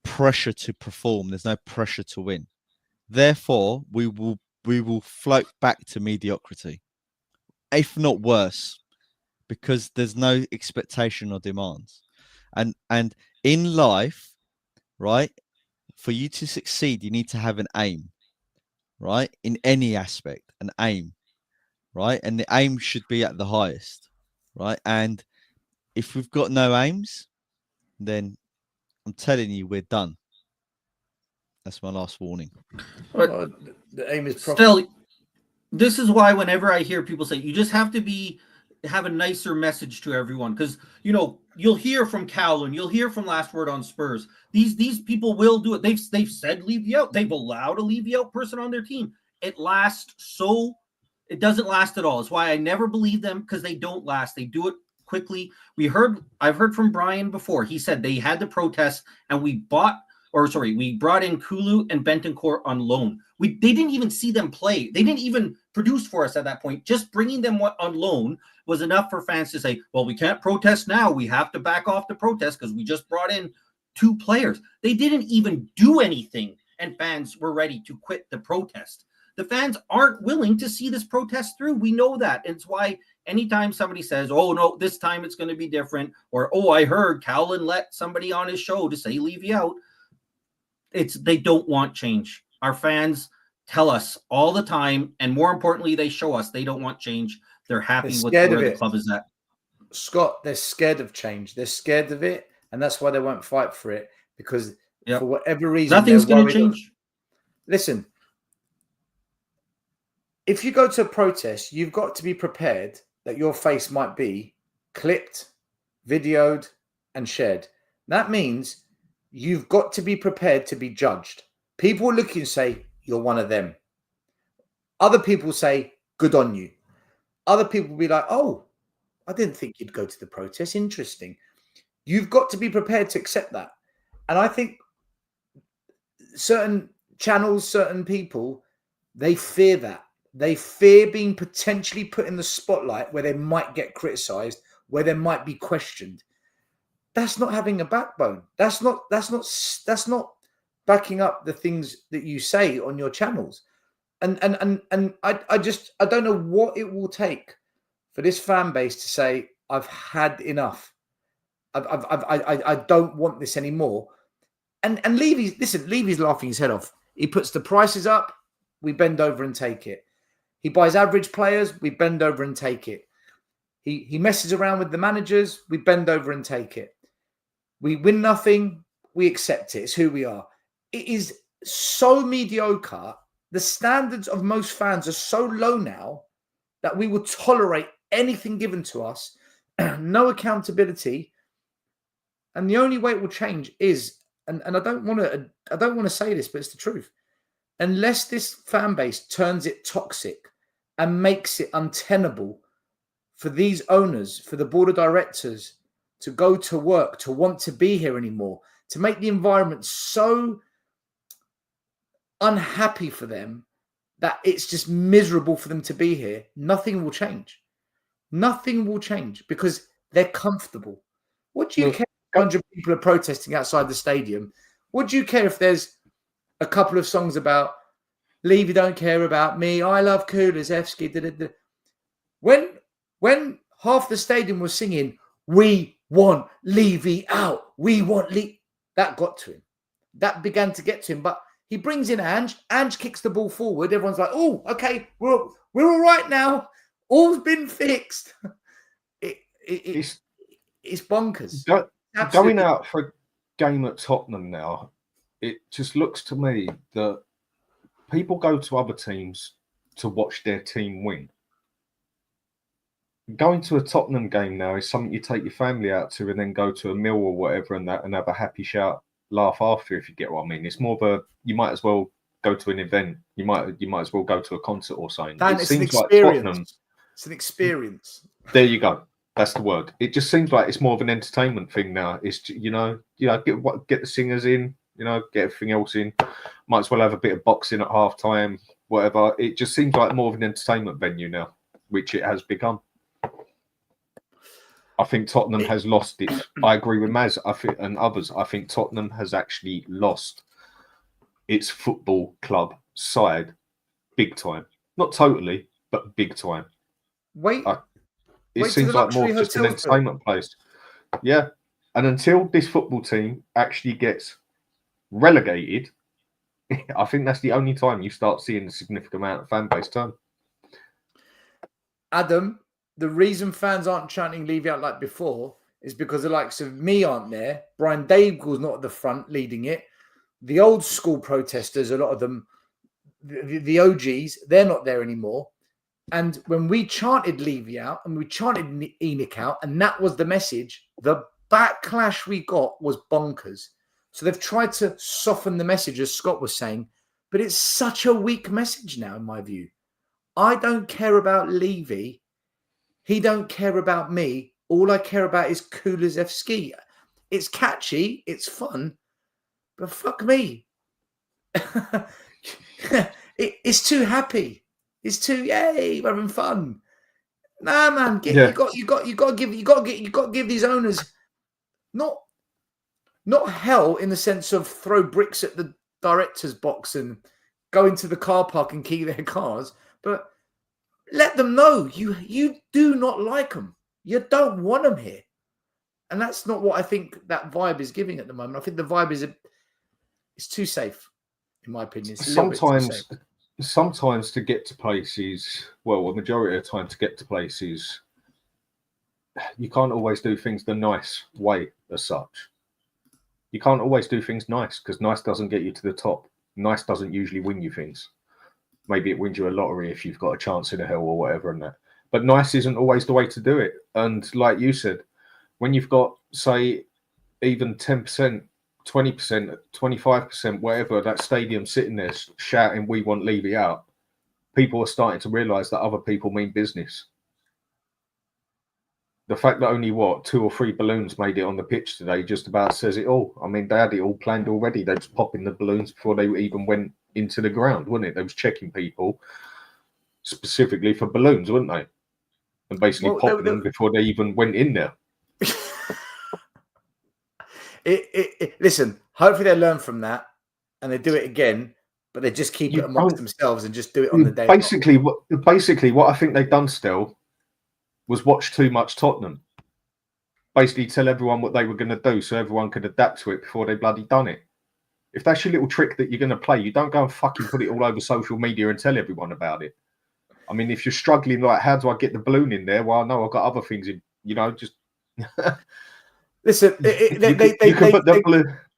pressure to perform. There's no pressure to win. Therefore, we will float back to mediocrity, if not worse, because there's no expectation or demands. And in life, right, for you to succeed, you need to have an aim, right? In any aspect, an aim, right? And the aim should be at the highest, right? And if we've got no aims, then I'm telling you, we're done. That's my last warning. But the aim is still, this is why whenever I hear people say you just have to have a nicer message to everyone, because you'll hear from Cowlin, you'll hear from Last Word on Spurs. These people will do it. They've said leave you out. They've allowed a leave you out person on their team. It doesn't last at all. It's why I never believe them, because they don't last. They do it quickly. I've heard from Brian before. He said they had the protest and we brought in Kulu and Bentancur on loan. They didn't even see them play. They didn't even produce for us at that point. Just bringing them on loan was enough for fans to say, well, we can't protest now. We have to back off the protest because we just brought in 2 players. They didn't even do anything, and fans were ready to quit the protest. The fans aren't willing to see this protest through. We know that. It's why anytime somebody says, oh, no, this time it's going to be different, or, oh, I heard Cowlin let somebody on his show to say leave you out, they don't want change. Our fans tell us all the time, and more importantly, they show us they don't want change. They're happy with where the club is at. Scott, they're scared of change. They're scared of it, and that's why they won't fight for it, because for whatever reason, nothing's going to change. Listen, if you go to a protest, you've got to be prepared that your face might be clipped, videoed, and shared. That means you've got to be prepared to be judged. People will look at you and say, you're one of them. Other people say, good on you. Other people will be like, oh, I didn't think you'd go to the protest. Interesting. You've got to be prepared to accept that. And I think certain channels, certain people, they fear that. They fear being potentially put in the spotlight where they might get criticized, where they might be questioned. That's not having a backbone. That's not backing up the things that you say on your channels. And I don't know what it will take for this fan base to say, I've had enough. I don't want this anymore. And Levy's laughing his head off. He puts the prices up, we bend over and take it. He buys average players, we bend over and take it. He messes around with the managers, we bend over and take it. We win nothing, we accept it. It's who we are. It is so mediocre. The standards of most fans are so low now that we will tolerate anything given to us, no accountability. And the only way it will change is, and I don't want to say this, but it's the truth. Unless this fan base turns it toxic and makes it untenable for these owners, for the board of directors to go to work, to want to be here anymore, to make the environment so unhappy for them that it's just miserable for them to be here, nothing will change. Nothing will change because they're comfortable. What do you Look, care if 100 people are protesting outside the stadium? What do you care if there's a couple of songs about Levy don't care about me, I love Kulusevski. When half the stadium was singing, we want Levy out, we want Levy, that got to him. That began to get to him. But he brings in Ange. Ange kicks the ball forward. Everyone's like, oh, okay, we're all right now. All's been fixed. It's bonkers. Going out for a game at Tottenham now, it just looks to me that people go to other teams to watch their team win. Going to a Tottenham game now is something you take your family out to and then go to a meal or whatever and have a happy laugh after, if you get what I mean. It's more of a, you might as well go to an event. You might as well go to a concert or something. Dan, it's an experience. It's an experience. There you go. That's the word. It just seems like it's more of an entertainment thing now. It's get the singers in, get everything else in. Might as well have a bit of boxing at half time, whatever. It just seems like more of an entertainment venue now, which it has become. I think Tottenham has lost it. I agree with Maz and others. I think Tottenham has actually lost its football club side big time. Not totally, but big time. It seems like more just an entertainment place. Yeah. And until this football team actually gets relegated, I think that's the only time you start seeing a significant amount of fan base turn. Adam, the reason fans aren't chanting Levy out like before is because the likes of me aren't there. Brian Daigle's not at the front leading it. The old school protesters, a lot of them, the OGs, they're not there anymore. And when we chanted Levy out and we chanted Enoch out, and that was the message, the backlash we got was bonkers. So they've tried to soften the message, as Scott was saying, but it's such a weak message now, in my view. I don't care about Levy. He don't care about me. All I care about is Kulusevski. It's catchy. It's fun. But fuck me. It's too happy. It's too, yay, we're having fun. Nah, man, you got to give these owners not hell in the sense of throw bricks at the director's box and go into the car park and key their cars, but let them know you do not like them. You don't want them here, and that's not what I think that vibe is giving at the moment. I think the vibe is it's too safe, in my opinion. Sometimes to get to places, well, a majority of the time to get to places, you can't always do things the nice way as such. You can't always do things nice because nice doesn't get you to the top. Nice doesn't usually win you things. Maybe it wins you a lottery if you've got a chance in a hell or whatever and that. But nice isn't always the way to do it. And like you said, when you've got, say, even 10%, 20%, 25%, whatever, that stadium sitting there shouting, we want Levy out, people are starting to realise that other people mean business. The fact that only, 2 or 3 balloons made it on the pitch today just about says it all. I mean, they had it all planned already. They was popping the balloons before they even went into the ground, wasn't it? They was checking people specifically for balloons, weren't they? And basically popping them before they even went in there. Listen, hopefully they learn from that and they do it again, but they just keep it amongst themselves and just do it on the day. Basically, what I think they've done still was watch too much Tottenham. Basically tell everyone what they were going to do so everyone could adapt to it before they bloody done it. If that's your little trick that you're going to play, you don't go and fucking put it all over social media and tell everyone about it. I mean, if you're struggling, like, how do I get the balloon in there? Well, no, I've got other things in, just... Listen, go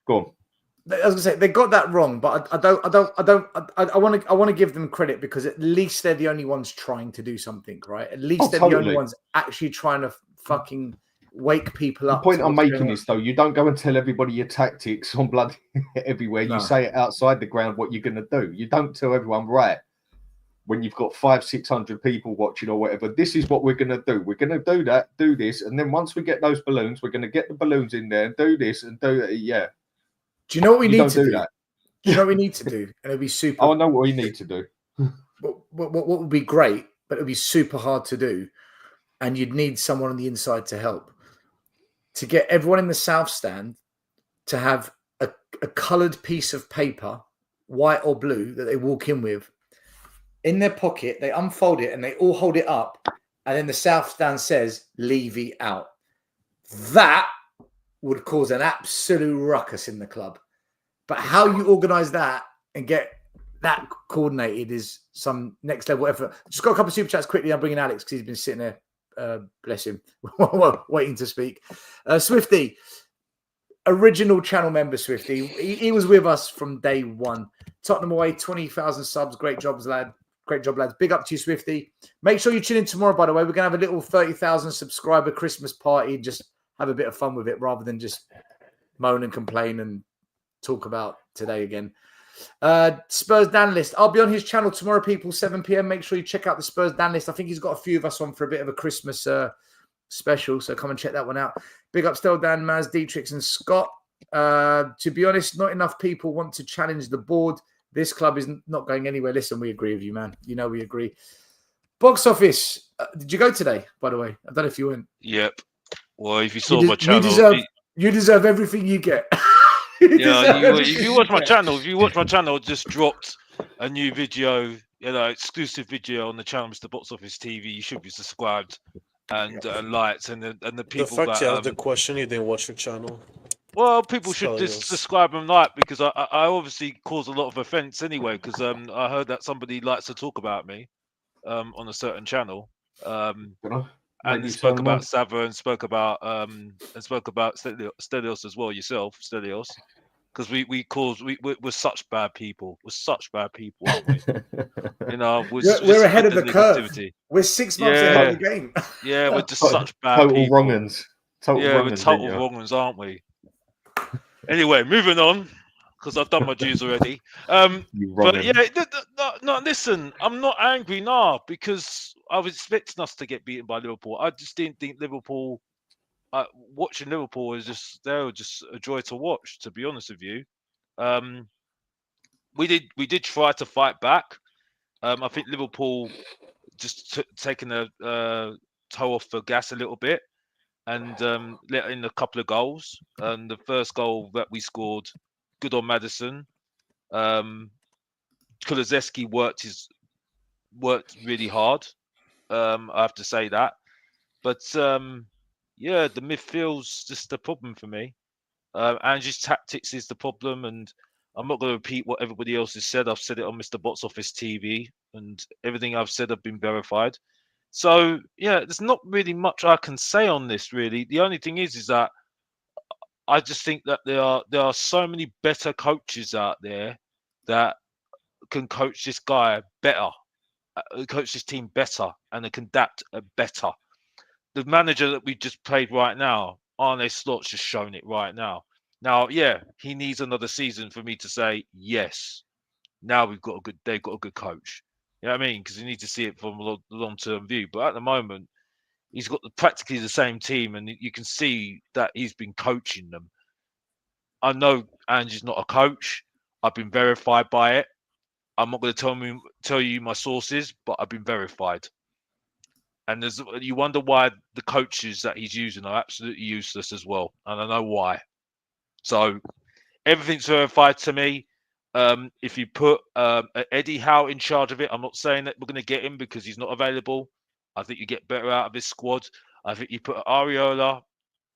on. I was gonna say they got that wrong, but I want to give them credit because at least they're the only ones trying to do something, right? At least they're the only ones actually trying to fucking wake people up. The point I'm making is, though, you don't go and tell everybody your tactics on bloody everywhere. You say it outside the ground what you're going to do. You don't tell everyone, right, when you've got 500-600 people watching or whatever, this is what we're going to do. We're going to do that, do this, and then once we get those balloons, we're going to get the balloons in there and do this and do that. Yeah. Do you know what we need to do? Do you know what we need to do? And it'll be super. I know what we need to do. What would be great, but it'll be super hard to do. and you'd need someone on the inside to help. To get everyone in the south stand to have a coloured piece of paper, white or blue, that they walk in with, in their pocket, they unfold it and they all hold it up, and then the south stand says, Levy out. That would cause an absolute ruckus in the club. But how you organise that and get that coordinated is some next level effort. Just got a couple of super chats quickly. I'm bringing Alex because he's been sitting there, bless him, waiting to speak. Swifty, original channel member Swifty. He was with us from day one. Tottenham away, 20,000 subs. Great jobs, lad. Great job, lads. Big up to you, Swifty. Make sure you tune in tomorrow, by the way. We're going to have a little 30,000 subscriber Christmas party. Just have a bit of fun with it rather than just moan and complain and talk about today again. Spurs Dan List. I'll be on his channel tomorrow, people, 7 p.m. Make sure you check out the Spurs Dan List. I think he's got a few of us on for a bit of a Christmas special, so come and check that one out. Big up still Dan, Maz, Dietrich and Scott. To be honest, not enough people want to challenge the board. This club is not going anywhere. Listen, we agree with you, man. You know we agree. Box office. Did you go today, by the way? I don't know if you went. Yep. Well, if you saw my channel... You deserve everything you get. If you watch my channel, I just dropped a new video, exclusive video on the channel, Mr. Box Office TV. You should be subscribed and liked. And the people the fact that... you have the question, you didn't watch your channel. Well, people should just subscribe and like, because I obviously cause a lot of offence anyway, because I heard that somebody likes to talk about me on a certain channel. And spoke about Sava and spoke about Stelios as well, yourself, Stelios. Because we're such bad people. We're such bad people, aren't we? We're ahead of the curve. We're 6 months ahead of the game. Yeah, we're just such bad people. Wrong-uns. We're total wrong-uns, aren't we? Anyway, moving on, because I've done my dues already. But yeah, no, listen, I'm not angry now, because I was expecting us to get beaten by Liverpool. I just didn't think Liverpool... watching Liverpool is just a joy to watch, to be honest with you. We did try to fight back. I think Liverpool just taking a toe off the gas a little bit and let in a couple of goals. And the first goal that we scored, good on Maddison. Kulusevski worked really hard. I have to say that. But yeah, the midfield's just the problem for me. Ange's tactics is the problem, and I'm not going to repeat what everybody else has said. I've said it on Mr. Box Office TV, and everything I've said have been verified. So yeah, there's not really much I can say on this, really. The only thing is that I just think that there are so many better coaches out there that can coach this guy better, coach this team better, and they can adapt better. The manager that we just played right now, Arne Slot's just shown it right now. Now, yeah, he needs another season for me to say yes. Now they've got a good coach. You know what I mean? Because you need to see it from a long-term view. But at the moment, he's got practically the same team, and you can see that he's been coaching them. I know Ange's not a coach. I've been verified by it. I'm not going to tell you my sources, but I've been verified. And you wonder why the coaches that he's using are absolutely useless as well. And I know why. So everything's verified to me. If you put Eddie Howe in charge of it, I'm not saying that we're going to get him because he's not available. I think you get better out of this squad. I think you put Areola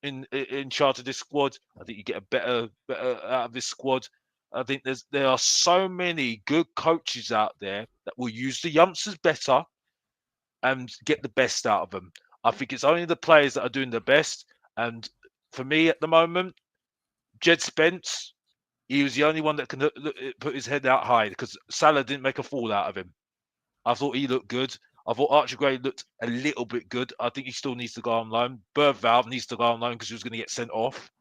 in charge of this squad. I think you get a better out of this squad. I think there are so many good coaches out there that will use the youngsters better and get the best out of them. I think it's only the players that are doing the best. And for me at the moment, Jed Spence, he was the only one that can put his head out high because Salah didn't make a fool out of him. I thought he looked good. I thought Archie Gray looked a little bit good. I think he still needs to go on loan. Bergvall needs to go on loan because he was going to get sent off.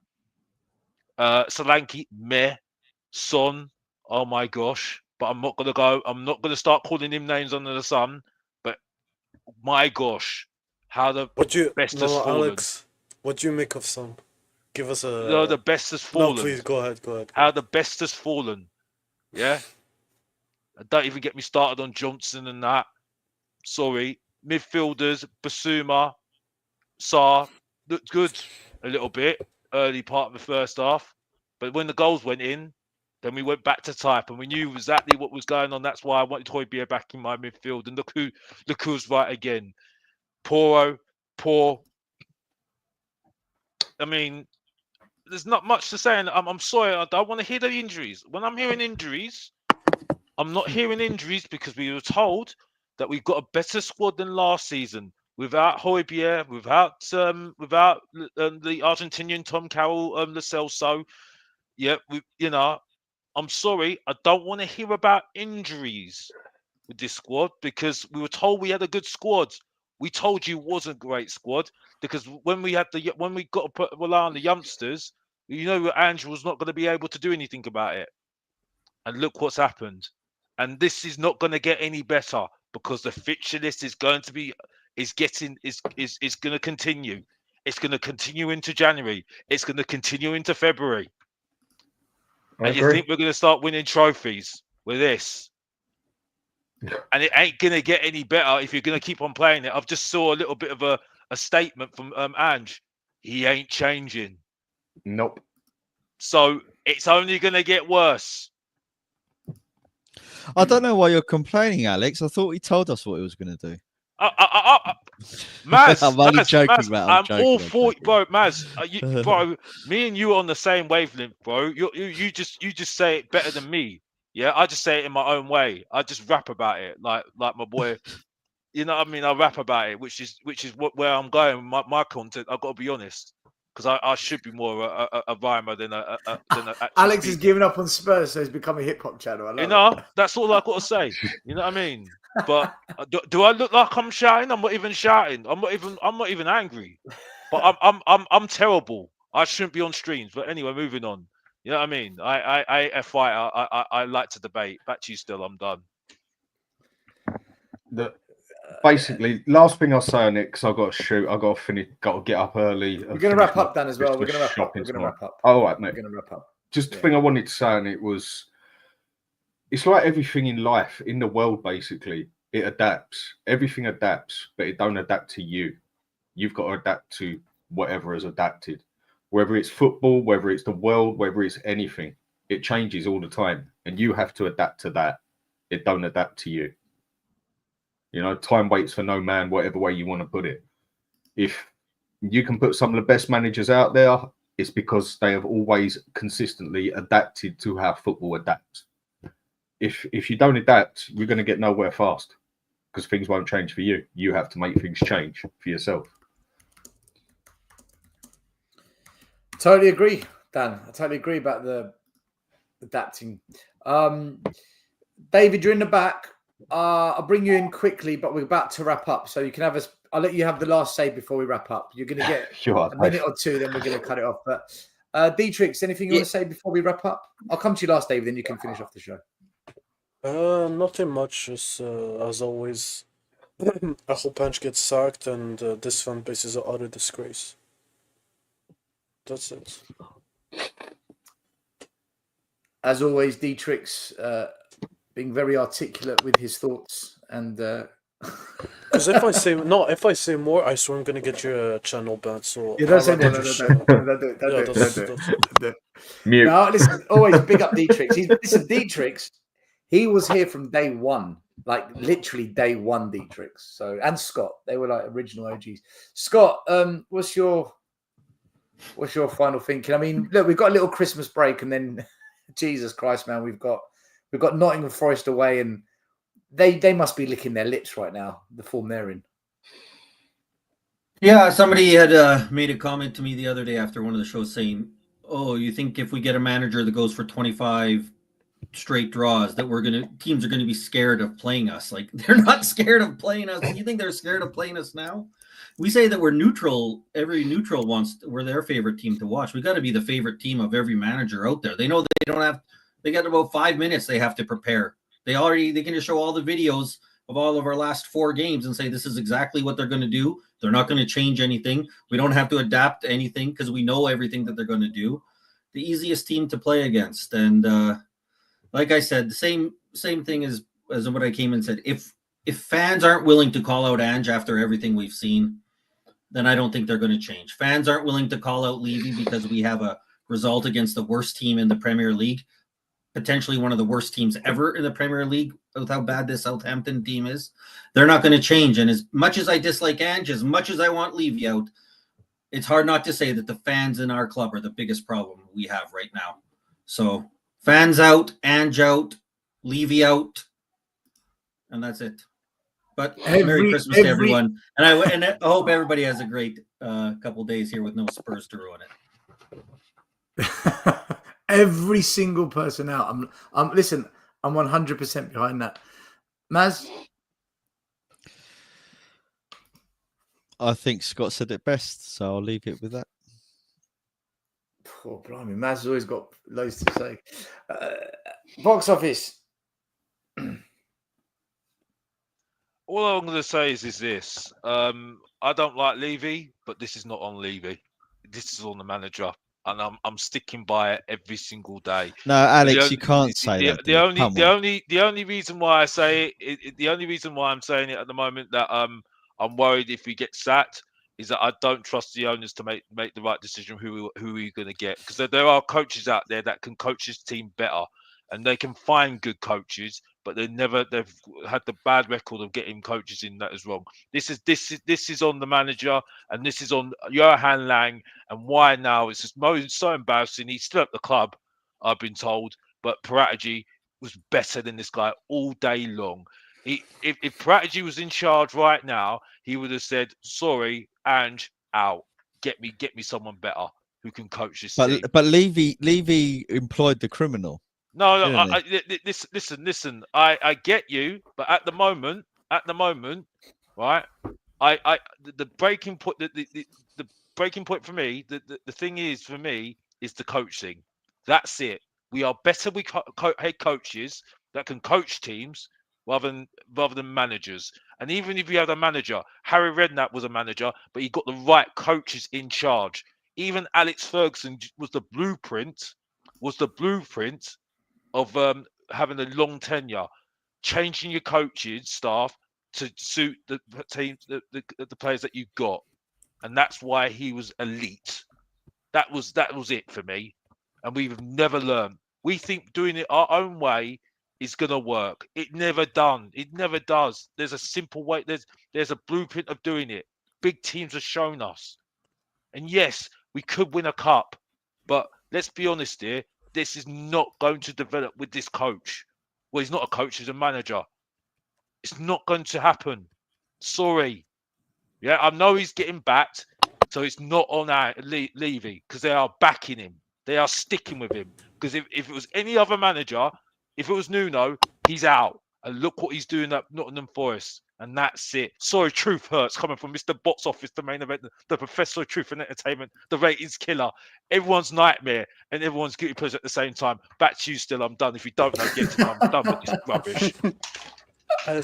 Solanke, meh. Son, oh my gosh. But I'm not going to start calling him names under the sun. But my gosh, how the best has fallen. Alex, what do you make of Son? Give us a... No, the best has fallen. No, please, go ahead. How the best has fallen. Yeah? Don't even get me started on Johnson and that. Sorry. Midfielders, Basuma, Sarr looked good a little bit early part of the first half, but when the goals went in, then we went back to type, and we knew exactly what was going on. That's why I wanted Højbjerg back in my midfield, and look who's right again. Poor. I mean, there's not much to say, and I'm sorry, I don't want to hear the injuries. When I'm hearing injuries, I'm not hearing injuries because we were told that we've got a better squad than last season without Højbjerg, without the Argentinian Tom Carroll, Lo Celso. Yeah, I'm sorry, I don't want to hear about injuries with this squad because we were told we had a good squad. We told you it wasn't a great squad because when we got to rely on the youngsters, Andrew was not going to be able to do anything about it. And look what's happened. And this is not going to get any better because the fixture list is going to continue. It's going to continue into January. It's going to continue into February. And you think we're going to start winning trophies with this? And it ain't going to get any better if you're going to keep on playing it. I've just saw a little bit of a statement from Ange. He ain't changing. Nope. So it's only going to get worse. I don't know why you're complaining, Alex. I thought he told us what he was going to do. Maz, I'm only joking, Maz, man. I'm all for it, bro. Maz, bro, me and you are on the same wavelength, bro. You just say it better than me. Yeah, I just say it in my own way. I just rap about it, like my boy. You know what I mean? I rap about it, which is where I'm going with my content. I've got to be honest, because I should be more a rhymer than a Alex speaker. has given up on Spurs, so he's become a hip hop channel. I love it. That's all I've got to say. You know what I mean? But do I look like I'm shouting? I'm not even shouting. I'm not even angry. But I'm terrible. I shouldn't be on streams. But anyway, moving on. You know what I mean? I a fighter. I like to debate. Back to you still. I'm done. Basically, last thing I'll say on it, because I've got to shoot, I've got to finish, got to get up early. We're going to wrap up, Dan, as well. We're going to wrap up. Oh, all right, mate. We're going to wrap up. Just the thing I wanted to say on it was, it's like everything in life, in the world, basically, it adapts. Everything adapts, but it don't adapt to you. You've got to adapt to whatever has adapted. Whether it's football, whether it's the world, whether it's anything, it changes all the time. And you have to adapt to that. It don't adapt to you. You know, time waits for no man, whatever way you want to put it. If you can put some of the best managers out there, it's because they have always consistently adapted to how football adapts. If you don't adapt, you're going to get nowhere fast because things won't change for you. You have to make things change for yourself. Totally agree, Dan. I totally agree about the adapting. David, you're in the back. I'll bring you in quickly, but we're about to wrap up. So you can have I'll let you have the last say before we wrap up. You're going to get a minute or two, then we're going to cut it off. But Dietrich, anything you want to say before we wrap up? I'll come to you last, David, then you can finish off the show. Nothing much. Just as always, I hope Ange gets sacked, and this fan base is an utter disgrace. That's it. As always, Dietrich's being very articulate with his thoughts, and because if I say more, I swear I'm gonna get your channel banned. So yeah, don't say more. Don't do it. No, listen. Always big up Dietrich. Dietrich. He was here from day one, like literally day one. Dietrich. So and Scott, they were like original OGs. Scott, what's your final thinking? I mean, look, we've got a little Christmas break, and then Jesus Christ, man, we've got Nottingham Forest away, and they must be licking their lips right now, the form they're in. Yeah, somebody had made a comment to me the other day after one of the shows saying, "Oh, you think if we get a manager that goes for 25 straight draws, that teams are gonna be scared of playing us?" Like, they're not scared of playing us. You think they're scared of playing us now? We say that we're neutral. Every neutral we're their favorite team to watch. We got to be the favorite team of every manager out there. They know they don't have. They got about 5 minutes they have to prepare. They can just show all the videos of all of our last 4 games and say this is exactly what they're going to do. They're not going to change anything. We don't have to adapt to anything because we know everything that they're going to do. The easiest team to play against. And like I said, the same thing as what I came and said. If fans aren't willing to call out Ange after everything we've seen, then I don't think they're going to change. Fans aren't willing to call out Levy because we have a result against the worst team in the Premier League, potentially one of the worst teams ever in the Premier League with how bad this Southampton team is. They're not going to change. And as much as I dislike Ange, as much as I want Levy out, it's hard not to say that the fans in our club are the biggest problem we have right now. So fans out, Ange out, Levy out, and that's it. But Merry Christmas to everyone. And I hope everybody has a great couple days here with no Spurs to ruin it. Every single person out. Listen, I'm 100% behind that. Maz? I think Scott said it best, so I'll leave it with that. Oh, blimey. Maz has always got loads to say. Box office. All I'm going to say is this. I don't like Levy, but this is not on Levy. This is on the manager. And I'm sticking by it every single day. No, Alex, you can't say that. The only reason why I say it, the only reason why I'm saying it at the moment that I'm worried if we get sacked is that I don't trust the owners to make the right decision who we're going to get, because there are coaches out there that can coach this team better, and they can find good coaches, but they've had the bad record of getting coaches in that is wrong. This is on the manager, and this is on Johan Lang. And why now? It's just so embarrassing. He's still at the club, I've been told, but Paratici was better than this guy all day long. If Paratici was in charge right now, he would have said, "Sorry, Ange, out. Get me someone better who can coach this team." But Levy employed the criminal. No. Listen. I get you, but at the moment, right? The breaking point, the breaking point for me, the thing is for me is the coaching. That's it. We are better with head coaches that can coach teams rather than managers. And even if you have a manager, Harry Redknapp was a manager, but he got the right coaches in charge. Even Alex Ferguson was the blueprint of having a long tenure, changing your coaches staff to suit the teams, the players that you got, and that's why he was elite. That was it for me, and we've never learned. We think doing it our own way is gonna work. It never does. There's a simple way. There's a blueprint of doing it. Big teams have shown us, and yes, we could win a cup, but let's be honest here. This is not going to develop with this coach. Well, he's not a coach, he's a manager. It's not going to happen. Sorry. Yeah, I know he's getting backed, so it's not on Levy, because they are backing him. They are sticking with him. Because if it was any other manager, if it was Nuno, he's out. And look what he's doing at Nottingham Forest. And that's it. Sorry, truth hurts, coming from Mr. Box Office, the main event, the Professor of Truth and Entertainment, the ratings killer, everyone's nightmare, and everyone's guilty pleasure at the same time. Back to you still, I'm done. If you don't know, get to know, I'm done with this rubbish.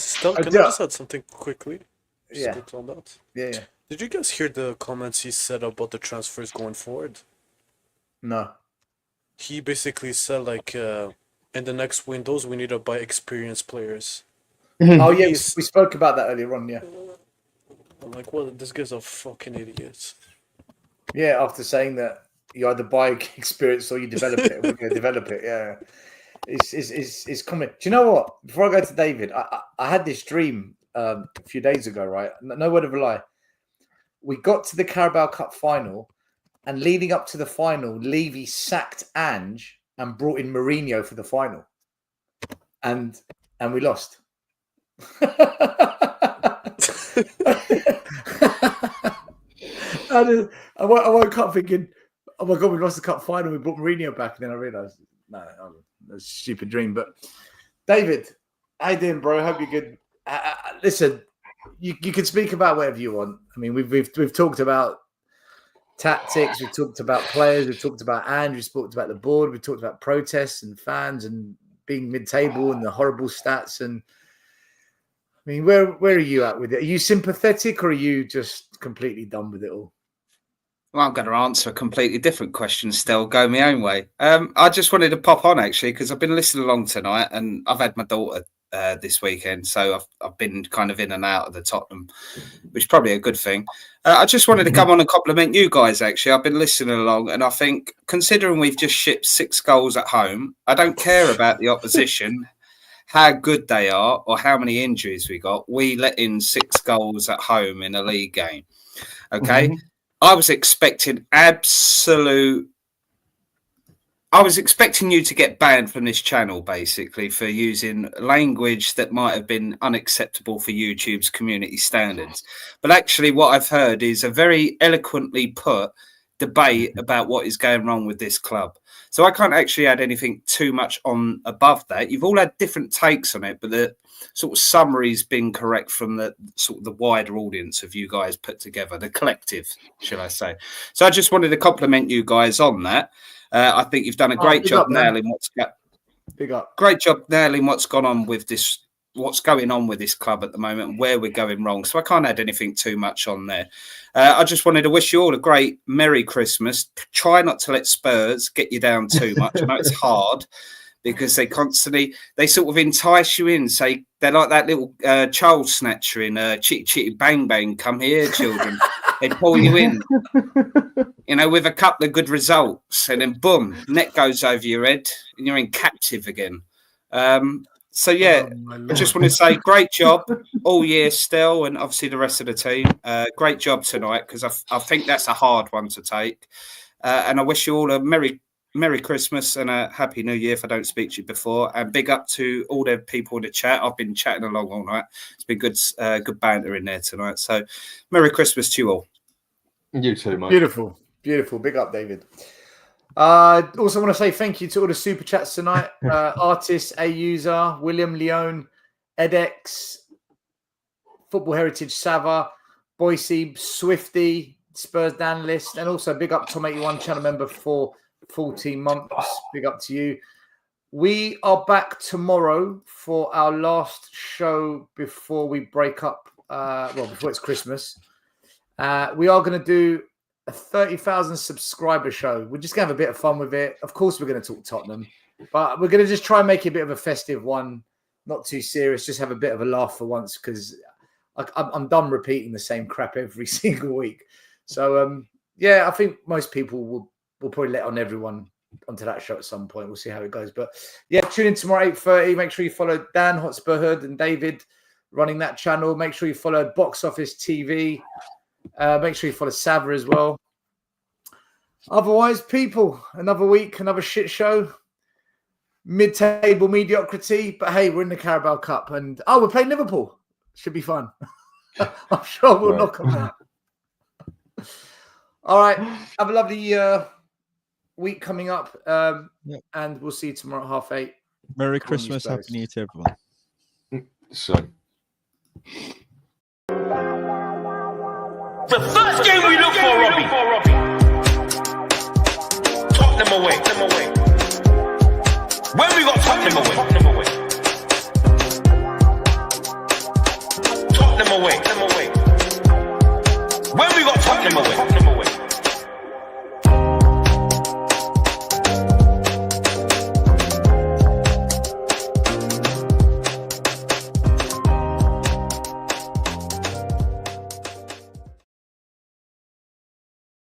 Still, can I just add something quickly? Yeah. On that? Yeah. Did you guys hear the comments he said about the transfers going forward? No. He basically said, like, in the next windows, we need to buy experienced players. Oh, yeah, we spoke about that earlier on, yeah. I'm like, well, this guy's a fucking idiot. Yeah, after saying that you either buy experience or you develop it. We're going to develop it, yeah. It's coming. Do you know what? Before I go to David, I had this dream a few days ago, right? No word of a lie. We got to the Carabao Cup final, and leading up to the final, Levy sacked Ange and brought in Mourinho for the final. And we lost. I woke up thinking, oh my God, we lost the cup final. We brought Mourinho back. And then I realised, no, that was a stupid dream. But David, how you doing, bro? Hope you're good. Listen, you can speak about whatever you want. I mean, we've talked about tactics. We've talked about players. We've talked about Ange. We've talked about the board. We've talked about protests and fans and being mid-table and the horrible stats. And I mean, where are you at with it? Are you sympathetic or are you just completely done with it all? Well, I'm going to answer a completely different question still, go my own way. I just wanted to pop on, actually, because I've been listening along tonight and I've had my daughter this weekend, so I've been kind of in and out of the Tottenham, which is probably a good thing. I just wanted to come on and compliment you guys. Actually, I've been listening along, and I think considering we've just shipped 6 goals at home, I don't care about the opposition, how good they are, or how many injuries we got. We let in 6 goals at home in a league game. Okay, I was expecting you to get banned from this channel, basically, for using language that might have been unacceptable for YouTube's community standards. But actually, what I've heard is a very eloquently put debate about what is going wrong with this club. So I can't actually add anything too much on above that. You've all had different takes on it, but the sort of summary's been correct from the sort of the wider audience of you guys put together, the collective, shall I say. So I just wanted to compliment you guys on that. I think you've done a great job nailing great job nailing what's gone on with this, what's going on with this club at the moment, and where we're going wrong. So I can't add anything too much on there. I just wanted to wish you all a great Merry Christmas. Try not to let Spurs get you down too much. I know it's hard because they sort of entice you in. Say they're like that little child snatcher in Chitty Chitty Bang Bang. Come here, children. They pull you in, with a couple of good results, and then boom, net goes over your head, and you're in captive again. So yeah, I just want to say great job all year still, and obviously the rest of the team. Great job tonight, because I think that's a hard one to take. And I wish you all a Merry Christmas and a Happy New Year if I don't speak to you before. And big up to all the people in the chat. I've been chatting along all night. It's been good banter in there tonight. So Merry Christmas to you all. You too, mate. Beautiful. Big up, David. Also want to say thank you to all the super chats tonight. Artist, A User, William Leone, edX, Football Heritage Sava, Boise, Swifty, Spurs Danlist, and also big up Tom81 channel member for 14 months. Big up to you. We are back tomorrow for our last show before we break up. Before it's Christmas. We are going to do a 30,000 subscriber show. We're just going to have a bit of fun with it. Of course, we're going to talk Tottenham, but we're going to just try and make it a bit of a festive one, not too serious. Just have a bit of a laugh for once, because I'm done repeating the same crap every single week. So, I think most people will probably let on everyone onto that show at some point. We'll see how it goes. But yeah, tune in tomorrow 8:30. Make sure you follow Dan Hotspur Hood and David running that channel. Make sure you follow Box Office TV. Make sure you follow Sava as well. Otherwise, people, another week, another shit show. Mid-table mediocrity. But hey, we're in the Carabao Cup. And we're playing Liverpool. Should be fun. I'm sure we'll knock them out. All right. Have a lovely week coming up. And we'll see you tomorrow at 8:30. Merry Christmas. Happy New Year to everyone. So. The first game we look for, Robbie.